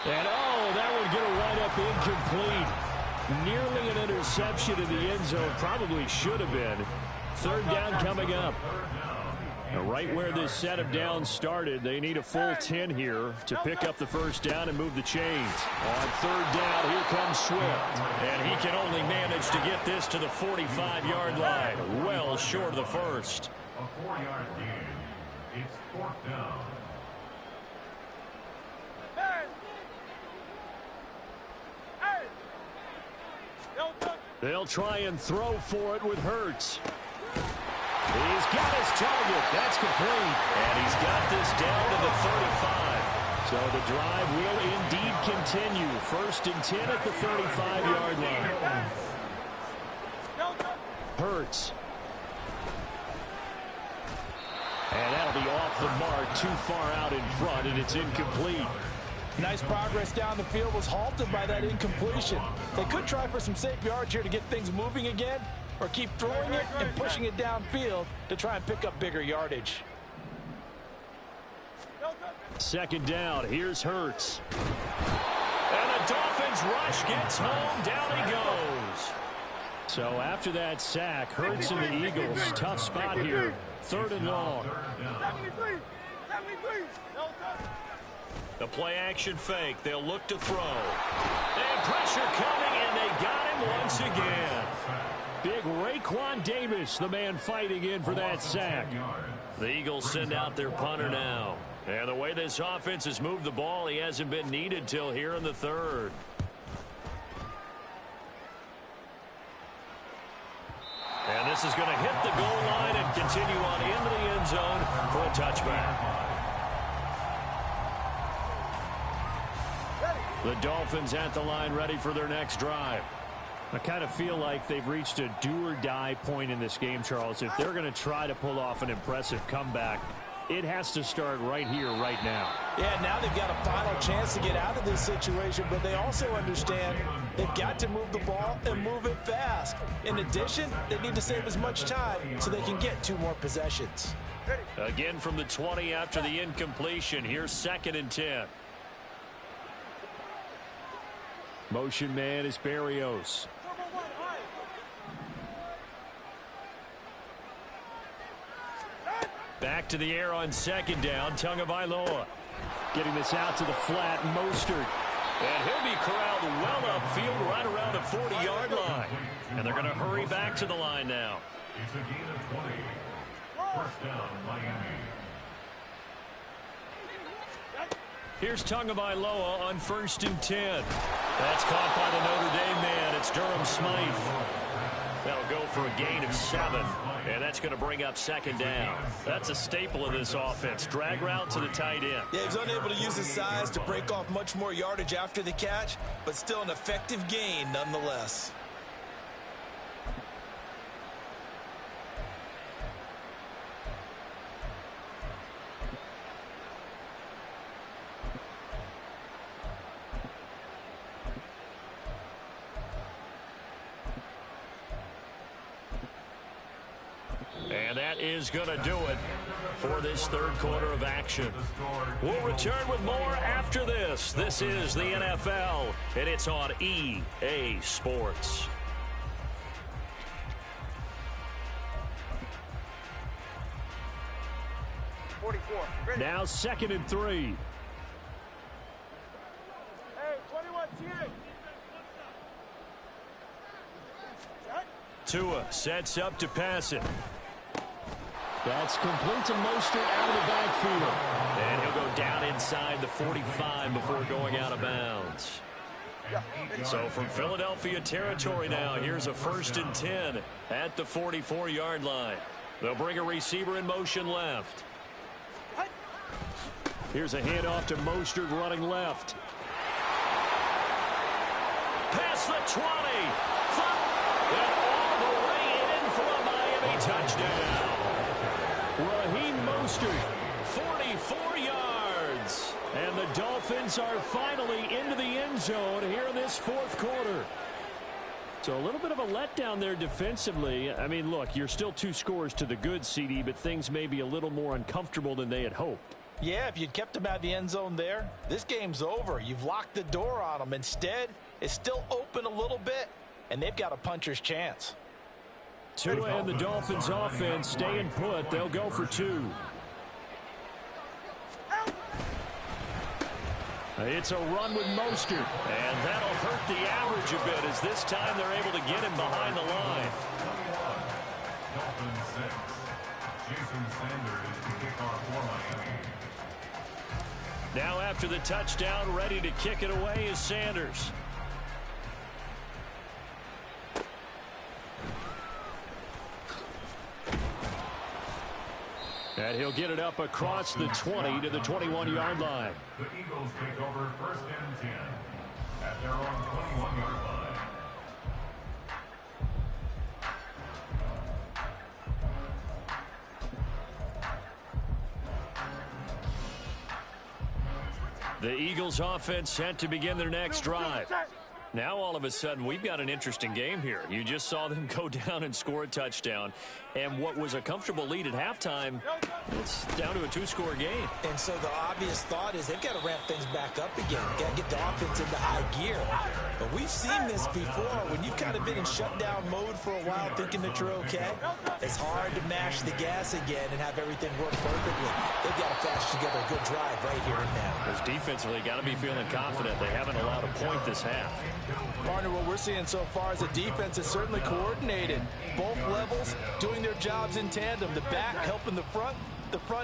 And oh, that one going to wind up incomplete. Nearly an interception in the end zone. Probably should have been. 3rd down coming up. Now, right where this set of downs started, they need a full 10 here to pick up the 1st down and move the chains. On 3rd down, here comes Swift. And he can only manage to get this to the 45-yard line. Well short of the 1st. A 4-yard gain. It's 4th down. They'll try and throw for it with Hurts. He's got his target. That's complete. And he's got this down to the 35. So the drive will indeed continue. 1st and 10 at the 35-yard line. Hurts. And that'll be off the mark, too far out in front, and it's incomplete. Nice progress down the field was halted by that incompletion. They could try for some safe yards here to get things moving again, or keep throwing it and pushing it downfield to try and pick up bigger yardage. 2nd down. Here's Hurts. And the Dolphins rush gets home. Down he goes. So after that sack, Hurts and the Eagles, tough spot here. 3rd and long. 73. The play action fake. They'll look to throw. And pressure coming, and they got him once again. Big Raekwon Davis, the man fighting in for that sack. The Eagles send out their punter now. And the way this offense has moved the ball, he hasn't been needed till here in the 3rd. And this is going to hit the goal line and continue on into the end zone for a touchback. The Dolphins at the line ready for their next drive. I kind of feel like they've reached a do-or-die point in this game, Charles. If they're going to try to pull off an impressive comeback, it has to start right here, right now. Yeah, now they've got a final chance to get out of this situation, but they also understand they've got to move the ball and move it fast. In addition, they need to save as much time so they can get 2 more possessions. Again from the 20 after the incompletion. Here's 2nd and 10. Motion man is Barrios. Back to the air on 2nd down. Tagovailoa Getting this out to the flat, Mostert. And he'll be corralled well upfield right around the 40-yard line. And they're going to hurry back to the line now. It's a gain of 20. First down, Miami. Here's Tagovailoa on 1st and 10. That's caught by the Notre Dame man. It's Durham Smythe. That'll go for a gain of 7. And that's going to bring up 2nd down. That's a staple of this offense. Drag route to the tight end. Yeah, he's unable to use his size to break off much more yardage after the catch, but still an effective gain nonetheless. And that is going to do it for this 3rd quarter of action. We'll return with more after this. This is the NFL, and it's on EA Sports. Now 2nd and 3. Hey, 21 TA. Tua sets up to pass it. That's complete to Mostert out of the backfield. And he'll go down inside the 45 before going out of bounds. So from Philadelphia territory now, here's a 1st and 10 at the 44-yard line. They'll bring a receiver in motion left. Here's a handoff to Mostert running left. Past the 20. And all the way in for a Miami touchdown. Raheem Mostert. 44 yards. And the Dolphins are finally into the end zone here in this 4th quarter. So a little bit of a letdown there defensively. I mean, look, you're still 2 scores to the good, CD, but things may be a little more uncomfortable than they had hoped. Yeah, if you'd kept him out of the end zone there, this game's over. You've locked the door on him. Instead, it's still open a little bit, and they've got a puncher's chance. Tua and the Dolphins offense staying put. They'll go for 2. It's a run with Mostert. And that'll hurt the average a bit as this time they're able to get him behind the line. Dolphins 6. Jason Sanders is the kickoff for Miami. Now after the touchdown, ready to kick it away is Sanders. And he'll get it up across the 20 to the 21-yard line. The Eagles take over 1st and 10 at their own 21-yard line. The Eagles offense set to begin their next drive. Now all of a sudden we've got an interesting game here. You just saw them go down and score a touchdown. And what was a comfortable lead at halftime, it's down to a 2-score game. And so the obvious thought is they've got to ramp things back up again. Got to get the offense into high gear. But we've seen this before. When you've kind of been in shutdown mode for a while thinking that you're okay, it's hard to mash the gas again and have everything work perfectly. They've got to flash together a good drive right here and now. Because defensively, got to be feeling confident. They haven't allowed a point this half. Partner, what we're seeing so far is a defense that's certainly coordinated. Both levels doing their jobs in tandem. The back helping the front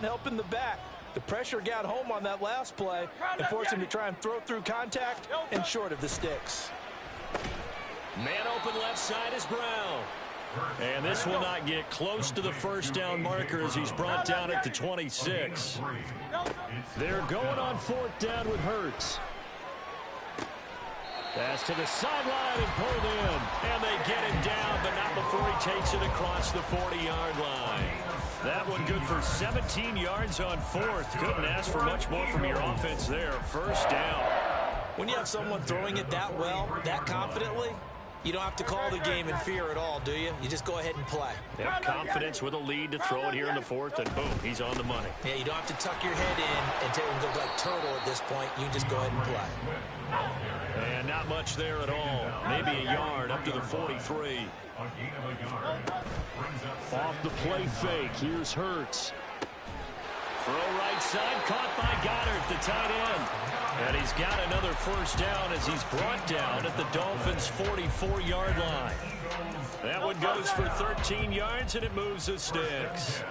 helping the back. The pressure got home on that last play and forced him to try and throw through contact and short of the sticks. Man open left side is Brown. And this will not get close to the 1st down marker as he's brought down at the 26. They're going on 4th down with Hurts. Pass to the sideline and pulled in. And they get him down, but not before he takes it across the 40-yard line. That one good for 17 yards on fourth. Couldn't ask for much more from your offense there. First down. When you have someone throwing it that well, that confidently, you don't have to call the game in fear at all, do you? You just go ahead and play. Have confidence with a lead to throw it here in the fourth, and boom, he's on the money. Yeah, you don't have to tuck your head in and go like turtle at this point. You can just go ahead and play. And not much there at all. Maybe a yard up to the 43. Off the play fake. Here's Hurts. Throw right side, caught by Goddard, the tight end. And he's got another first down as he's brought down at the Dolphins' 44-yard line. That one goes for 13 yards, and it moves the sticks.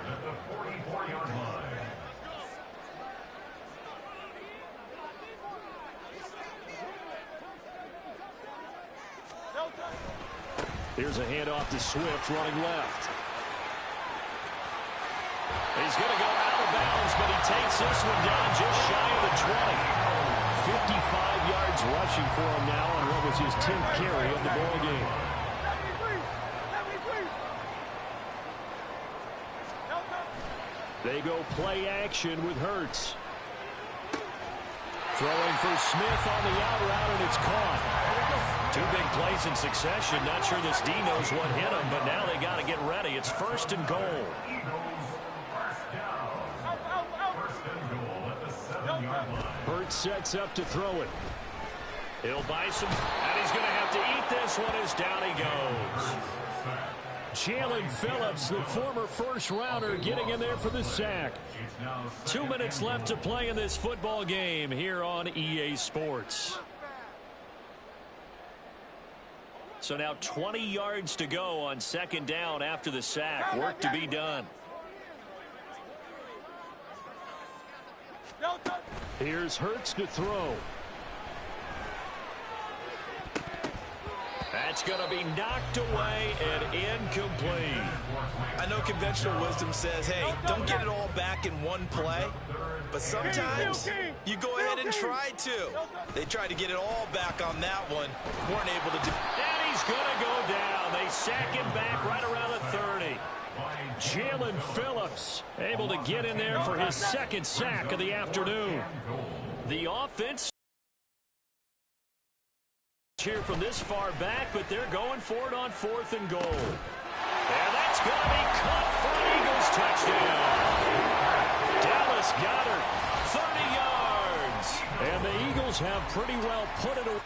Here's a handoff to Swift running left. He's going to go out of bounds, but he takes this one down just shy of the 20. 55 yards rushing for him now on what was his 10th carry of the ball game. They go play action with Hurts. Throwing for Smith on the out route, and it's caught. Two big plays in succession. Not sure this D knows what hit him, but now they got to get ready. It's first and goal. Hurts sets up to throw it. He'll buy some, and he's going to have to eat this one as down he goes. Jalen Phillips, the former first-rounder, getting in there for the sack. 2 minutes left to play in this football game here on EA Sports. So now 20 yards to go on second down after the sack. Work to be done. Here's Hurts to throw. That's going to be knocked away and incomplete. I know conventional wisdom says, hey, don't get it all back in one play. But sometimes you go ahead and try to. They tried to get it all back on that one. Weren't able to do. And he's going to go down. They sack him back right around the 30. Jalen Phillips able to get in there for his second sack of the afternoon. The offense here from this far back, but they're going for it on fourth and goal. And that's going to be caught for an Eagles touchdown. Dallas Goedert, 30 yards. And the Eagles have pretty well put it away.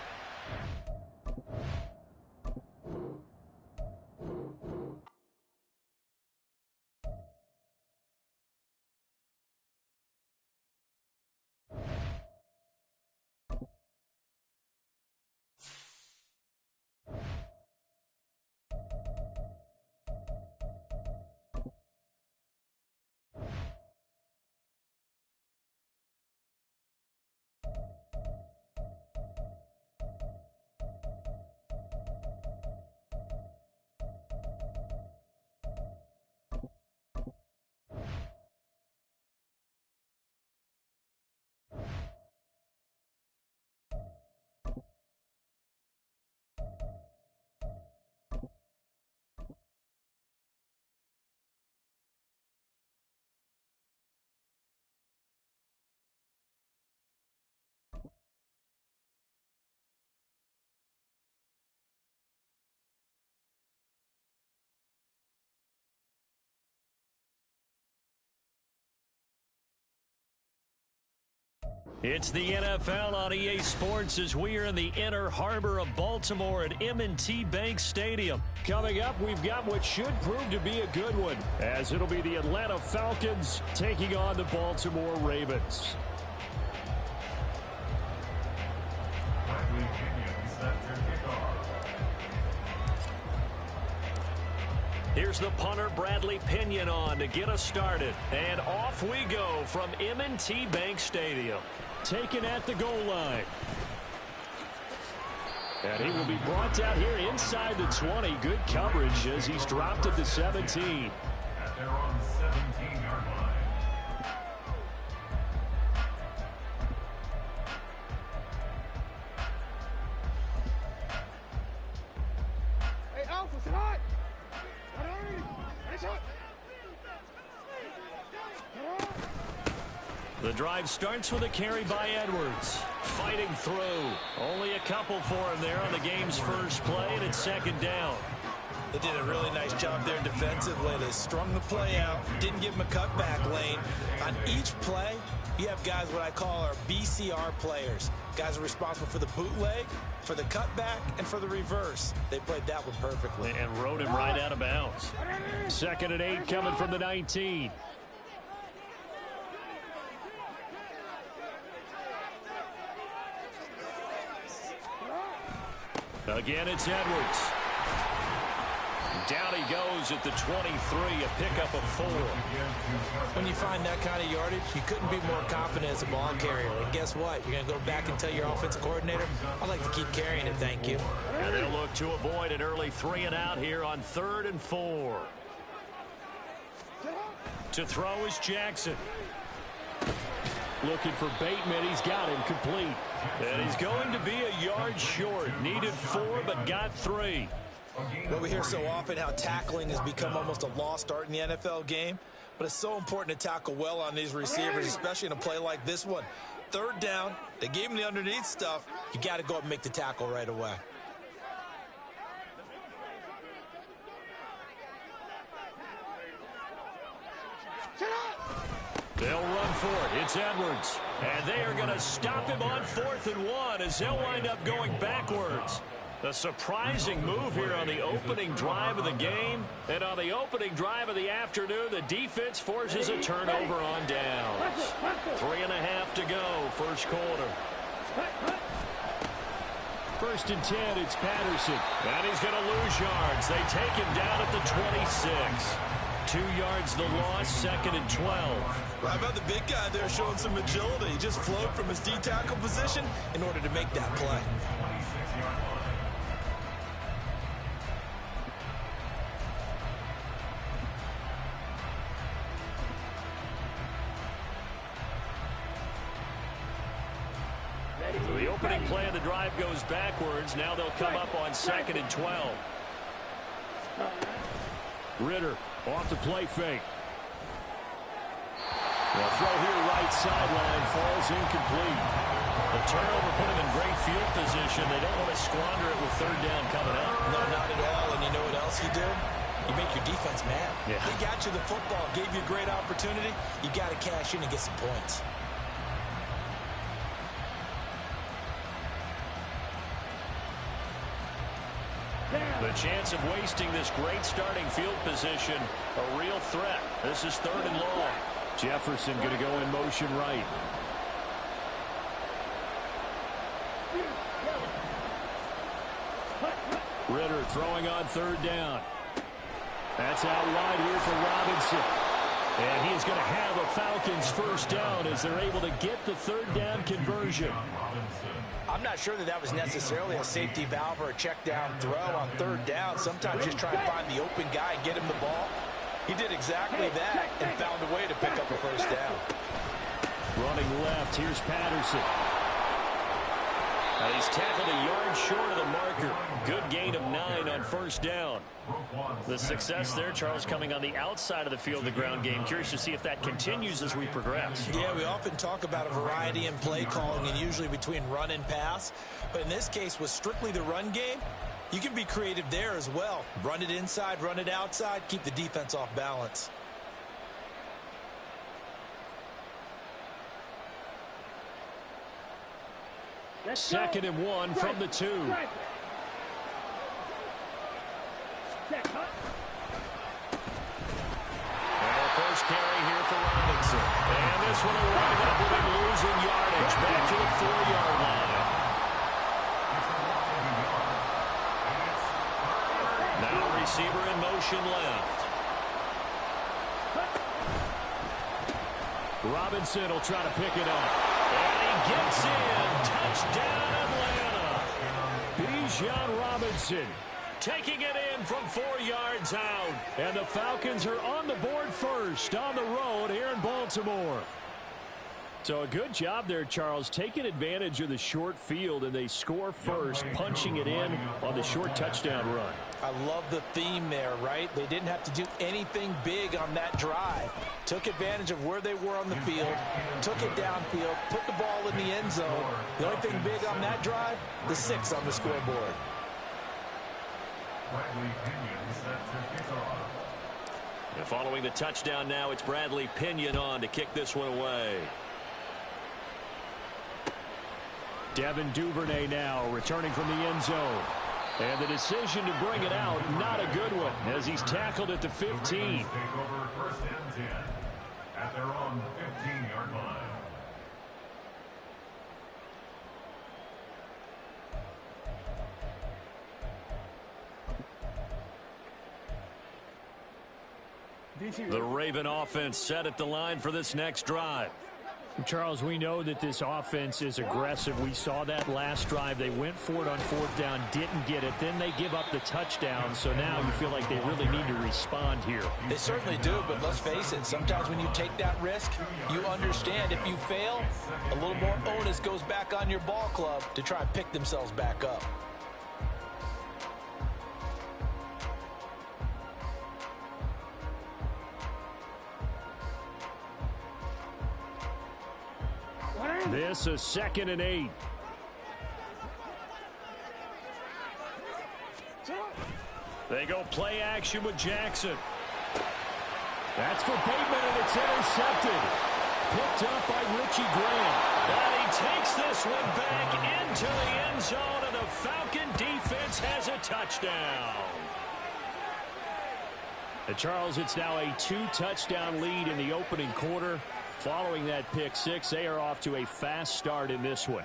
It's the NFL on EA Sports as we are in the inner harbor of Baltimore at M&T Bank Stadium. Coming up, we've got what should prove to be a good one, as it'll be the Atlanta Falcons taking on the Baltimore Ravens. Here's the punter, Bradley Pinion, on to get us started. And off we go from M&T Bank Stadium. Taken at the goal line. And he will be brought down here inside the 20. Good coverage as he's dropped at the 17. At their own 17-yard line. The drive starts with a carry by Edwards. Fighting through. Only a couple for him there on the game's first play, and it's second down. They did a really nice job there defensively. They strung the play out, didn't give him a cutback lane. On each play, you have guys what I call our BCR players. Guys are responsible for the bootleg, for the cutback, and for the reverse. They played that one perfectly. And rode him right out of bounds. 2nd and 8 coming from the 19. Again, it's Edwards. Down he goes at the 23, a pickup of 4. When you find that kind of yardage, you couldn't be more confident as a ball carrier. And guess what? You're going to go back and tell your offensive coordinator, I'd like to keep carrying it, thank you. And they'll look to avoid an early 3 and out here on 3rd and 4. To throw is Jackson. Looking for Bateman. He's got him complete. And he's going to be a yard short. Needed 4, but got 3. Well, we hear so often how tackling has become almost a lost art in the NFL game. But it's so important to tackle well on these receivers, especially in a play like this one. 3rd down, they gave him the underneath stuff. You got to go up and make the tackle right away. They'll run for it. It's Edwards. And they are going to stop him on 4th and 1 as they'll wind up going backwards. A surprising move here on the opening drive of the game. And on the opening drive of the afternoon, the defense forces a turnover on downs. 3.5 to go, first quarter. 1st and 10, it's Patterson. And he's going to lose yards. They take him down at the 26. 2 yards the loss, 2nd and 12. How about the big guy there showing some agility? He just flowed from his D-tackle position in order to make that play. So the opening play of the drive goes backwards. Now they'll come up on 2nd and 12. Ritter off the play fake. The throw here right sideline falls incomplete. The turnover put him in great field position. They don't want to squander it with 3rd down coming up. No, not at all. And you know what else you do? You make your defense mad. Yeah. They got you the football, gave you a great opportunity. You got to cash in and get some points. The chance of wasting this great starting field position, a real threat. This is 3rd and long. Jefferson going to go in motion right. Ritter throwing on 3rd down. That's out wide here for Robinson. And he's going to have a Falcons first down as they're able to get the 3rd down conversion. I'm not sure that was necessarily a safety valve or a check down throw on 3rd down. Sometimes just try and find the open guy and get him the ball. He did exactly that and found a way to pick up a first down. Running left, here's Patterson. And he's tackled a yard short of the marker. Good gain of 9 on 1st down. The success there, Charles, coming on the outside of the field, the ground game. Curious to see if that continues as we progress. Yeah, we often talk about a variety in play calling and usually between run and pass. But in this case, with strictly the run game, you can be creative there as well. Run it inside, run it outside, keep the defense off balance. Second and 1 from the 2. And our first carry here for Robinson. And this one will wind up with him losing yardage back to the 4-yard line. Now receiver in motion left. Robinson will try to pick it up. And he gets in. Touchdown, Atlanta. Bijan Robinson taking it in from 4 yards out. And the Falcons are on the board first on the road here in Baltimore. So a good job there, Charles, taking advantage of the short field, and they score first, punching it in on the short touchdown run. I love the theme there, right? They didn't have to do anything big on that drive. Took advantage of where they were on the field, took it downfield, put the ball in the end zone. The only thing big on that drive, the 6 on the scoreboard. And following the touchdown now, it's Bradley Pinion on to kick this one away. Devin Duvernay now returning from the end zone. And the decision to bring it out, not a good one, as he's tackled at the 15. Take over first and 10 at their own 15-yard line. The Raven offense set at the line for this next drive. Charles, we know that this offense is aggressive. We saw that last drive. They went for it on 4th down, didn't get it. Then they give up the touchdown. So now you feel like they really need to respond here. They certainly do, but let's face it. Sometimes when you take that risk, you understand if you fail, a little more onus goes back on your ball club to try and pick themselves back up. This is 2nd and 8. They go play action with Jackson. That's for Bateman, and it's intercepted. Picked up by Richie Graham. And he takes this one back into the end zone, and the Falcon defense has a touchdown. And Charles, it's now a 2-touchdown lead in the opening quarter. Following that pick 6, they are off to a fast start in this one.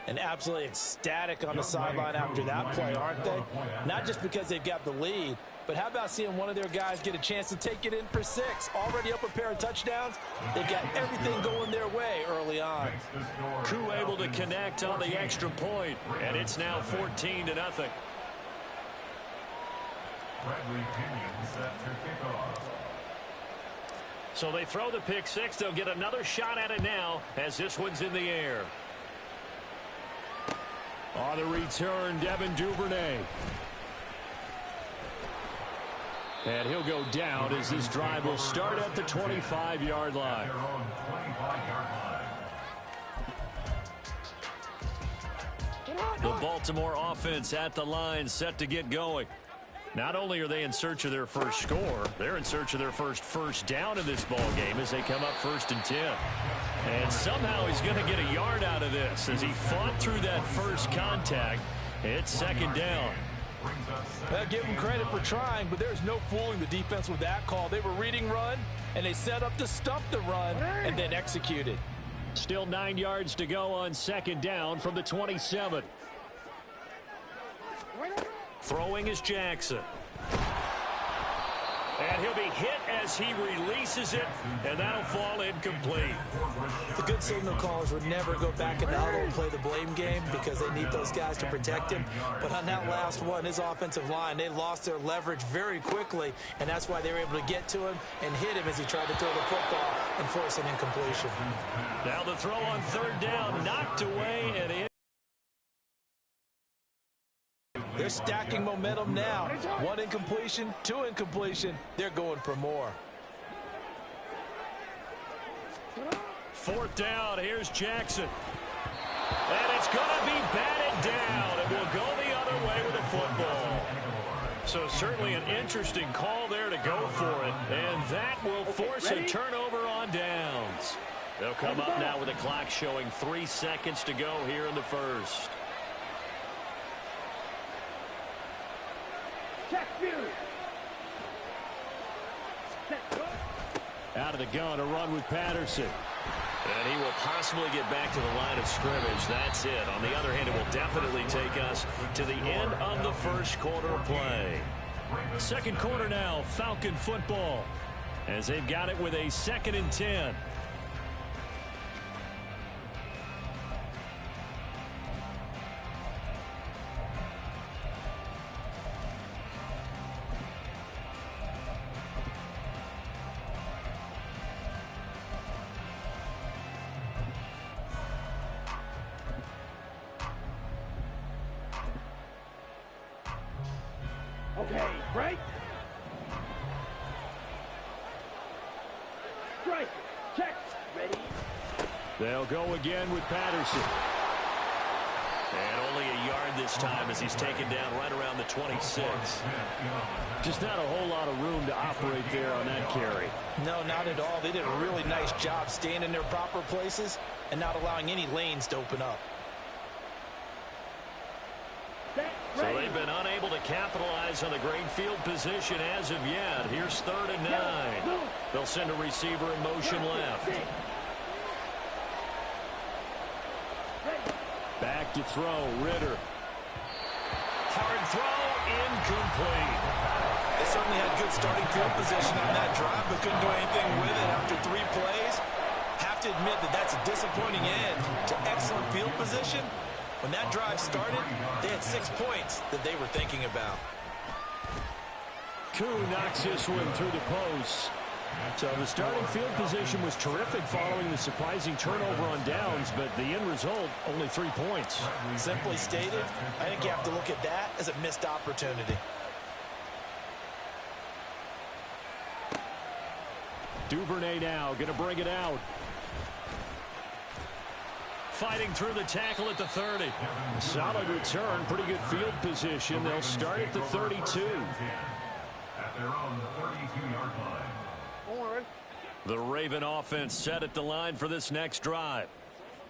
And absolutely ecstatic on the sideline after that play, aren't they? Not just because they've got the lead, but how about seeing one of their guys get a chance to take it in for 6? Already up a pair of touchdowns. They've got everything going their way early on. Crew able to connect on the extra point, and it's now 14-0. Bradley Pinion set to kick off. So they throw the pick 6. They'll get another shot at it now as this one's in the air. On the return, Devin Duvernay. And he'll go down as this drive will start at the 25-yard line. Their own 25-yard line. The Baltimore offense at the line, set to get going. Not only are they in search of their first score, they're in search of their first down in this ball game as they come up 1st and 10. And somehow he's going to get a yard out of this as he fought through that first contact. It's 2nd down. Give him credit for trying, but there's no fooling the defense with that call. They were reading run, and they set up to stuff the run and then executed. Still 9 yards to go on 2nd down from the 27. Throwing is Jackson. And he'll be hit as he releases it, and that'll fall incomplete. The good signal callers would never go back in the huddle and play the blame game because they need those guys to protect him. But on that last one, his offensive line, they lost their leverage very quickly, and that's why they were able to get to him and hit him as he tried to throw the football and force an incompletion. Now the throw on 3rd down, knocked away and in. They're stacking momentum now. 1 incompletion, 2 incompletion. They're going for more. 4th down, here's Jackson. And it's going to be batted down. It will go the other way with the football. So certainly an interesting call there to go for it. And that will force a turnover on downs. They'll come up now with the clock showing 3 seconds to go here in the first. Out of the gun, a run with Patterson. And he will possibly get back to the line of scrimmage. That's it. On the other hand, it will definitely take us to the end of the first quarter of play. 2nd quarter now, Falcon football, as they've got it with a 2nd and 10. Okay, break. Strike. Check. Ready. They'll go again with Patterson. And only a yard this time as he's taken down right around the 26. Just not a whole lot of room to operate there on that carry. No, not at all. They did a really nice job staying in their proper places and not allowing any lanes to open up. So they've been unable to capitalize on the great field position as of yet. Here's 3rd and 9. They'll send a receiver in motion left. Back to throw, Ritter. Hard throw, incomplete. They certainly had good starting field position on that drive, but couldn't do anything with it after 3 plays. Have to admit that that's a disappointing end to excellent field position. When that drive started, they had 6 points that they were thinking about. Koo knocks this one through the post. So the starting field position was terrific following the surprising turnover on downs, but the end result, only 3 points. Simply stated, I think you have to look at that as a missed opportunity. Duvernay now going to bring it out. Fighting through the tackle at the 30. Solid return, pretty good field position. They'll start at the 32. At their own 32-yard line. The Raven offense set at the line for this next drive.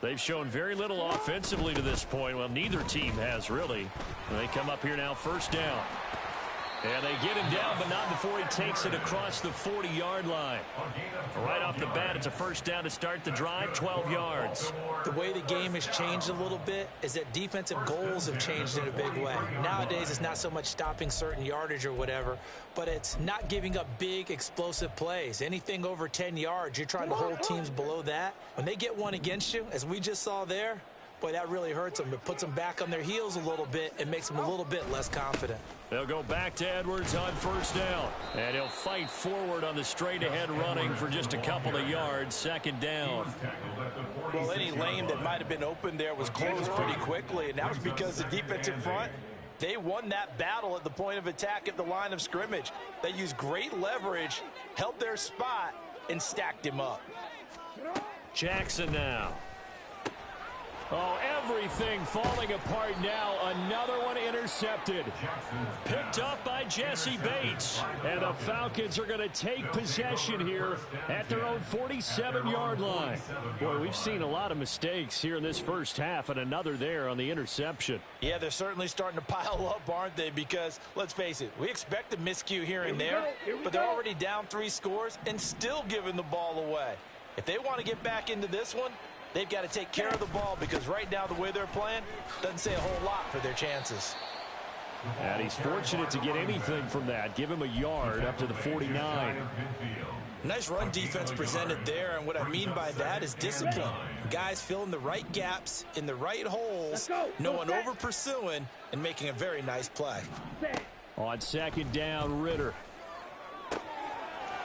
They've shown very little offensively to this point. Well, neither team has really. They come up here now, 1st down. And they get him down, but not before he takes it across the 40-yard line. Right off the bat, it's a 1st down to start the drive, 12 yards. The way the game has changed a little bit is that defensive goals have changed in a big way. Nowadays, it's not so much stopping certain yardage or whatever, but it's not giving up big, explosive plays. Anything over 10 yards, you're trying to hold teams below that. When they get one against you, as we just saw there, boy, that really hurts them. It puts them back on their heels a little bit and makes them a little bit less confident. They'll go back to Edwards on 1st down. And he'll fight forward on the straight-ahead running for just a couple of yards, 2nd down. Well, any lane that might have been open there was closed pretty quickly, and that was because the defensive front, they won that battle at the point of attack at the line of scrimmage. They used great leverage, held their spot, and stacked him up. Jackson now. Oh, everything falling apart now. Another one intercepted. Picked up by Jesse Bates. And the Falcons are going to take possession here at their own 47-yard line. Boy, we've seen a lot of mistakes here in this first half, and another there on the interception. Yeah, they're certainly starting to pile up, aren't they? Because, let's face it, we expect a miscue here and there, but they're already down 3 scores and still giving the ball away. If they want to get back into this one, they've got to take care of the ball, because right now the way they're playing doesn't say a whole lot for their chances. And he's fortunate to get anything from that. Give him a yard up to the 49. Nice run defense presented there, and what I mean by that is discipline. Guys filling the right gaps in the right holes, no one over pursuing, and making a very nice play. On 2nd down, Ritter.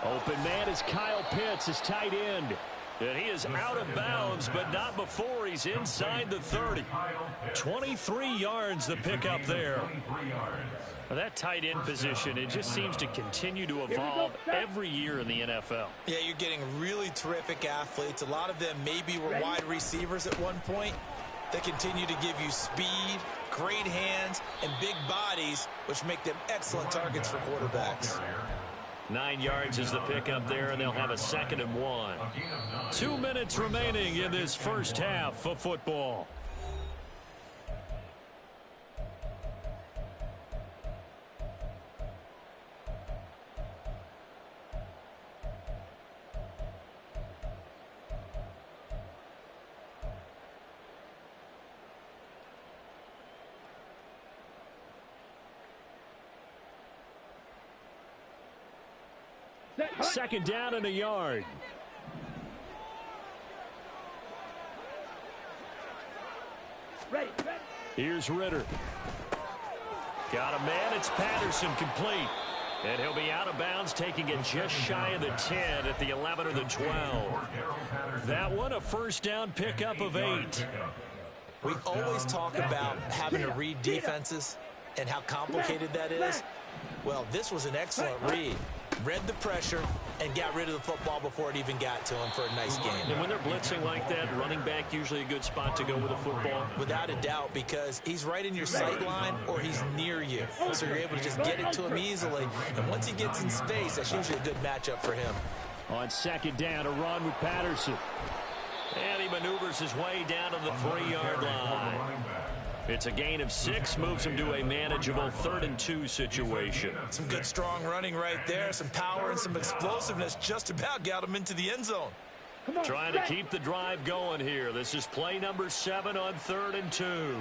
Open man is Kyle Pitts, his tight end. And he is out of bounds, but not before he's inside the 30. 23 yards the pickup there. Well, that tight end position, it just seems to continue to evolve every year in the NFL. Yeah, you're getting really terrific athletes. A lot of them maybe were wide receivers at one point. They continue to give you speed, great hands, and big bodies, which make them excellent targets for quarterbacks. 9 yards is the pickup there, and they'll have a 2nd and 1. 2 minutes remaining in this first half of football. Second down and a yard. Here's Ritter. Got a man. It's Patterson, complete. And he'll be out of bounds, taking it just shy of the 10 at the 11 or the 12. That one, a 1st down pickup of 8. We always talk about having to read defenses and how complicated that is. Well, this was an excellent read. Read the pressure and got rid of the football before it even got to him for a nice game. And when they're blitzing like that, running back usually a good spot to go with a football. Without a doubt, because he's right in your sight line or he's near you. So you're able to just get it to him easily. And once he gets in space, that's usually a good matchup for him. On second down, a run with Patterson. And he maneuvers his way down to the 3-yard line. It's a gain of 6, moves him to a manageable 3rd and 2 situation. Some good strong running right there, some power and some explosiveness just about got him into the end zone. Trying to keep the drive going here. This is play number 7 on 3rd and 2.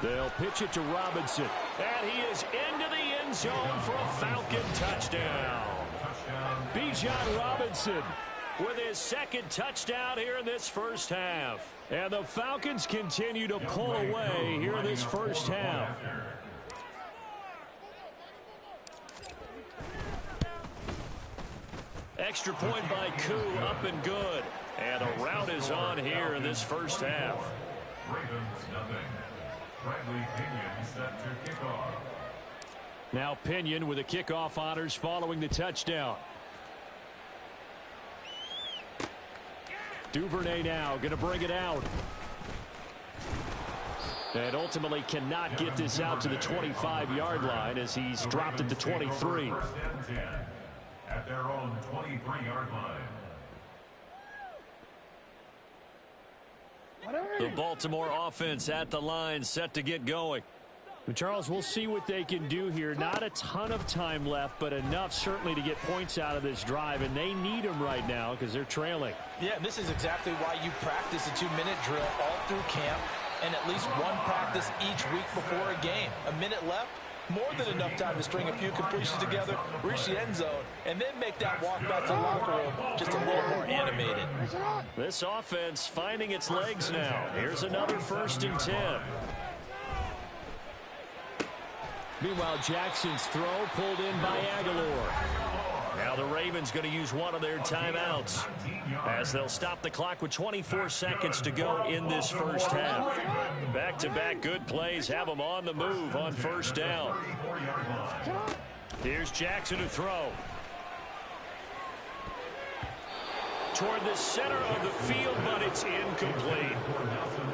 They'll pitch it to Robinson. And he is into the end zone for a Falcon touchdown. Bijan Robinson with his 2nd touchdown here in this first half. And the Falcons continue to pull away here in this first half. Extra point by Koo, up and good. And a route is on here in this first half. Ravens nothing. Bradley Pinion set to kick off. Now Pinion with the kickoff honors following the touchdown. Duvernay now going to bring it out. And ultimately cannot get this out to the 25-yard line as he's dropped it to 23. First and 10 at their own 23-yard line. The Baltimore offense at the line, set to get going. Charles, we'll see what they can do here. Not a ton of time left, but enough certainly to get points out of this drive, and they need them right now because they're trailing. Yeah, this is exactly why you practice a 2-minute drill all through camp and at least one practice each week before a game. A minute left, more than enough time to string a few completions together, reach the end zone, and then make that walk back to the locker room just a little more animated. This offense finding its legs now. Here's another 1st and 10. Meanwhile, Jackson's throw pulled in by Aguilar. Now the Ravens going to use one of their timeouts as they'll stop the clock with 24 seconds to go in this first half. Back-to-back good plays have them on the move on 1st down. Here's Jackson to throw. Toward the center of the field, but it's incomplete.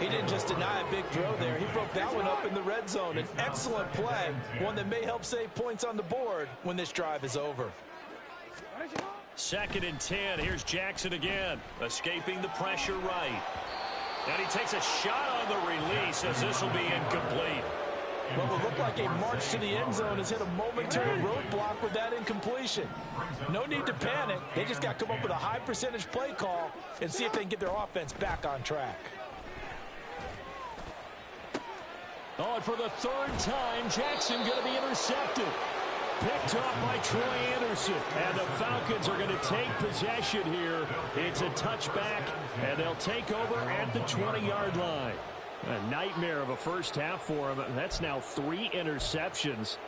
He didn't just deny a big throw there. He broke that one up in the red zone. An excellent play, one that may help save points on the board when this drive is over. 2nd and 10. Here's Jackson again, escaping the pressure right. And he takes a shot on the release as this will be incomplete. Well, it looked like a march to the end zone has hit a momentary roadblock with that incompletion. No need to panic. They just got to come up with a high percentage play call and see if they can get their offense back on track. Oh, and for the 3rd time, Jackson going to be intercepted. Picked up by Troy Anderson. And the Falcons are going to take possession here. It's a touchback, and they'll take over at the 20-yard line. A nightmare of a first half for him. That's now 3 interceptions.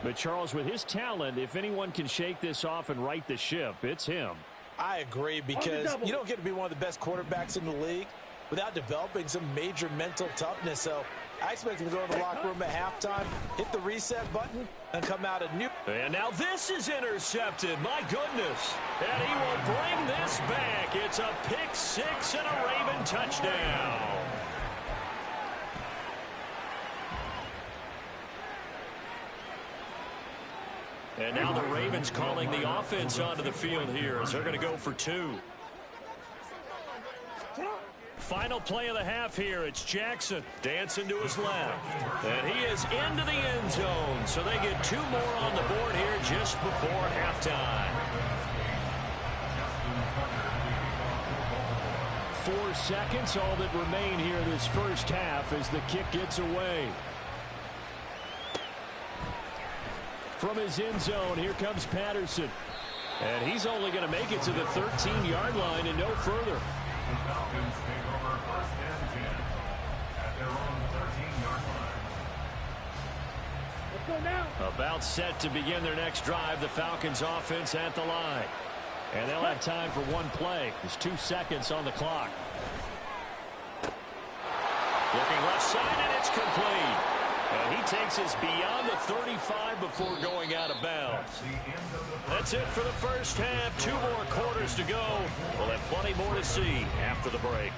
But Charles, with his talent, if anyone can shake this off and right the ship, it's him. I agree, because you don't get to be one of the best quarterbacks in the league without developing some major mental toughness. So I expect him to go in the locker room at halftime, hit the reset button, and come out a new. And now this is intercepted. My goodness. And he will bring this back. It's a pick 6 and a Raven touchdown. And now the Ravens calling the offense onto the field here as they're going to go for 2. Final play of the half here. It's Jackson dancing to his left. And he is into the end zone. So they get 2 more on the board here just before halftime. 4 seconds, all that remain here in this first half as the kick gets away. From his end zone, here comes Patterson. And he's only going to make it to the 13-yard line and no further. The Falcons take over 1st and 10 at their own 13-yard line. Let's go now. About set to begin their next drive, the Falcons offense at the line. And they'll have time for one play. There's 2 seconds on the clock. Looking left side, and it's complete. And he takes us beyond the 35 before going out of bounds. That's it for the first half. 2 more quarters to go. We'll have plenty more to see after the break.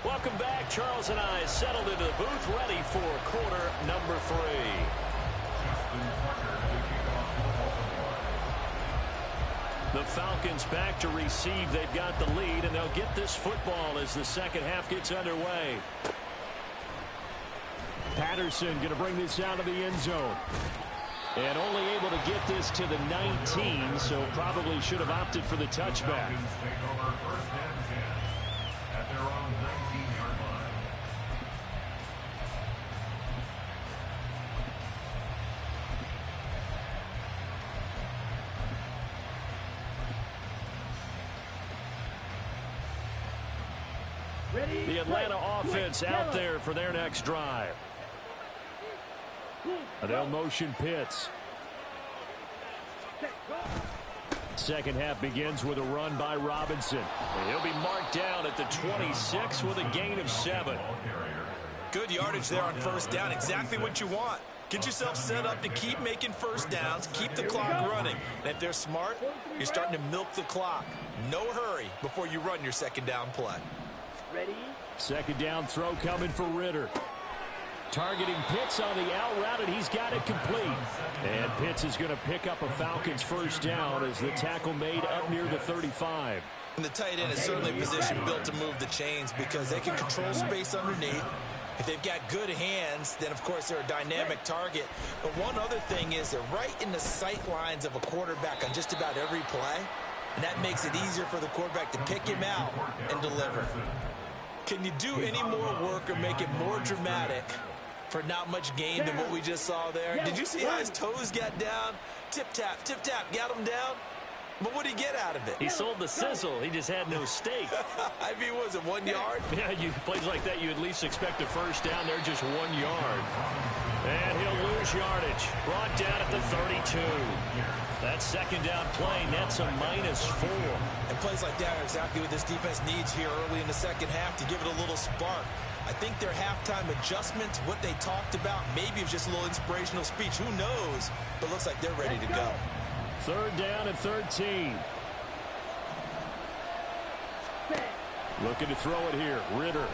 Welcome back. Charles and I settled into the booth, ready for quarter number 3. The Falcons back to receive. They've got the lead, and they'll get this football as the second half gets underway. Patterson going to bring this out of the end zone. And only able to get this to the 19, so probably should have opted for the touchback. The Atlanta offense out there for their next drive. They'll motion Pitts. Second half begins with a run by Robinson. And he'll be marked down at the 26 with a gain of 7. Good yardage there on first down. Exactly what you want. Get yourself set up to keep making first downs, keep the clock running. And if they're smart, you're starting to milk the clock. No hurry before you run your second down play. Ready? Second down throw coming for Ritter. Targeting Pitts on the out route, and he's got it complete. And Pitts is going to pick up a Falcons first down as the tackle made up near the 35. And the tight end is certainly a position built to move the chains because they can control space underneath. If they've got good hands, then, of course, they're a dynamic target. But one other thing is they're right in the sight lines of a quarterback on just about every play. And that makes it easier for the quarterback to pick him out and deliver. Can you do any more work or make it more dramatic for not much gain than what we just saw there? Did you see how his toes got down? Tip-tap, got him down. But what did he get out of it? He sold the sizzle. He just had no steak. I mean, was it 1 yard? Yeah, plays like that, you at least expect a first down. They're just 1 yard. And he'll lose yardage. Brought down at the 32. That second down play nets a -4. And plays like that are exactly what this defense needs here early in the second half to give it a little spark. I think their halftime adjustments, what they talked about, maybe it was just a little inspirational speech. Who knows? But it looks like they're ready to go. Third down and 13. Looking to throw it here. Ritter.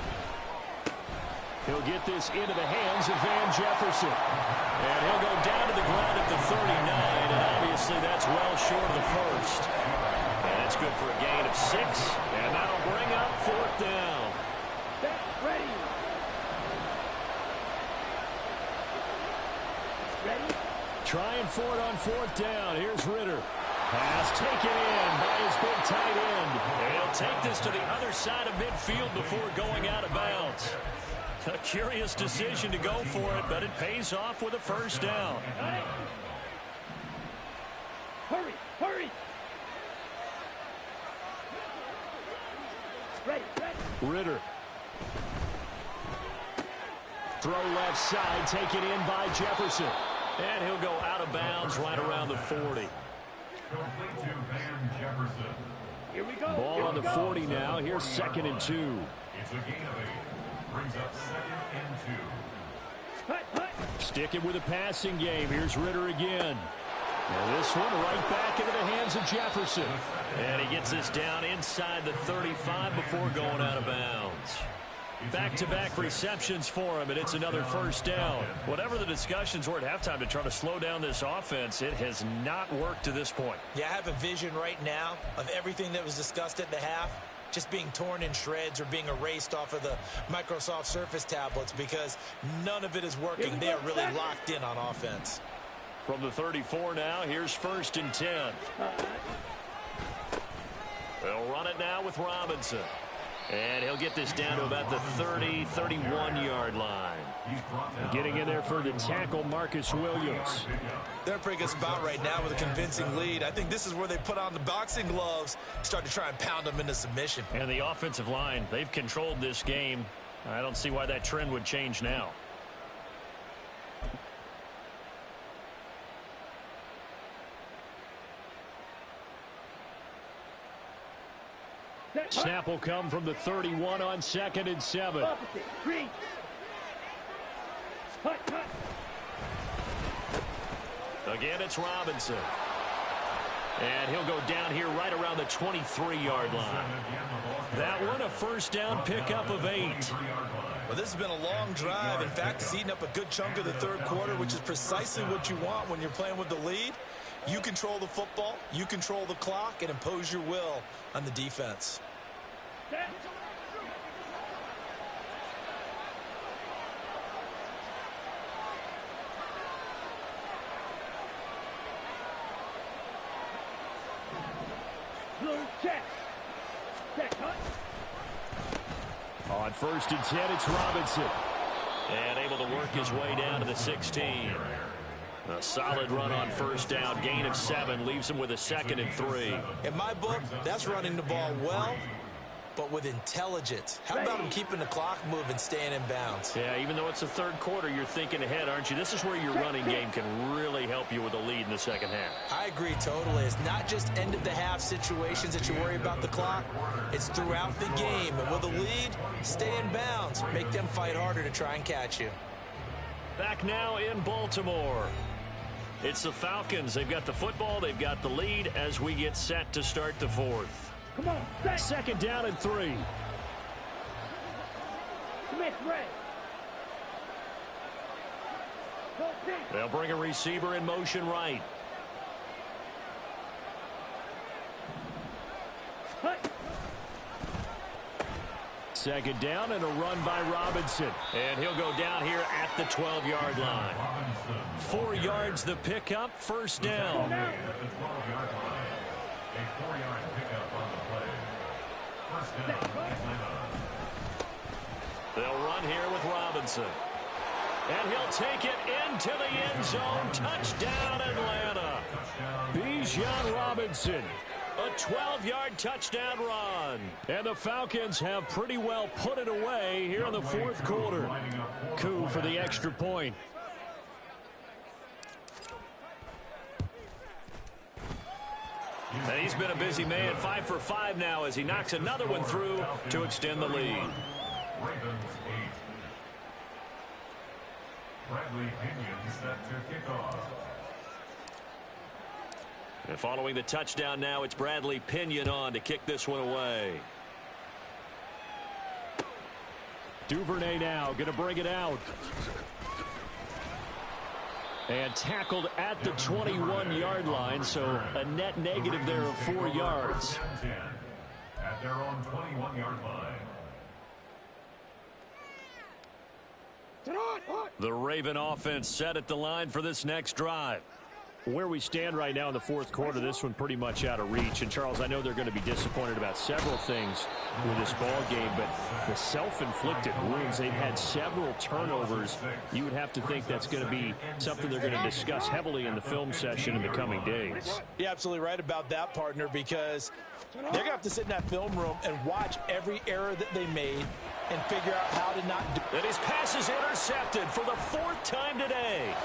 He'll get this into the hands of Van Jefferson. And he'll go down to the ground at the 39. And obviously that's well short of the first. And it's good for a gain of 6. And that'll bring up fourth down. Ready. Ready? Trying for it on fourth down. Here's Ritter. Pass taken in by his big tight end. And he'll take this to the other side of midfield before going out of bounds. A curious decision to go for it, but it pays off with a first down. Hurry, hurry. Ready. Ritter. Throw left side, taken in by Jefferson. And he'll go out of bounds right around the 40. Complete to Van Jefferson. Here we go. Ball on the 40 now. Here's 2nd and 2. It's a gain of 8. Brings up 2nd and 2. Hut. Sticking with a passing game. Here's Ritter again. And this one right back into the hands of Jefferson. And he gets this down inside the 35 before going out of bounds. Back-to-back receptions for him, and it's another first down. Whatever the discussions were at halftime to try to slow down this offense, it has not worked to this point. Yeah, I have a vision right now of everything that was discussed at the half just being torn in shreds or being erased off of the Microsoft Surface tablets because none of it is working. They are really locked in on offense. From the 34 now, here's 1st and 10. They'll run it now with Robinson. And he'll get this down to about the 30, 31-yard line. Getting in there for the tackle, Marcus Williams. They're in a pretty good spot right now with a convincing lead. I think this is where they put on the boxing gloves, start to try and pound them into submission. And the offensive line, they've controlled this game. I don't see why that trend would change now. Snap will come from the 31 on 2nd and 7. Again, it's Robinson. And he'll go down here right around the 23-yard line. That one, a first down pickup of 8. Well, this has been a long drive. In fact, it's eaten up a good chunk of the third quarter, which is precisely what you want when you're playing with the lead. You control the football, you control the clock, and impose your will on the defense. On 1st and 10, it's Robinson. And able to work his way down to the 16. A solid run on first down. Gain of 7 leaves him with a 2nd and 3. In my book, that's running the ball well, but with intelligence. How about him keeping the clock moving, staying in bounds? Yeah, even though it's the third quarter, you're thinking ahead, aren't you? This is where your running game can really help you with a lead in the second half. I agree totally. It's not just end-of-the-half situations that you worry about the clock. It's throughout the game. And with a lead, stay in bounds. Make them fight harder to try and catch you. Back now in Baltimore. It's the Falcons. They've got the football. They've got the lead as we get set to start the fourth. Come on, 2nd down and 3. They'll bring a receiver in motion right. Second down and a run by Robinson. And he'll go down here at the 12-yard line. 4 yards the pickup, first down. At the 12-yard line, a 4-yard pickup on the play. First down, Atlanta. They'll run here with Robinson. And he'll take it into the end zone. Touchdown, Atlanta. Bijan Robinson. A 12-yard touchdown run. And the Falcons have pretty well put it away here in the fourth quarter. Coup for the extra point. And he's been a busy man, 5 for 5 now as he knocks another one through to extend the lead. Ravens 8. Bradley Pinion set to kick off. And following the touchdown now, it's Bradley Pinion on to kick this one away. Duvernay now going to bring it out. And tackled at the 21-yard line, so a net negative there of 4 yards. At their own 21-yard line. The Raven offense set at the line for this next drive. Where we stand right now in the fourth quarter, this one pretty much out of reach. And, Charles, I know they're going to be disappointed about several things with this ball game, but the self-inflicted wounds, they've had several turnovers. You would have to think that's going to be something they're going to discuss heavily in the film session in the coming days. You're absolutely right about that, partner, because they're going to have to sit in that film room and watch every error that they made and figure out how to not do. And his pass is intercepted for the 4th time today.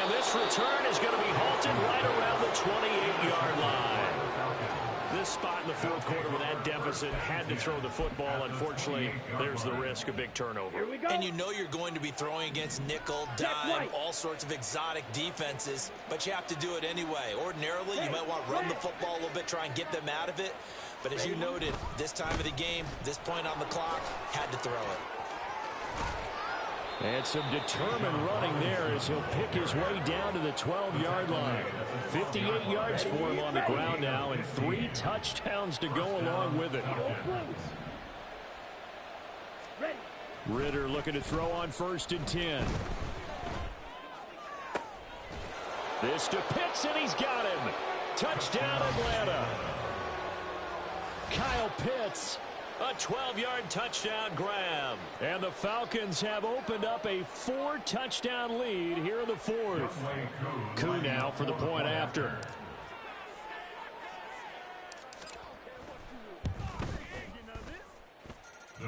And this return is going to be halted right around the 28-yard line. This spot in the fourth quarter with that deficit had to throw the football. Unfortunately, there's the risk of big turnover. And you know you're going to be throwing against nickel, dime, all sorts of exotic defenses, but you have to do it anyway. Ordinarily, you might want to run the football a little bit, try and get them out of it. But as you noted, this time of the game, this point on the clock, had to throw it. And some determined running there as he'll pick his way down to the 12-yard line. 58 yards for him on the ground now and 3 touchdowns to go along with it. Ritter looking to throw on 1st and 10. This to Pitts, and he's got him. Touchdown, Atlanta. Kyle Pitts. A 12-yard touchdown grab. And the Falcons have opened up a 4-touchdown lead here in the fourth. Koo now for the point after.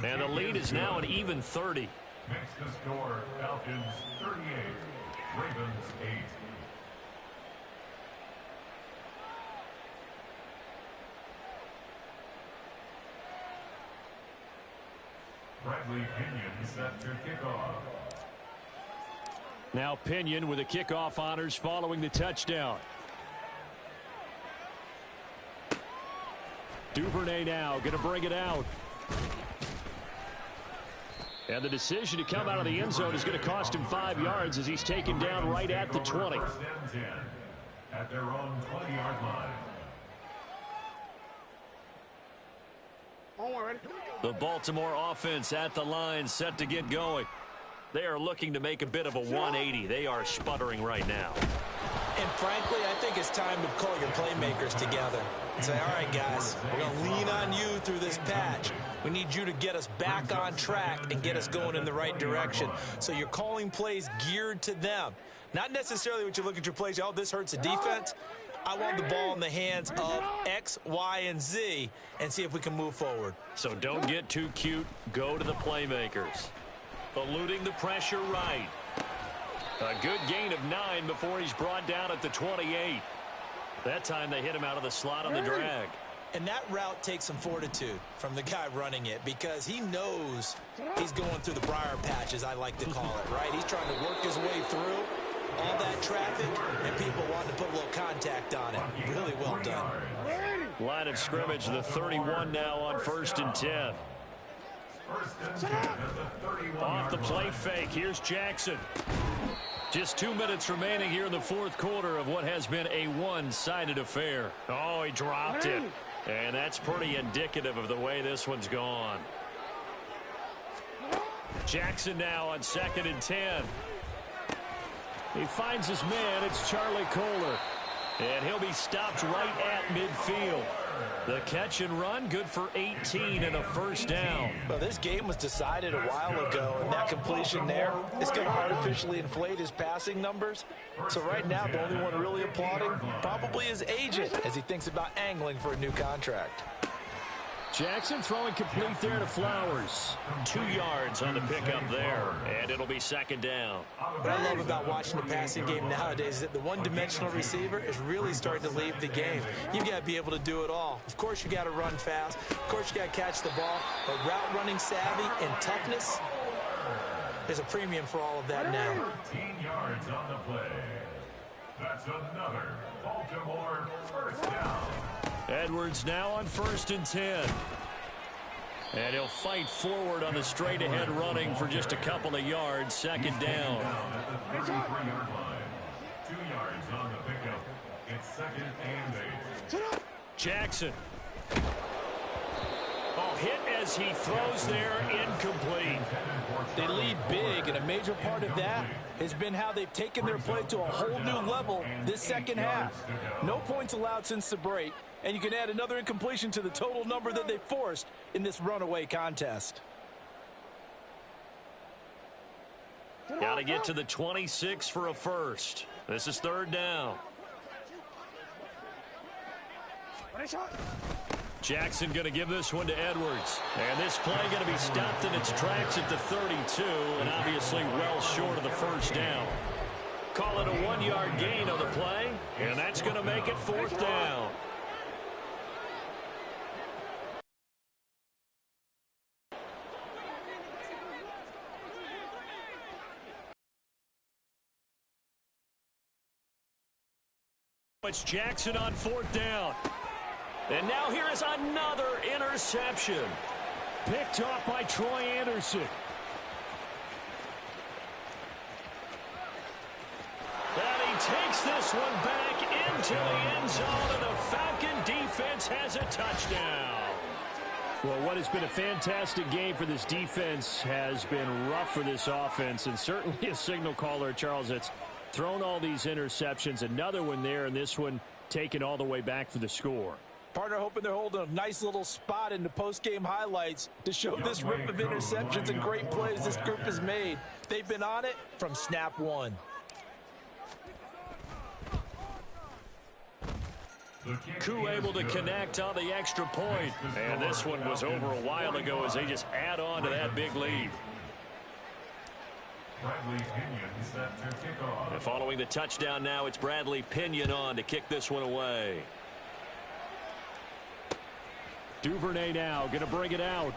And the lead is now an even 30. Makes the score Falcons 38, Ravens 8. Bradley Pinion set to kick off. Now Pinion with the kickoff honors following the touchdown. Duvernay now going to bring it out. And the decision to come out of the end zone is going to cost him 5 yards as he's taken down right at the 20. First and 10 at their own 20-yard line. The Baltimore offense at the line set to get going. They are looking to make a bit of a 180. They are sputtering right now. And frankly, I think it's time to call your playmakers together and say, all right, guys, we're going to lean on you through this patch. We need you to get us back on track and get us going in the right direction. So you're calling plays geared to them. Not necessarily what you look at your plays, oh, this hurts the defense. I want the ball in the hands of X, Y, and Z and see if we can move forward. So don't get too cute. Go to the playmakers. Eluding the pressure right. A good gain of 9 before he's brought down at the 28. That time they hit him out of the slot on the drag. And that route takes some fortitude from the guy running it because he knows he's going through the briar patch, as I like to call it, right? He's trying to work his way through all that traffic, and people want to put a little contact on it. Really well done. Line of scrimmage, the 31 now on 1st and 10. Off the play fake, here's Jackson. Just 2 minutes remaining here in the fourth quarter of what has been a one-sided affair. Oh, he dropped it. And that's pretty indicative of the way this one's gone. Jackson now on 2nd and 10. He finds his man. It's Charlie Kohler. And he'll be stopped right at midfield. The catch and run, good for 18 and a first down. Well, this game was decided a while ago, and that completion there is going to artificially inflate his passing numbers. So right now, the only one really applauding probably his agent as he thinks about angling for a new contract. Jackson throwing complete there to Flowers. 2 yards on the pickup there, and it'll be 2nd down. What I love about watching the passing game nowadays is that the one-dimensional receiver is really starting to leave the game. You've got to be able to do it all. Of course, you got to run fast. Of course, you got to catch the ball. But route running savvy and toughness, there's a premium for all of that now. 13 yards on the play. That's another Baltimore first down. Edwards now on 1st and 10. And he'll fight forward on the straight-ahead running for just a couple of yards. 2nd down. At the 33-yard line. 2 yards on the pickup. It's 2nd and 8. Jackson. Oh, hit as he throws there, incomplete. They lead big, and a major part of that has been how they've taken their play to a whole new level this second half. No points allowed since the break, and you can add another incompletion to the total number that they forced in this runaway contest. Got to get to the 26 for a first. This is 3rd down. Jackson going to give this one to Edwards. And this play going to be stopped in its tracks at the 32, and obviously well short of the first down. Call it a 1-yard gain on the play, and that's going to make it 4th down. It's Jackson on 4th down. And now here is another interception. Picked off by Troy Anderson. And he takes this one back into the end zone, and the Falcon defense has a touchdown. Well, what has been a fantastic game for this defense has been rough for this offense, and certainly a signal caller, Charles, that's thrown all these interceptions. Another one there, and this one taken all the way back for the score. Partner hoping they're holding a nice little spot in the post-game highlights to show this rip of interceptions and great plays this group has made. They've been on it from snap one. Hoe able to connect on the extra point. And this one was over a while ago as they just add on to that big lead. And following the touchdown now, it's Bradley Pinion on to kick this one away. Duvernay now going to bring it out.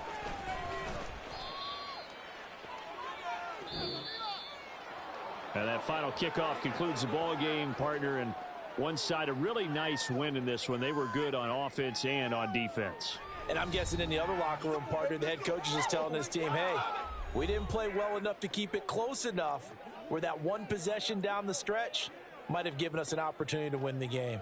And that final kickoff concludes the ball game, partner. And one side, a really nice win in this one. They were good on offense and on defense. And I'm guessing in the other locker room, partner, the head coach is just telling his team, hey, we didn't play well enough to keep it close enough where that one possession down the stretch might have given us an opportunity to win the game.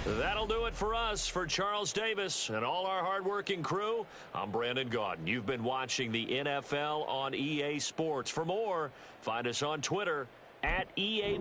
That'll do it for us. For Charles Davis and all our hardworking crew, I'm Brandon Gaudin. You've been watching the NFL on EA Sports. For more, find us on Twitter at EA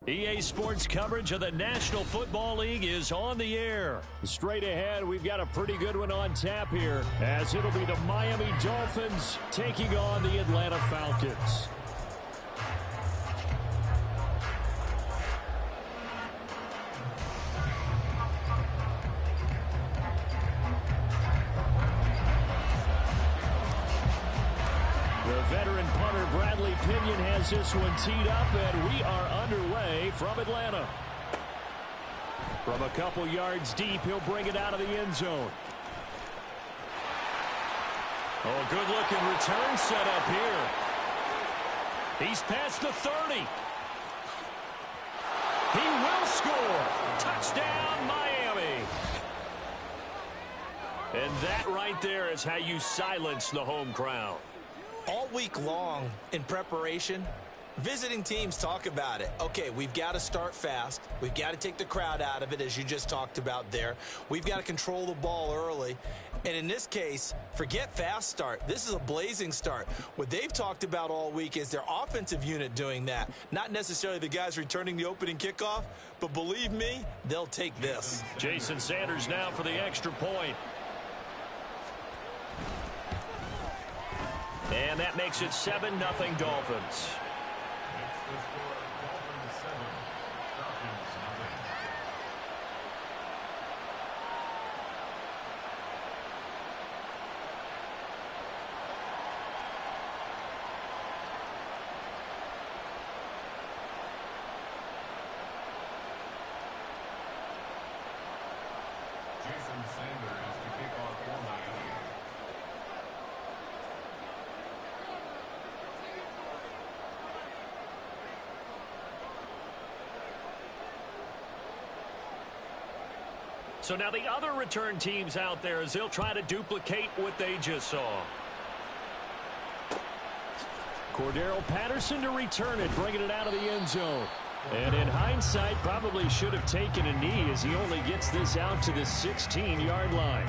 EA Sports coverage of the National Football League is on the air. Straight ahead, we've got a pretty good one on tap here, as it'll be the Miami Dolphins taking on the Atlanta Falcons. The veteran punter Bradley Pinion has this one teed up, and we are underway from Atlanta. From a couple yards deep, he'll bring it out of the end zone. Oh, good-looking return set up here. He's past the 30. He will score. Touchdown, Miami. And that right there is how you silence the home crowd. All week long in preparation, visiting teams talk about it. Okay, we've got to start fast. We've got to take the crowd out of it, as you just talked about there. We've got to control the ball early. And in this case, forget fast start. This is a blazing start. What they've talked about all week is their offensive unit doing that. Not necessarily the guys returning the opening kickoff, but believe me, they'll take this. Jason Sanders now for the extra point. And that makes it 7-0 Dolphins. Jason Sanders to kick off for Miami. So now the other return teams out there, as they'll try to duplicate what they just saw. Cordero Patterson to return it, bringing it out of the end zone. And in hindsight, probably should have taken a knee, as he only gets this out to the 16-yard line.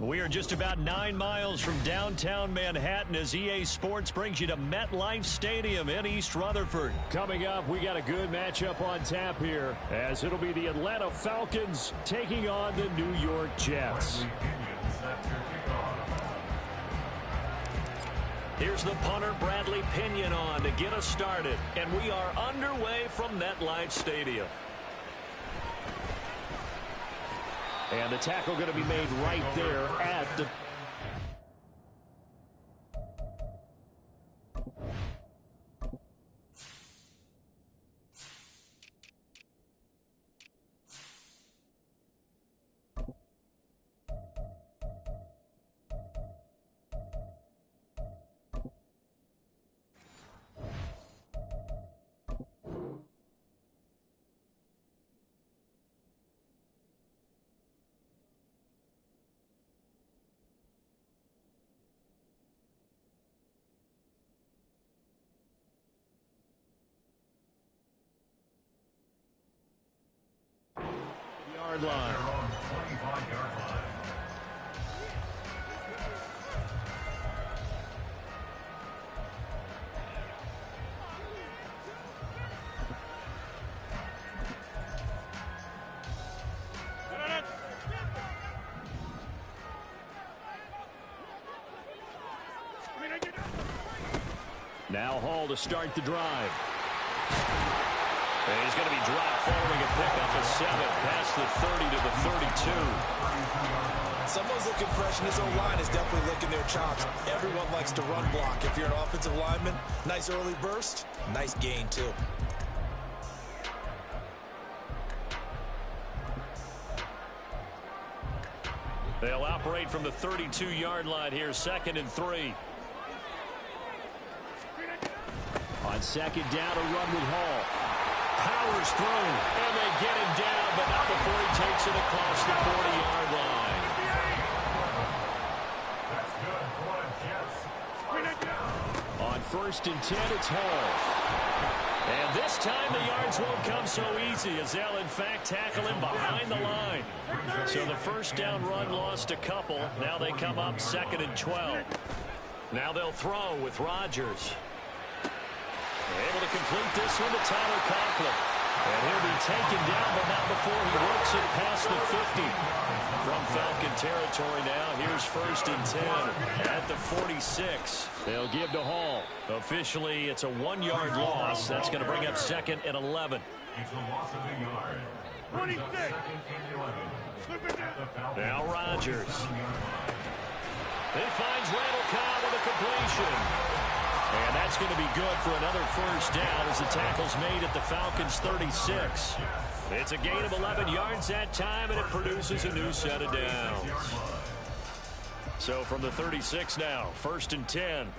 We are just about 9 miles from downtown Manhattan as EA Sports brings you to MetLife Stadium in East Rutherford. Coming up, we got a good matchup on tap here, as it'll be the Atlanta Falcons taking on the New York Jets. Here's the punter, Bradley Pinion, on to get us started. And we are underway from MetLife Stadium. And the tackle going to be made right there at the... yard line. Now Hall to start the drive. And he's going to be dropped following a pickup of 7 past the 30 to the 32. Someone's looking fresh, and his own line is definitely licking their chops. Everyone likes to run block. If you're an offensive lineman, nice early burst, nice gain too. They'll operate from the 32-yard line here, 2nd and 3. On 2nd down, a run with Hall. Powers through, and they get him down, but not before he takes it across the 40-yard line. That's good for the Jets. On 1st and 10, it's Hall. And this time the yards won't come so easy as they'll, in fact, tackle him behind the line. So the first down run lost a couple. Now they come up 2nd and 12. Now they'll throw with Rodgers. Able to complete this one to Tyler Conklin. And he'll be taken down, but not before he works it past the 50. From Falcon territory now, here's 1st and 10 at the 46. They'll give to Hall. Officially, it's a 1-yard loss. That's going to bring up 2nd and 11. It's a loss of a yard. 26. Now Rodgers. He finds Randall Cobb with a completion. And that's going to be good for another first down as the tackle's made at the Falcons' 36. It's a gain of 11 yards that time, and it produces a new set of downs. So from the 36 now, 1st and 10.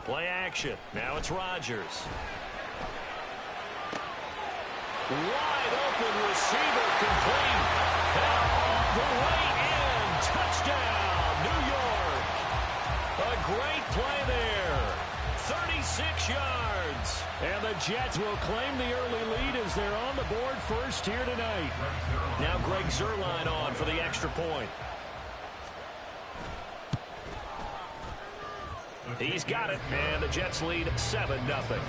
Play action. Now it's Rodgers. Wide open receiver complete. All the way in. Touchdown, New York. A great play there. 36 yards. And the Jets will claim the early lead as they're on the board first here tonight. Now Greg Zuerlein on for the extra point. He's got it, and the Jets lead 7-0.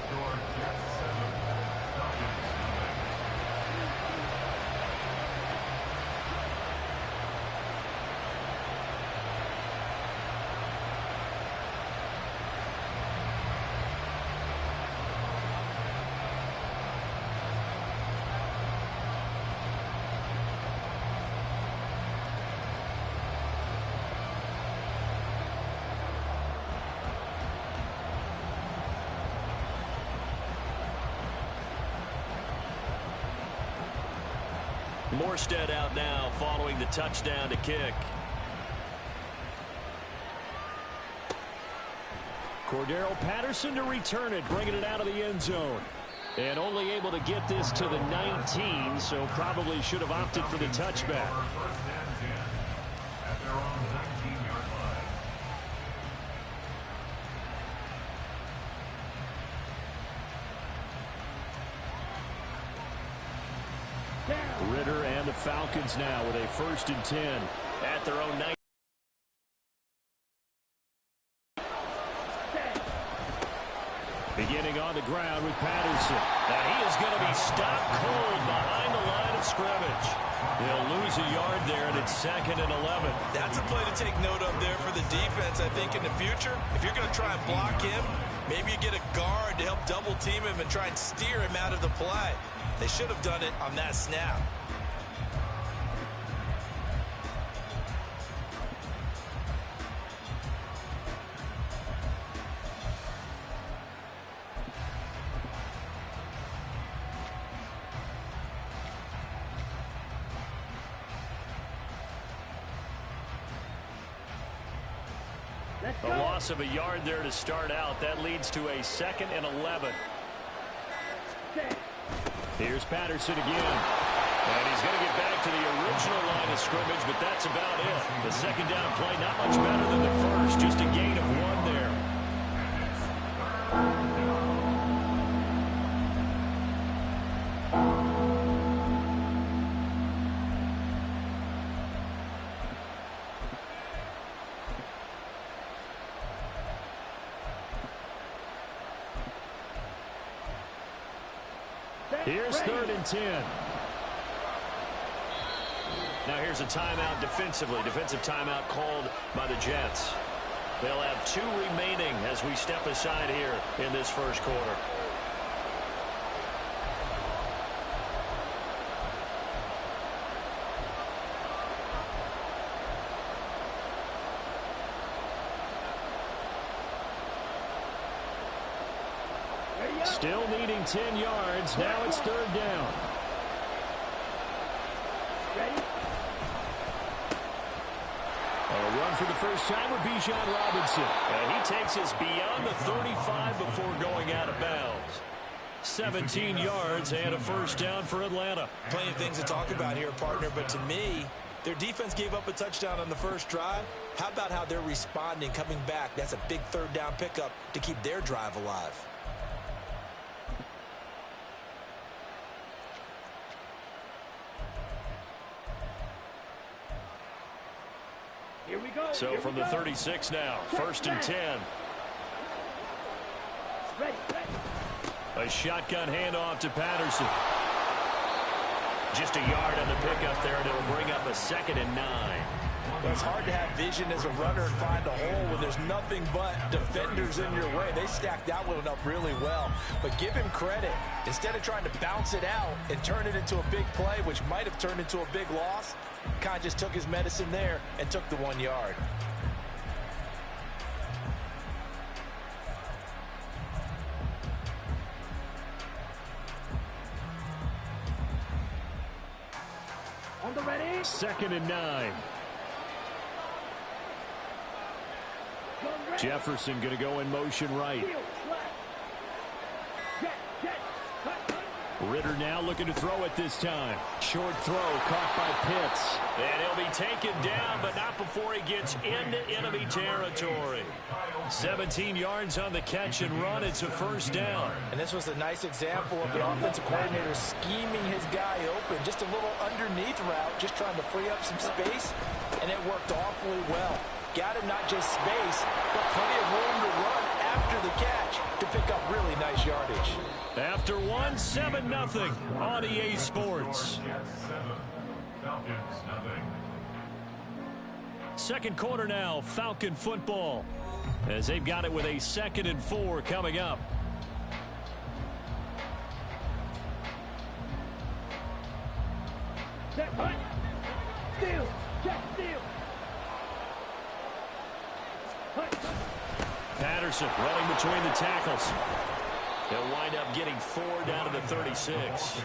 Morstead out now following the touchdown to kick. Cordero Patterson to return it, bringing it out of the end zone. And only able to get this to the 19, so probably should have opted for the touchback. At their own 19-yard line. Ritter and the Falcons now with a 1st and 10 at their own 9. Beginning on the ground with Patterson. And he is going to be stopped cold behind the line of scrimmage. He'll lose a yard there, and it's 2nd and 11. That's a play to take note of there for the defense, I think, in the future. If you're going to try and block him, maybe you get a guard to help double team him and try and steer him out of the play. They should have done it on that snap. A loss of a yard there to start out. That leads to a 2nd and 11. Here's Patterson again. And he's going to get back to the original line of scrimmage, but that's about it. The 2nd down play, not much better than the first. Just a gain of 1 there. Here's 3rd and 10. Now here's a timeout defensively. Defensive timeout called by the Jets. They'll have 2 remaining as we step aside here in this first quarter. Still needing 10 yards. Now it's 3rd down. A run for the first time with Bijan Robinson. And he takes us beyond the 35 before going out of bounds. 17 yards and a first down for Atlanta. Plenty of things to talk about here, partner, but to me, their defense gave up a touchdown on the first drive. How about how they're responding, coming back? That's a big 3rd down pickup to keep their drive alive. So from the 36 now, 1st and 10. A shotgun handoff to Patterson. Just a yard on the pickup there, and it'll bring up a 2nd and 9. Well, it's hard to have vision as a runner and find a hole when there's nothing but defenders in your way. They stacked that one up really well. But give him credit. Instead of trying to bounce it out and turn it into a big play, which might have turned into a big loss, kind of just took his medicine there and took the 1 yard. On the ready. 2nd and 9. Jefferson going to go in motion right. Ritter now looking to throw it this time. Short throw caught by Pitts. And he'll be taken down, but not before he gets into enemy territory. 17 yards on the catch and run. It's a first down. And this was a nice example of the offensive coordinator scheming his guy open. Just a little underneath route, just trying to free up some space, and it worked awfully well. Got him not just space, but plenty of room to run after the catch to pick up really nice yardage. After 1, 7-0 on EA Sports. Second quarter now, Falcon football, as they've got it with a 2nd and 4 coming up. Steal. Check, steal. Patterson running between the tackles. They'll wind up getting 4 down to the 36.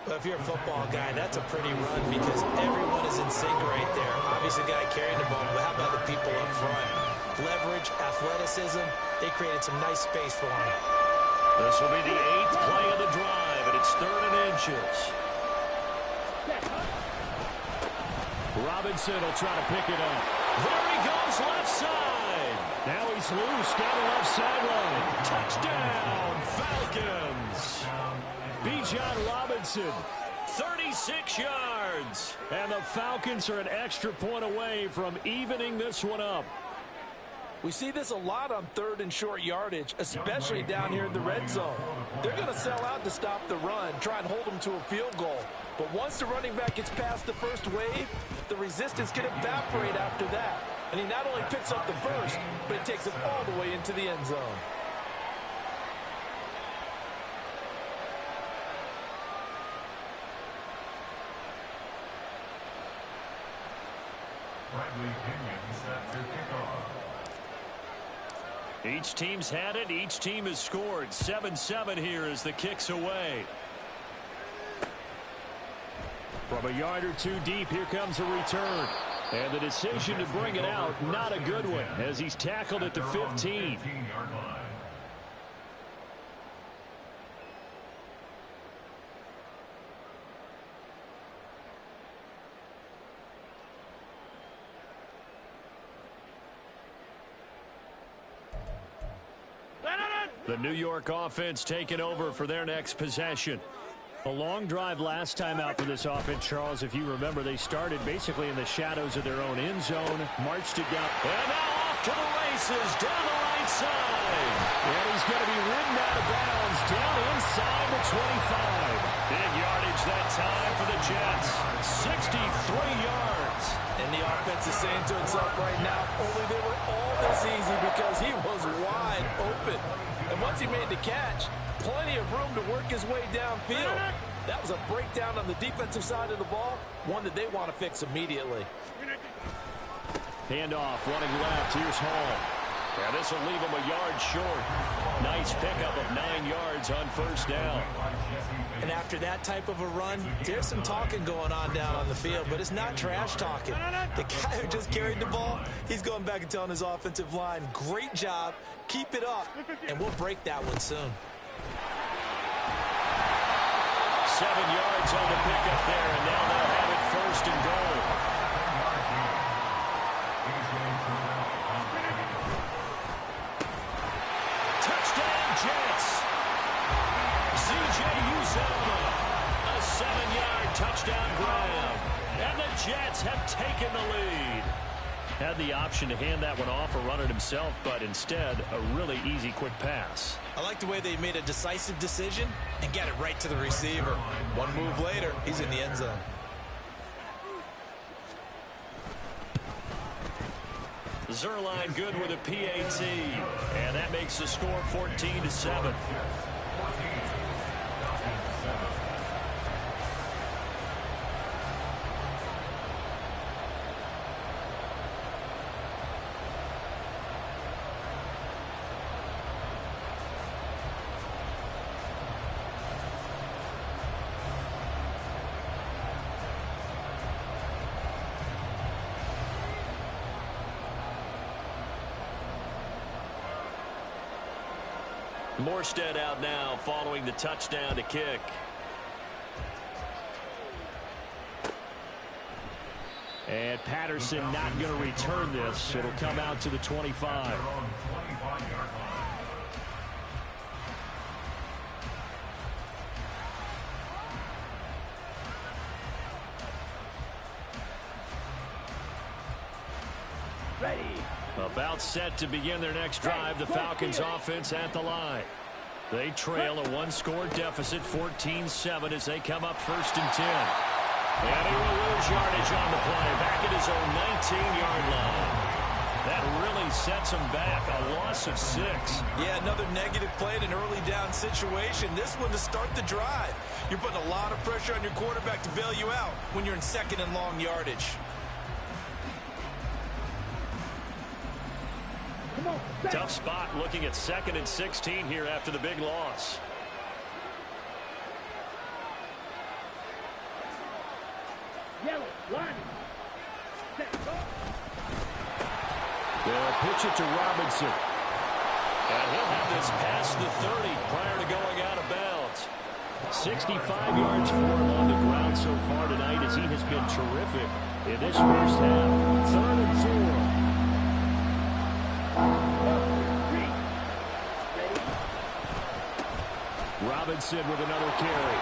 Well, if you're a football guy, that's a pretty run because everyone is in sync right there. Obviously, the guy carrying the ball, but how about the people up front? Leverage, athleticism, they created some nice space for him. This will be the 8th play of the drive, and it's 3rd and inches. Robinson will try to pick it up. There he goes, left side. Now he's loose down the left sideline. Touchdown, Falcons. Bijan Robinson. 36 yards. And the Falcons are an extra point away from evening this one up. We see this a lot on 3rd and short yardage, especially down here in the red zone. They're going to sell out to stop the run, try and hold them to a field goal. But once the running back gets past the first wave, the resistance can evaporate after that. And he not only picks up the first, but he takes it all the way into the end zone. Each team's had it. Each team has scored. 7-7 here as the kick's away. From a yard or 2 deep, here comes a return. And the decision to bring it out, not a good one, as he's tackled at the 15. The New York offense taking over for their next possession. A long drive last time out for this offense, Charles. If you remember, they started basically in the shadows of their own end zone, marched it down. And now off to the races down the right side. And he's going to be ridden out of bounds down inside the 25. Big yardage that time for the Jets. 63 yards. And the offense is saying to itself right now, only they were all this easy because he was wide open. And once he made the catch, plenty of room to work his way downfield. That was a breakdown on the defensive side of the ball, one that they want to fix immediately. Handoff running left. Here's Hall. Yeah, this will leave him a yard short. Nice pickup of 9 yards on first down. And after that type of a run, there's some talking going on down on the field, but it's not trash talking. The guy who just carried the ball, he's going back and telling his offensive line, great job, keep it up, and we'll break that one soon. 7 yards on the pickup there, and now they'll have it first and goal. Touchdown, Jets. C.J. Uzomah, a 7-yard touchdown grab. And the Jets have taken the lead. Had the option to hand that one off or run it himself, but instead, a really easy, quick pass. I like the way they made a decisive decision and get it right to the receiver. One move later, he's in the end zone. Zerline good with a PAT, and that makes the score 14-7. Morstead out now following the touchdown to kick. And Patterson not going to return this. It'll come out to the 25. About set to begin their next drive. The Falcons offense at the line. They trail a one-score deficit, 14-7, as they come up first and 10. And he will lose yardage on the play, back at his own 19-yard line. That really sets him back, a loss of 6. Yeah, another negative play in an early down situation. This one to start the drive. You're putting a lot of pressure on your quarterback to bail you out when you're in second and long yardage. Tough spot looking at 2nd and 16 here after the big loss. They'll pitch it to Robinson. And he'll have this past the 30 prior to going out of bounds. 65 yards for him on the ground so far tonight, as he has been terrific in this first half. 3rd and 4. Robinson with another carry.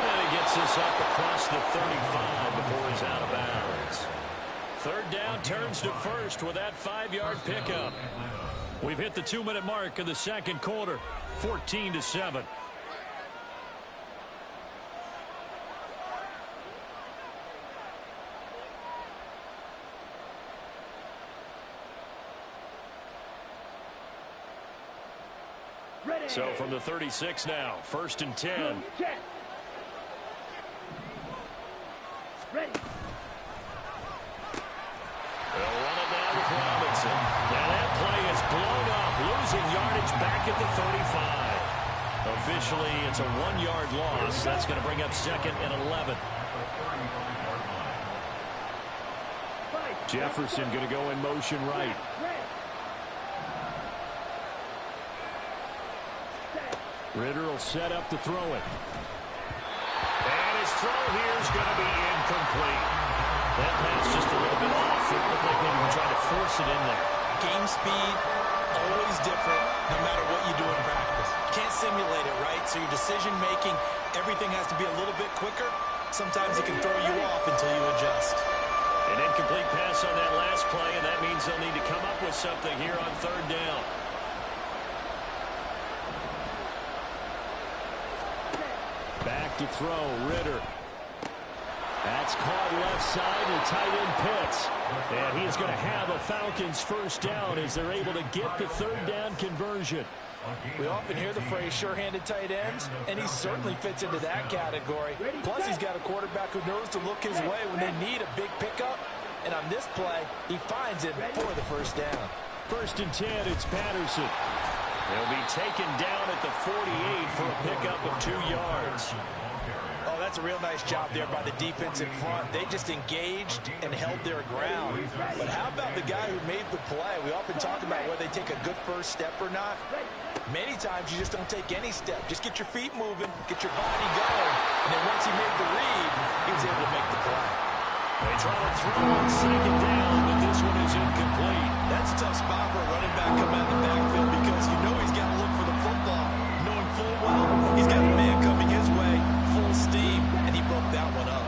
And he gets this up across the 35 before he's out of bounds. 3rd down turns to first with that 5-yard pickup. We've hit the 2-minute mark of the second quarter. 14-7. So from the 36 now, 1st and 10. Ready. They'll run it down with Robinson. Now that play is blown up, losing yardage back at the 35. Officially, it's a 1-yard loss. That's going to bring up 2nd and 11. Jefferson going to go in motion right. Ritter will set up to throw it. And his throw here is going to be incomplete. That pass just a little bit off. It looked like maybe he tried to force it in there. Game speed, always different, no matter what you do in practice. You can't simulate it, right? So your decision-making, everything has to be a little bit quicker. Sometimes it can throw you off until you adjust. An incomplete pass on that last play, and that means they'll need to come up with something here on 3rd down. back to throw. Ritter. That's caught left side, and tight end Pitts. And he is going to have a Falcons first down as they're able to get the third down conversion. We often hear the phrase sure-handed tight ends, and he certainly fits into that category. Plus, he's got a quarterback who knows to look his way when they need a big pickup. And on this play, he finds it for the first down. 1st and 10, it's Patterson. He'll be taken down at the 48 for a pickup of 2 yards. Oh, that's a real nice job there by the defense in front. They just engaged and held their ground. But how about the guy who made the play? We often talk about whether they take a good first step or not. Many times you just don't take any step. Just get your feet moving, get your body going. And then once he made the read, he was able to make the play. They try to throw on 2nd down, but this one is incomplete. That's a tough spot for a running back coming out of the backfield because you know he's got to look for the football. Knowing full well he's got a man coming his way, full steam, and he broke that one up.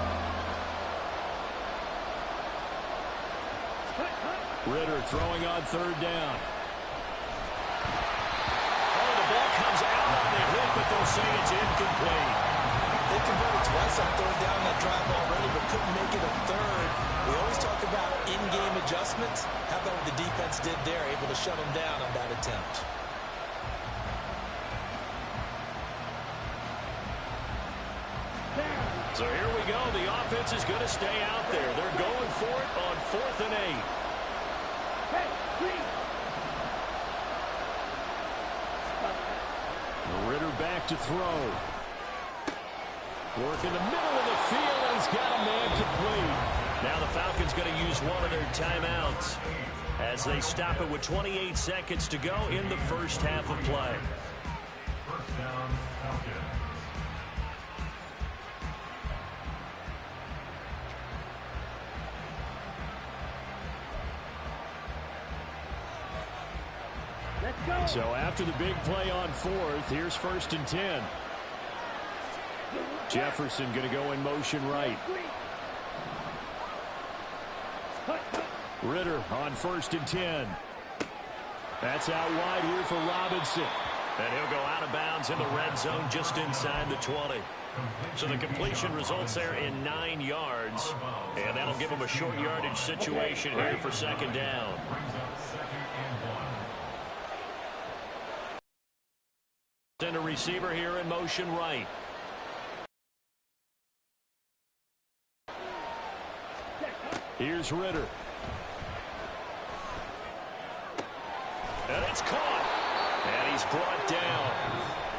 Ritter throwing on 3rd down. Oh, the ball comes out on the hit, but they'll say it's incomplete. They converted twice on 3rd down that drive already, but couldn't make it a 3rd. We always talk about in-game adjustments. How about what the defense did there, able to shut them down on that attempt? So here we go. The offense is going to stay out there. They're going for it on 4th and 8. Ritter back to throw. Work in the middle of the field, and he's got a man complete. Now the Falcons going to use one of their timeouts as they stop it with 28 seconds to go in the first half of play. First down, Falcons. So after the big play on 4th, here's 1st and 10. Jefferson going to go in motion right. Ritter on 1st and 10. That's out wide here for Robinson. And he'll go out of bounds in the red zone just inside the 20. So the completion results there in 9 yards. And that'll give him a short yardage situation here for 2nd down. And a receiver here in motion right. Here's Ritter. And it's caught. And he's brought down.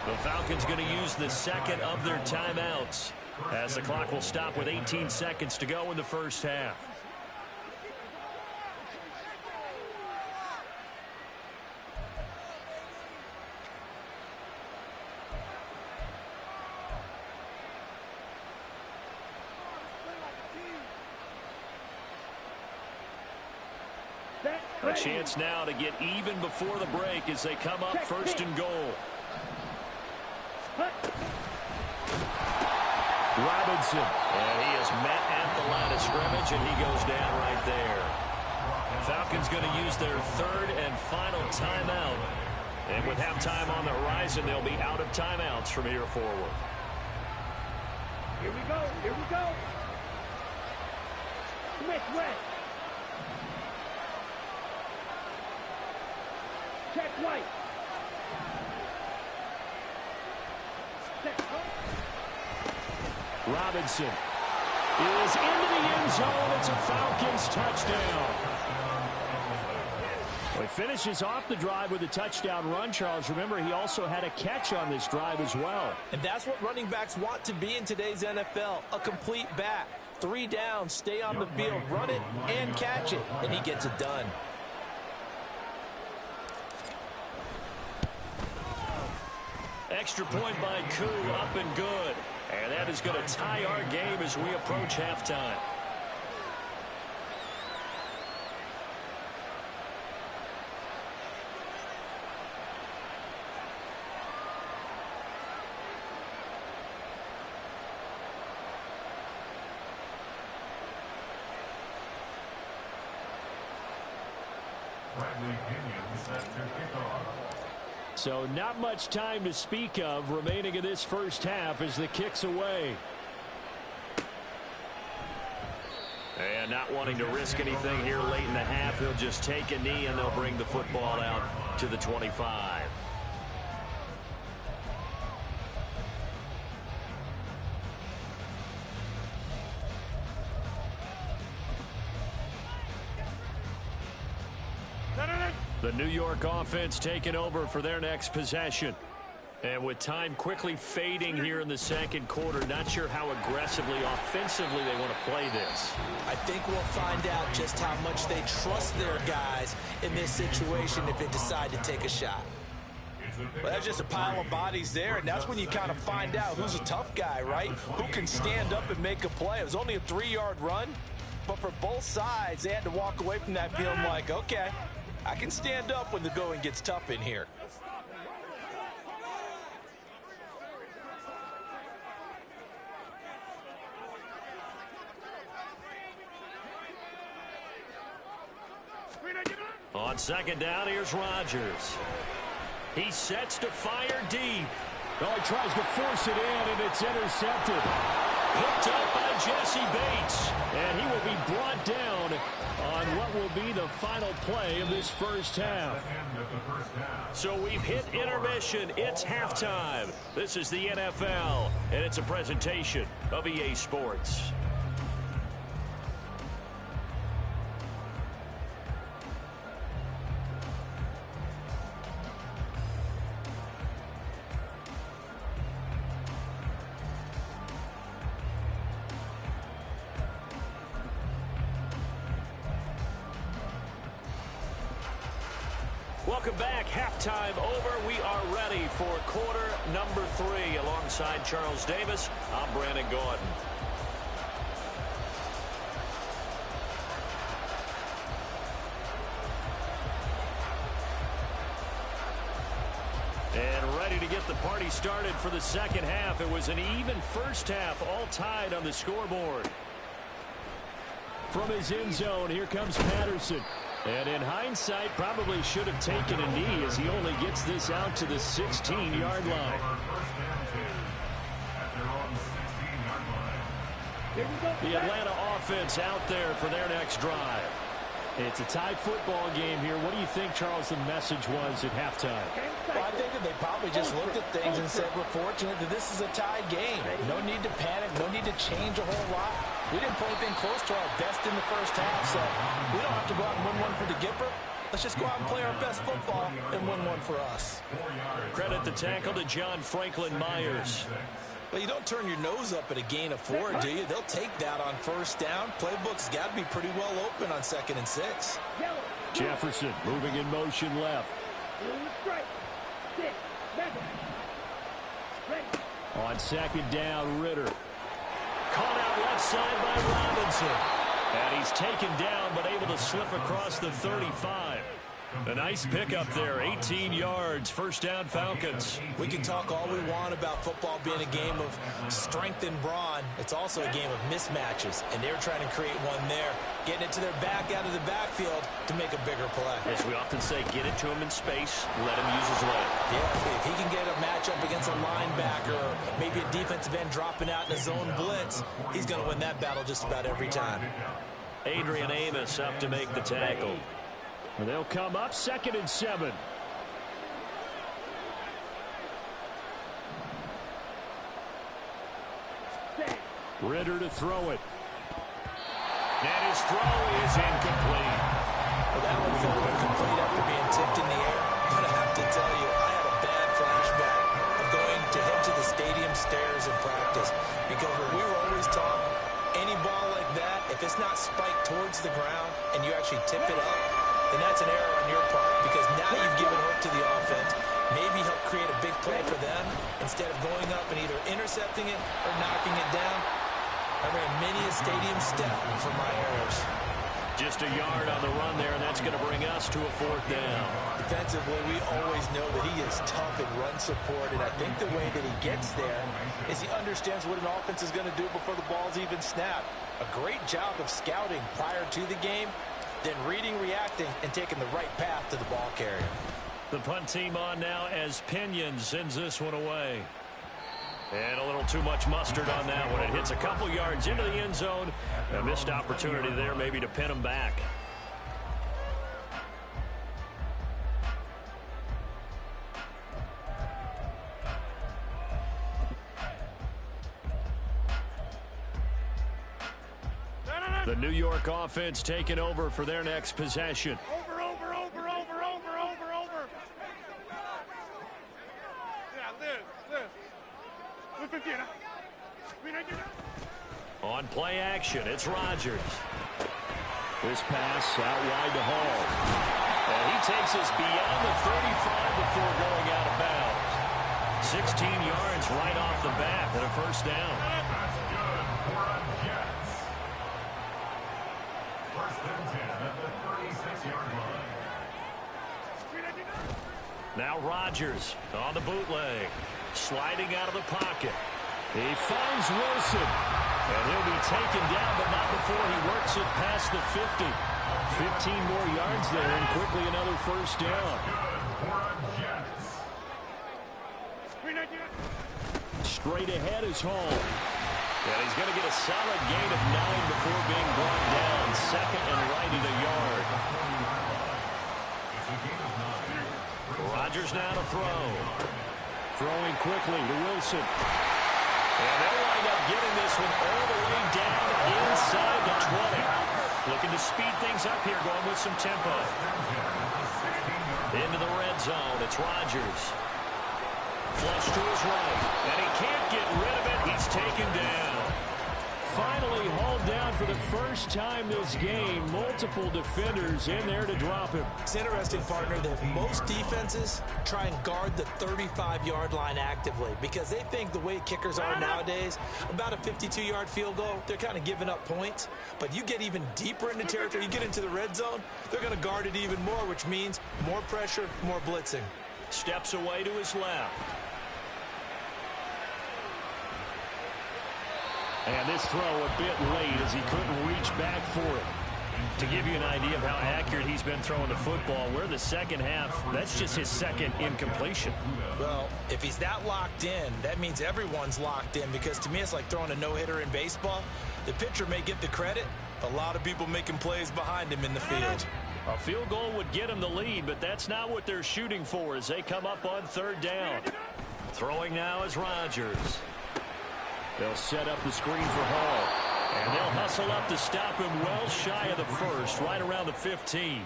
The Falcons going to use the 2nd of their timeouts as the clock will stop with 18 seconds to go in the first half. A chance now to get even before the break as they come up 1st and goal. Robinson. And he is met at the line of scrimmage, and he goes down right there. Falcons going to use their 3rd and final timeout. And with halftime on the horizon, they'll be out of timeouts from here forward. Here we go. Here we go. Smith West. Check White. Robinson is into the end zone. It's a Falcons touchdown. Well, he finishes off the drive with a touchdown run, Charles. Remember, he also had a catch on this drive as well. And that's what running backs want to be in today's NFL, a complete back. 3 downs, stay on the field, run it, and catch it, and he gets it done. Extra point by Koo, up and good. And that is going to tie our game as we approach halftime. So not much time to speak of remaining in this first half as the kick's away. And not wanting to risk anything here late in the half, he'll just take a knee and they'll bring the football out to the 25. The New York offense taking over for their next possession. And with time quickly fading here in the second quarter, not sure how aggressively, offensively they want to play this. I think we'll find out just how much they trust their guys in this situation if they decide to take a shot. Well, that's just a pile of bodies there, and that's when you kind of find out who's a tough guy, right? Who can stand up and make a play. It was only a 3-yard run, but for both sides, they had to walk away from that feeling like, okay, I can stand up when the going gets tough in here. On second down, here's Rodgers. He sets to fire deep. Oh, he tries to force it in, and it's intercepted. Picked up by Jesse Bates. And he will be brought down on what will be the final play of this first half. So we've hit intermission. It's halftime. This is the NFL, and it's a presentation of EA Sports. Welcome back. Halftime over. We are ready for quarter number 3. Alongside Charles Davis, I'm Brandon Gordon. And ready to get the party started for the second half. It was an even first half, all tied on the scoreboard. From his end zone, here comes Patterson. And in hindsight, probably should have taken a knee as he only gets this out to the 16-yard line. The Atlanta offense out there for their next drive. It's a tie football game here. What do you think, Charles, the message was at halftime? Well, I think that they probably just looked at things and said, we're fortunate that this is a tie game. No need to panic. No need to change a whole lot. We didn't play anything close to our best in the first half, so we don't have to go out and win one for the Gipper. Let's just go out and play our best football and win one for us. Credit the tackle to John Franklin Myers. Well, you don't turn your nose up at a gain of 4, do you? They'll take that on first down. Playbook's got to be pretty well open on 2nd and 6. Jefferson moving in motion left. On second down, Ritter. Caught out left side by Robinson. And he's taken down but able to slip across the 35. A nice pickup there, 18 yards, first down Falcons. We can talk all we want about football being a game of strength and brawn. It's also a game of mismatches, and they're trying to create one there, getting it to their back out of the backfield to make a bigger play. As we often say, get it to him in space, let him use his leg. Yeah, if he can get a matchup against a linebacker or maybe a defensive end dropping out in a zone blitz, he's going to win that battle just about every time. Adrian Amos up to make the tackle. And they'll come up 2nd and 7. Ritter to throw it. And his throw is incomplete. Well, that one fell incomplete after being tipped in the air. But I have to tell you, I had a bad flashback of going to head to the stadium stairs in practice. Because what we were always taught, any ball like that, if it's not spiked towards the ground and you actually tip it up, then that's an error on your part, because now you've given hope to the offense, maybe help create a big play for them instead of going up and either intercepting it or knocking it down. I ran many a stadium step for my errors. Just a yard on the run there, and that's going to bring us to a 4th down. Defensively, we always know that he is tough in run support, and I think the way that he gets there is he understands what an offense is going to do before the ball's even snapped. A great job of scouting prior to the game, then reading, reacting, and taking the right path to the ball carrier. The punt team on now as Pinion sends this one away. And a little too much mustard on that one. It hits a couple yards into the end zone. A missed opportunity there maybe to pin them back. The New York offense taking over for their next possession. Over. Yeah, Liz. On play action, it's Rodgers. This pass out wide to Hall. And he takes us beyond the 35 before going out of bounds. 16 yards right off the bat and a first down. That's good for a Jets. First and 10 at the 36-yard line. Now Rodgers on the bootleg. Sliding out of the pocket. He finds Wilson. And he'll be taken down, but not before he works it past the 50. 15 more yards there, and quickly another first down. Straight ahead is Hall. And he's going to get a solid gain of 9 before being brought down. Second and right at a yard. Rodgers now to throw. Throwing quickly to Wilson. And they'll wind up getting this one all the way down inside the 20. Looking to speed things up here, going with some tempo. Into the red zone, it's Rodgers. Flush to his right, and he can't get rid of it. He's taken down. Finally hauled down for the first time this game. Multiple defenders in there to drop him. It's interesting, partner, that most defenses try and guard the 35-yard line actively because they think the way kickers are nowadays, about a 52-yard field goal, they're kind of giving up points. But you get even deeper into territory, you get into the red zone, they're going to guard it even more, which means more pressure, more blitzing. Steps away to his left. And this throw a bit late as he couldn't reach back for it. To give you an idea of how accurate he's been throwing the football, we're the second half. That's just his second incompletion. Well, if he's that locked in, that means everyone's locked in because to me it's like throwing a no-hitter in baseball. The pitcher may get the credit. A lot of people making plays behind him in the field. A field goal would get him the lead, but that's not what they're shooting for as they come up on third down. Throwing now is Rodgers. They'll set up the screen for Hall. And they'll hustle up to stop him well shy of the first, right around the 15.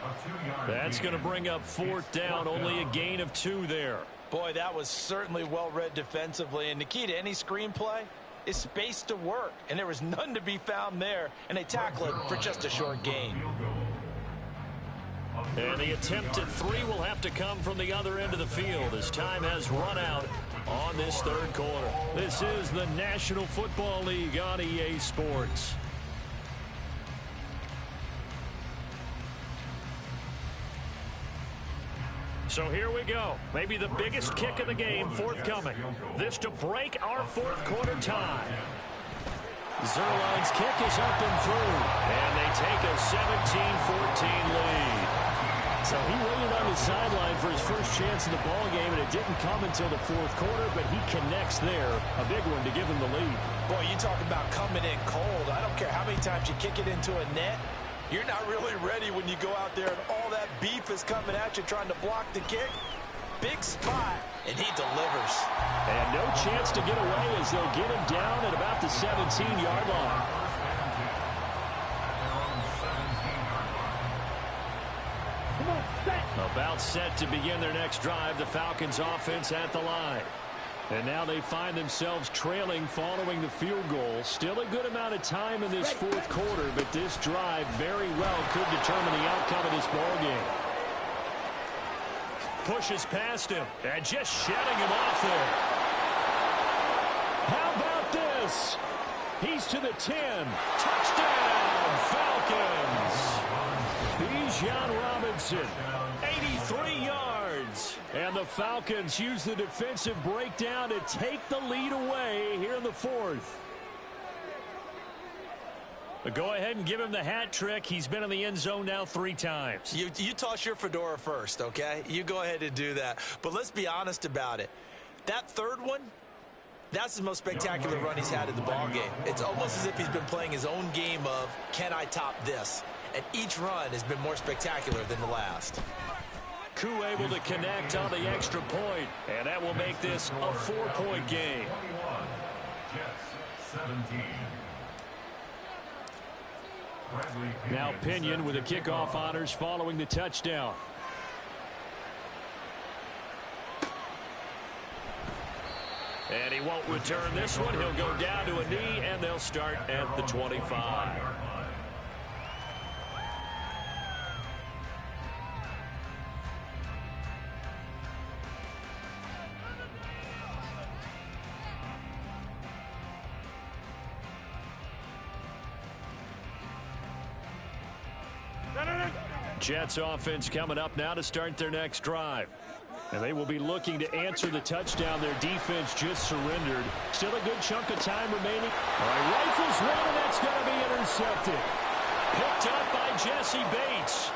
That's going to bring up fourth down, only a gain of 2 there. Boy, that was certainly well read defensively. And the key to any screenplay is space to work. And there was none to be found there. And they tackle it for just a short gain. And the attempt at 3 will have to come from the other end of the field as time has run out on this third quarter. This is the National Football League on EA Sports. So here we go. Maybe the biggest kick of the game forthcoming. This to break our fourth quarter tie. Zerline's kick is up and through. And they take a 17-14 lead. So he waited on the sideline for his first chance in the ball game, and it didn't come until the fourth quarter, but he connects there. A big one to give him the lead. Boy, you talk about coming in cold. I don't care how many times you kick it into a net. You're not really ready when you go out there and all that beef is coming at you trying to block the kick. Big spot, and he delivers. And no chance to get away as they'll get him down at about the 17-yard line. About set to begin their next drive, the Falcons offense at the line. And now they find themselves trailing following the field goal. Still a good amount of time in this fourth quarter, but this drive very well could determine the outcome of this ball game. Pushes past him and just shedding him off there. How about this? He's to the 10. Touchdown, Falcons. Bijan Robinson, 83 yards. And the Falcons use the defensive breakdown to take the lead away here in the fourth. Go ahead and give him the hat trick. He's been in the end zone now 3 times. You toss your fedora first, okay? You go ahead and do that. But let's be honest about it. That third one, that's the most spectacular run he's had in the ballgame. It's almost as if he's been playing his own game of, can I top this? And each run has been more spectacular than the last. Koo able to connect on the extra point, and that will make this a 4-point game. 21, Jets 17. Now Pinion with the kickoff honors following the touchdown. And he won't return this one. He'll go down to a knee, and they'll start at the 25. Jets offense coming up now to start their next drive. And they will be looking to answer the touchdown their defense just surrendered. Still a good chunk of time remaining. All right, rifles one, and that's going to be intercepted. Picked up by Jesse Bates.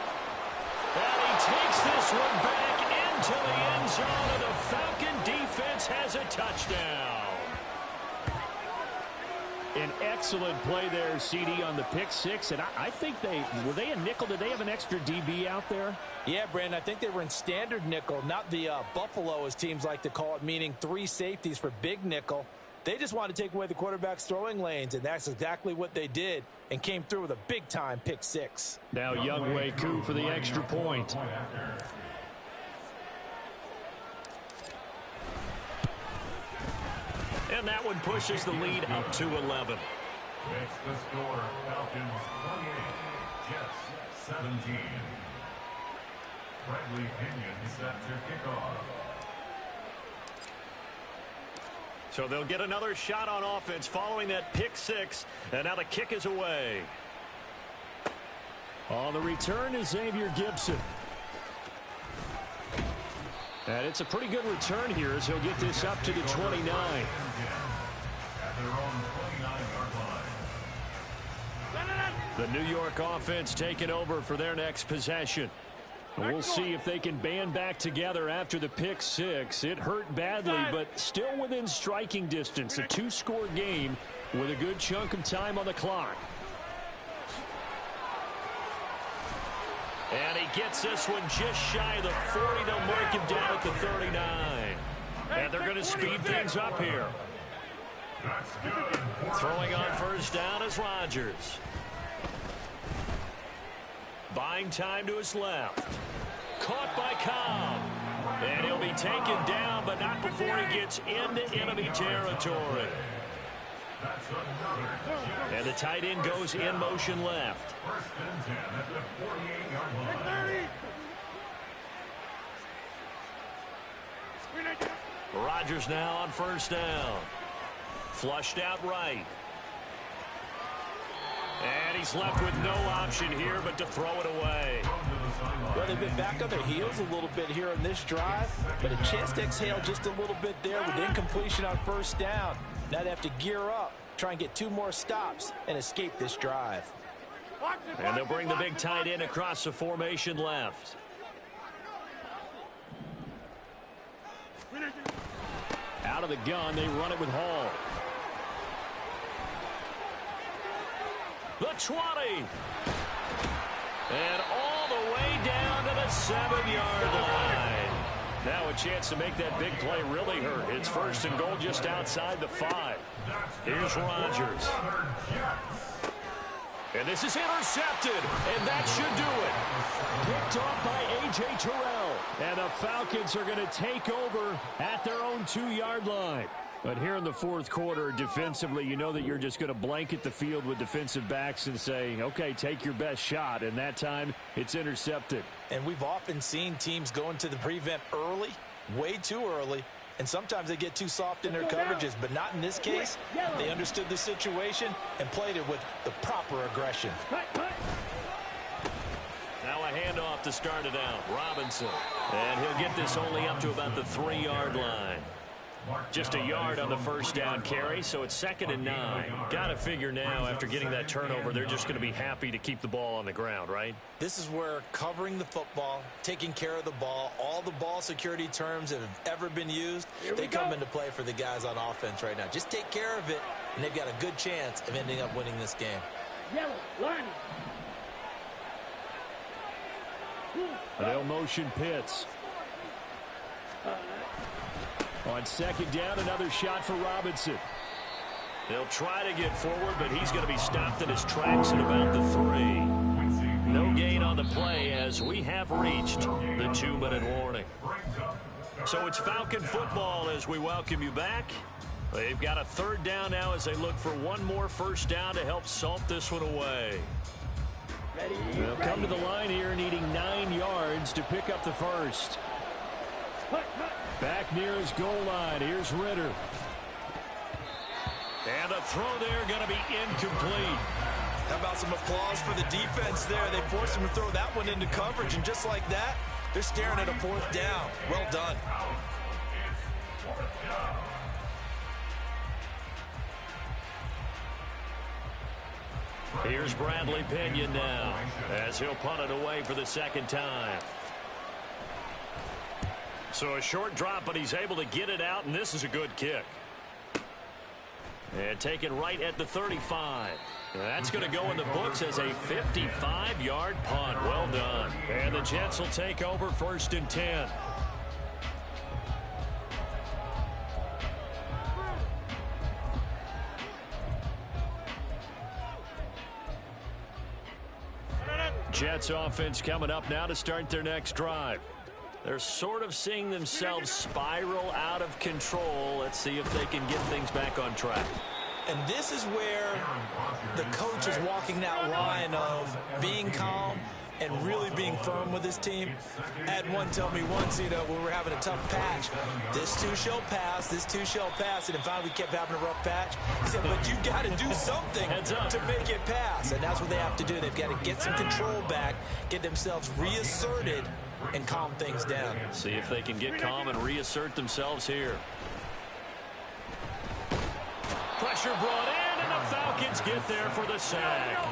And he takes this one back into the end zone, and the Falcon defense has a touchdown. An excellent play there, CD, on the pick six. And I think were they a nickel? Did they have an extra DB out there? Yeah, Brandon, I think they were in standard nickel, not the Buffalo, as teams like to call it, meaning 3 safeties for big nickel. They just wanted to take away the quarterback's throwing lanes, and that's exactly what they did, and came through with a big-time pick six. Now Younghoe Koo for the extra point. And that one pushes the lead up to 11. Makes the score Falcons 28, Jets 17. Bradley Pinion set to kick off. So they'll get another shot on offense following that pick six. And now the kick is away. On the return is Xavier Gibson. And it's a pretty good return here as he'll get this up to the 29. At their own 29-yard line. The New York offense taking over for their next possession. We'll see if they can band back together after the pick six. It hurt badly, but still within striking distance. A 2-score game with a good chunk of time on the clock. And he gets this one just shy of the 40. They'll mark him down at the 39. And they're going to speed things up here. Throwing on first down is Rodgers. Buying time to his left. Caught by Cobb. And he'll be taken down, but not before he gets into enemy territory. And the tight end goes in motion left. First and 10 at the 48-yard line. Rodgers now on first down. Flushed out right. And he's left with no option here but to throw it away. Well, they've been back on their heels a little bit here in this drive, but a chance to exhale just a little bit there with incompletion on first down. Now they have to gear up, try and get 2 more stops, and escape this drive. And they'll bring the big tight end across the formation left. Out of the gun, they run it with Hall. The 20. And all the way down to the 7-yard line. Now a chance to make that big play really hurt. It's first and goal just outside the 5. Here's Rodgers. And this is intercepted, and that should do it. Picked off by A.J. Terrell. And the Falcons are going to take over at their own 2-yard line. But here in the fourth quarter, defensively, you know that you're just going to blanket the field with defensive backs and say, okay, take your best shot. And that time, it's intercepted. And we've often seen teams go into the prevent early, way too early, and sometimes they get too soft in their coverages, but not in this case. They understood the situation and played it with the proper aggression. Now a handoff to start it out. Robinson. And he'll get this only up to about the 3-yard line. Just a yard on the first down carry, so it's 2nd and 9. Got to figure now, after getting that turnover, they're just going to be happy to keep the ball on the ground, right? This is where covering the football, taking care of the ball, all the ball security terms that have ever been used, they come into play for the guys on offense right now. Just take care of it, and they've got a good chance of ending up winning this game. Yellow, line. They'll motion Pitts. On 2nd down, another shot for Robinson. They'll try to get forward, but he's going to be stopped in his tracks at about the 3. No gain on the play as we have reached the 2-minute warning. So it's Falcon football as we welcome you back. They've got a 3rd down now as they look for one more first down to help salt this one away. They'll come to the line here needing 9 yards to pick up the first. Back near his goal line. Here's Ritter. And the throw there going to be incomplete. How about some applause for the defense there? They forced him to throw that one into coverage, and just like that, they're staring at a 4th down. Well done. Here's Bradley Pinion now as he'll punt it away for the 2nd time. So a short drop, but he's able to get it out, and this is a good kick. And taken right at the 35. That's going to go in the books as a 55-yard punt. Well done. And the Jets will take over 1st and 10. Jets offense coming up now to start their next drive. They're sort of seeing themselves spiral out of control. Let's see if they can get things back on track. And this is where the coach is walking that line of being calm and really being firm with his team. I had one tell me once, when we were having a tough patch, this too shall pass, this too shall pass. And finally we kept having a rough patch. He said, but you got to do something to make it pass. And that's what they have to do. They've got to get some control back, get themselves reasserted, and calm things down. See if they can get calm and reassert themselves here. Pressure brought in, and the Falcons get there for the sack.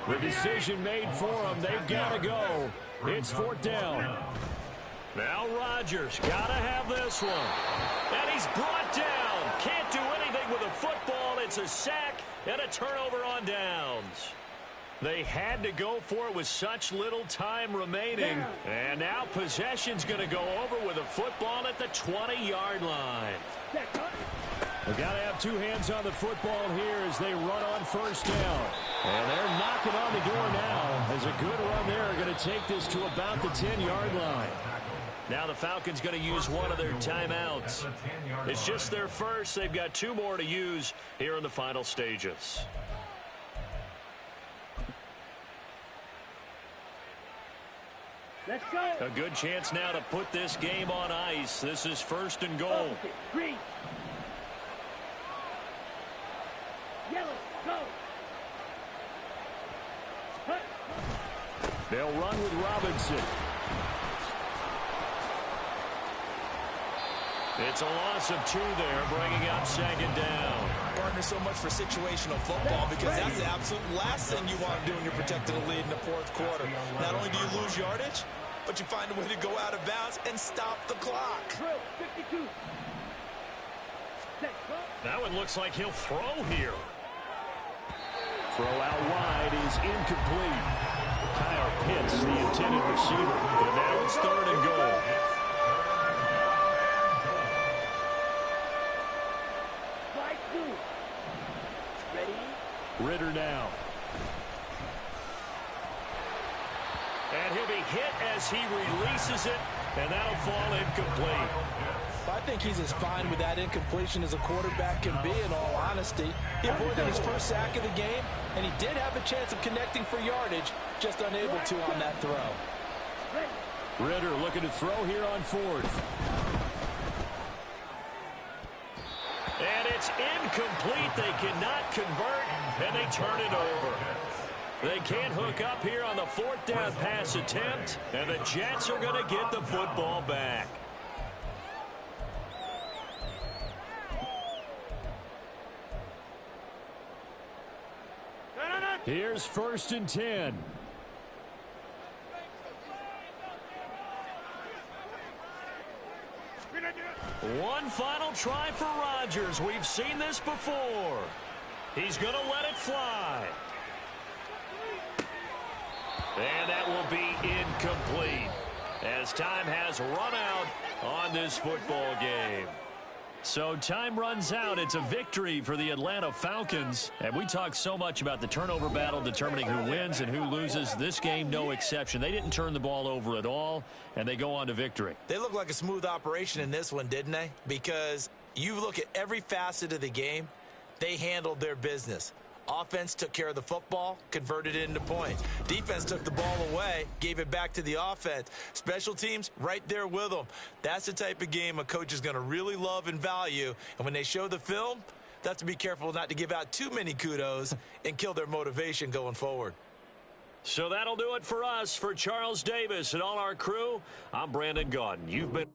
The decision made for them. They've got to go. It's 4th down. Now Rodgers got to have this one. And he's brought down. Can't do anything with a football. It's a sack and a turnover on downs. They had to go for it with such little time remaining. And now possession's going to go over with a football at the 20-yard line. They've got to have 2 hands on the football here as they run on 1st down. And they're knocking on the door now as a good run there. Going to take this to about the 10-yard line. Now the Falcons going to use one of their timeouts. It's just their first. They've got 2 more to use here in the final stages. Let's go. A good chance now to put this game on ice. This is 1st and goal. Green. Yellow, go. They'll run with Robinson. It's a loss of 2 there, bringing up 2nd down. Partner, so much for situational football because that's the absolute last thing you want to do when you're protecting a lead in the 4th quarter. Not only do you lose yardage, but you find a way to go out of bounds and stop the clock. 52. That one looks like he'll throw here. Throw out wide is incomplete. Kyle Pitts, the intended receiver. And now it's 3rd and goal. Ritter now. And he'll be hit as he releases it, and that'll fall incomplete. I think he's as fine with that incompletion as a quarterback can be, in all honesty. He avoided his first sack of the game, and he did have a chance of connecting for yardage, just unable to on that throw. Ritter looking to throw here on 4th. And it's incomplete. They cannot convert, and they turn it over. They can't hook up here on the 4th down pass attempt, and the Jets are going to get the football back. Here's 1st and 10. One final try for Rodgers. We've seen this before. He's going to let it fly. And that will be incomplete as time has run out on this football game. So time runs out. It's a victory for the Atlanta Falcons. And we talk so much about the turnover battle determining who wins and who loses. This game, no exception. They didn't turn the ball over at all, and they go on to victory. They look like a smooth operation in this one, didn't they? Because you look at every facet of the game, they handled their business. Offense took care of the football, converted it into points. Defense took the ball away, gave it back to the offense. Special teams, right there with them. That's the type of game a coach is going to really love and value. And when they show the film, they have to be careful not to give out too many kudos and kill their motivation going forward. So that'll do it for us. For Charles Davis and all our crew, I'm Brandon Gaudin. You've been...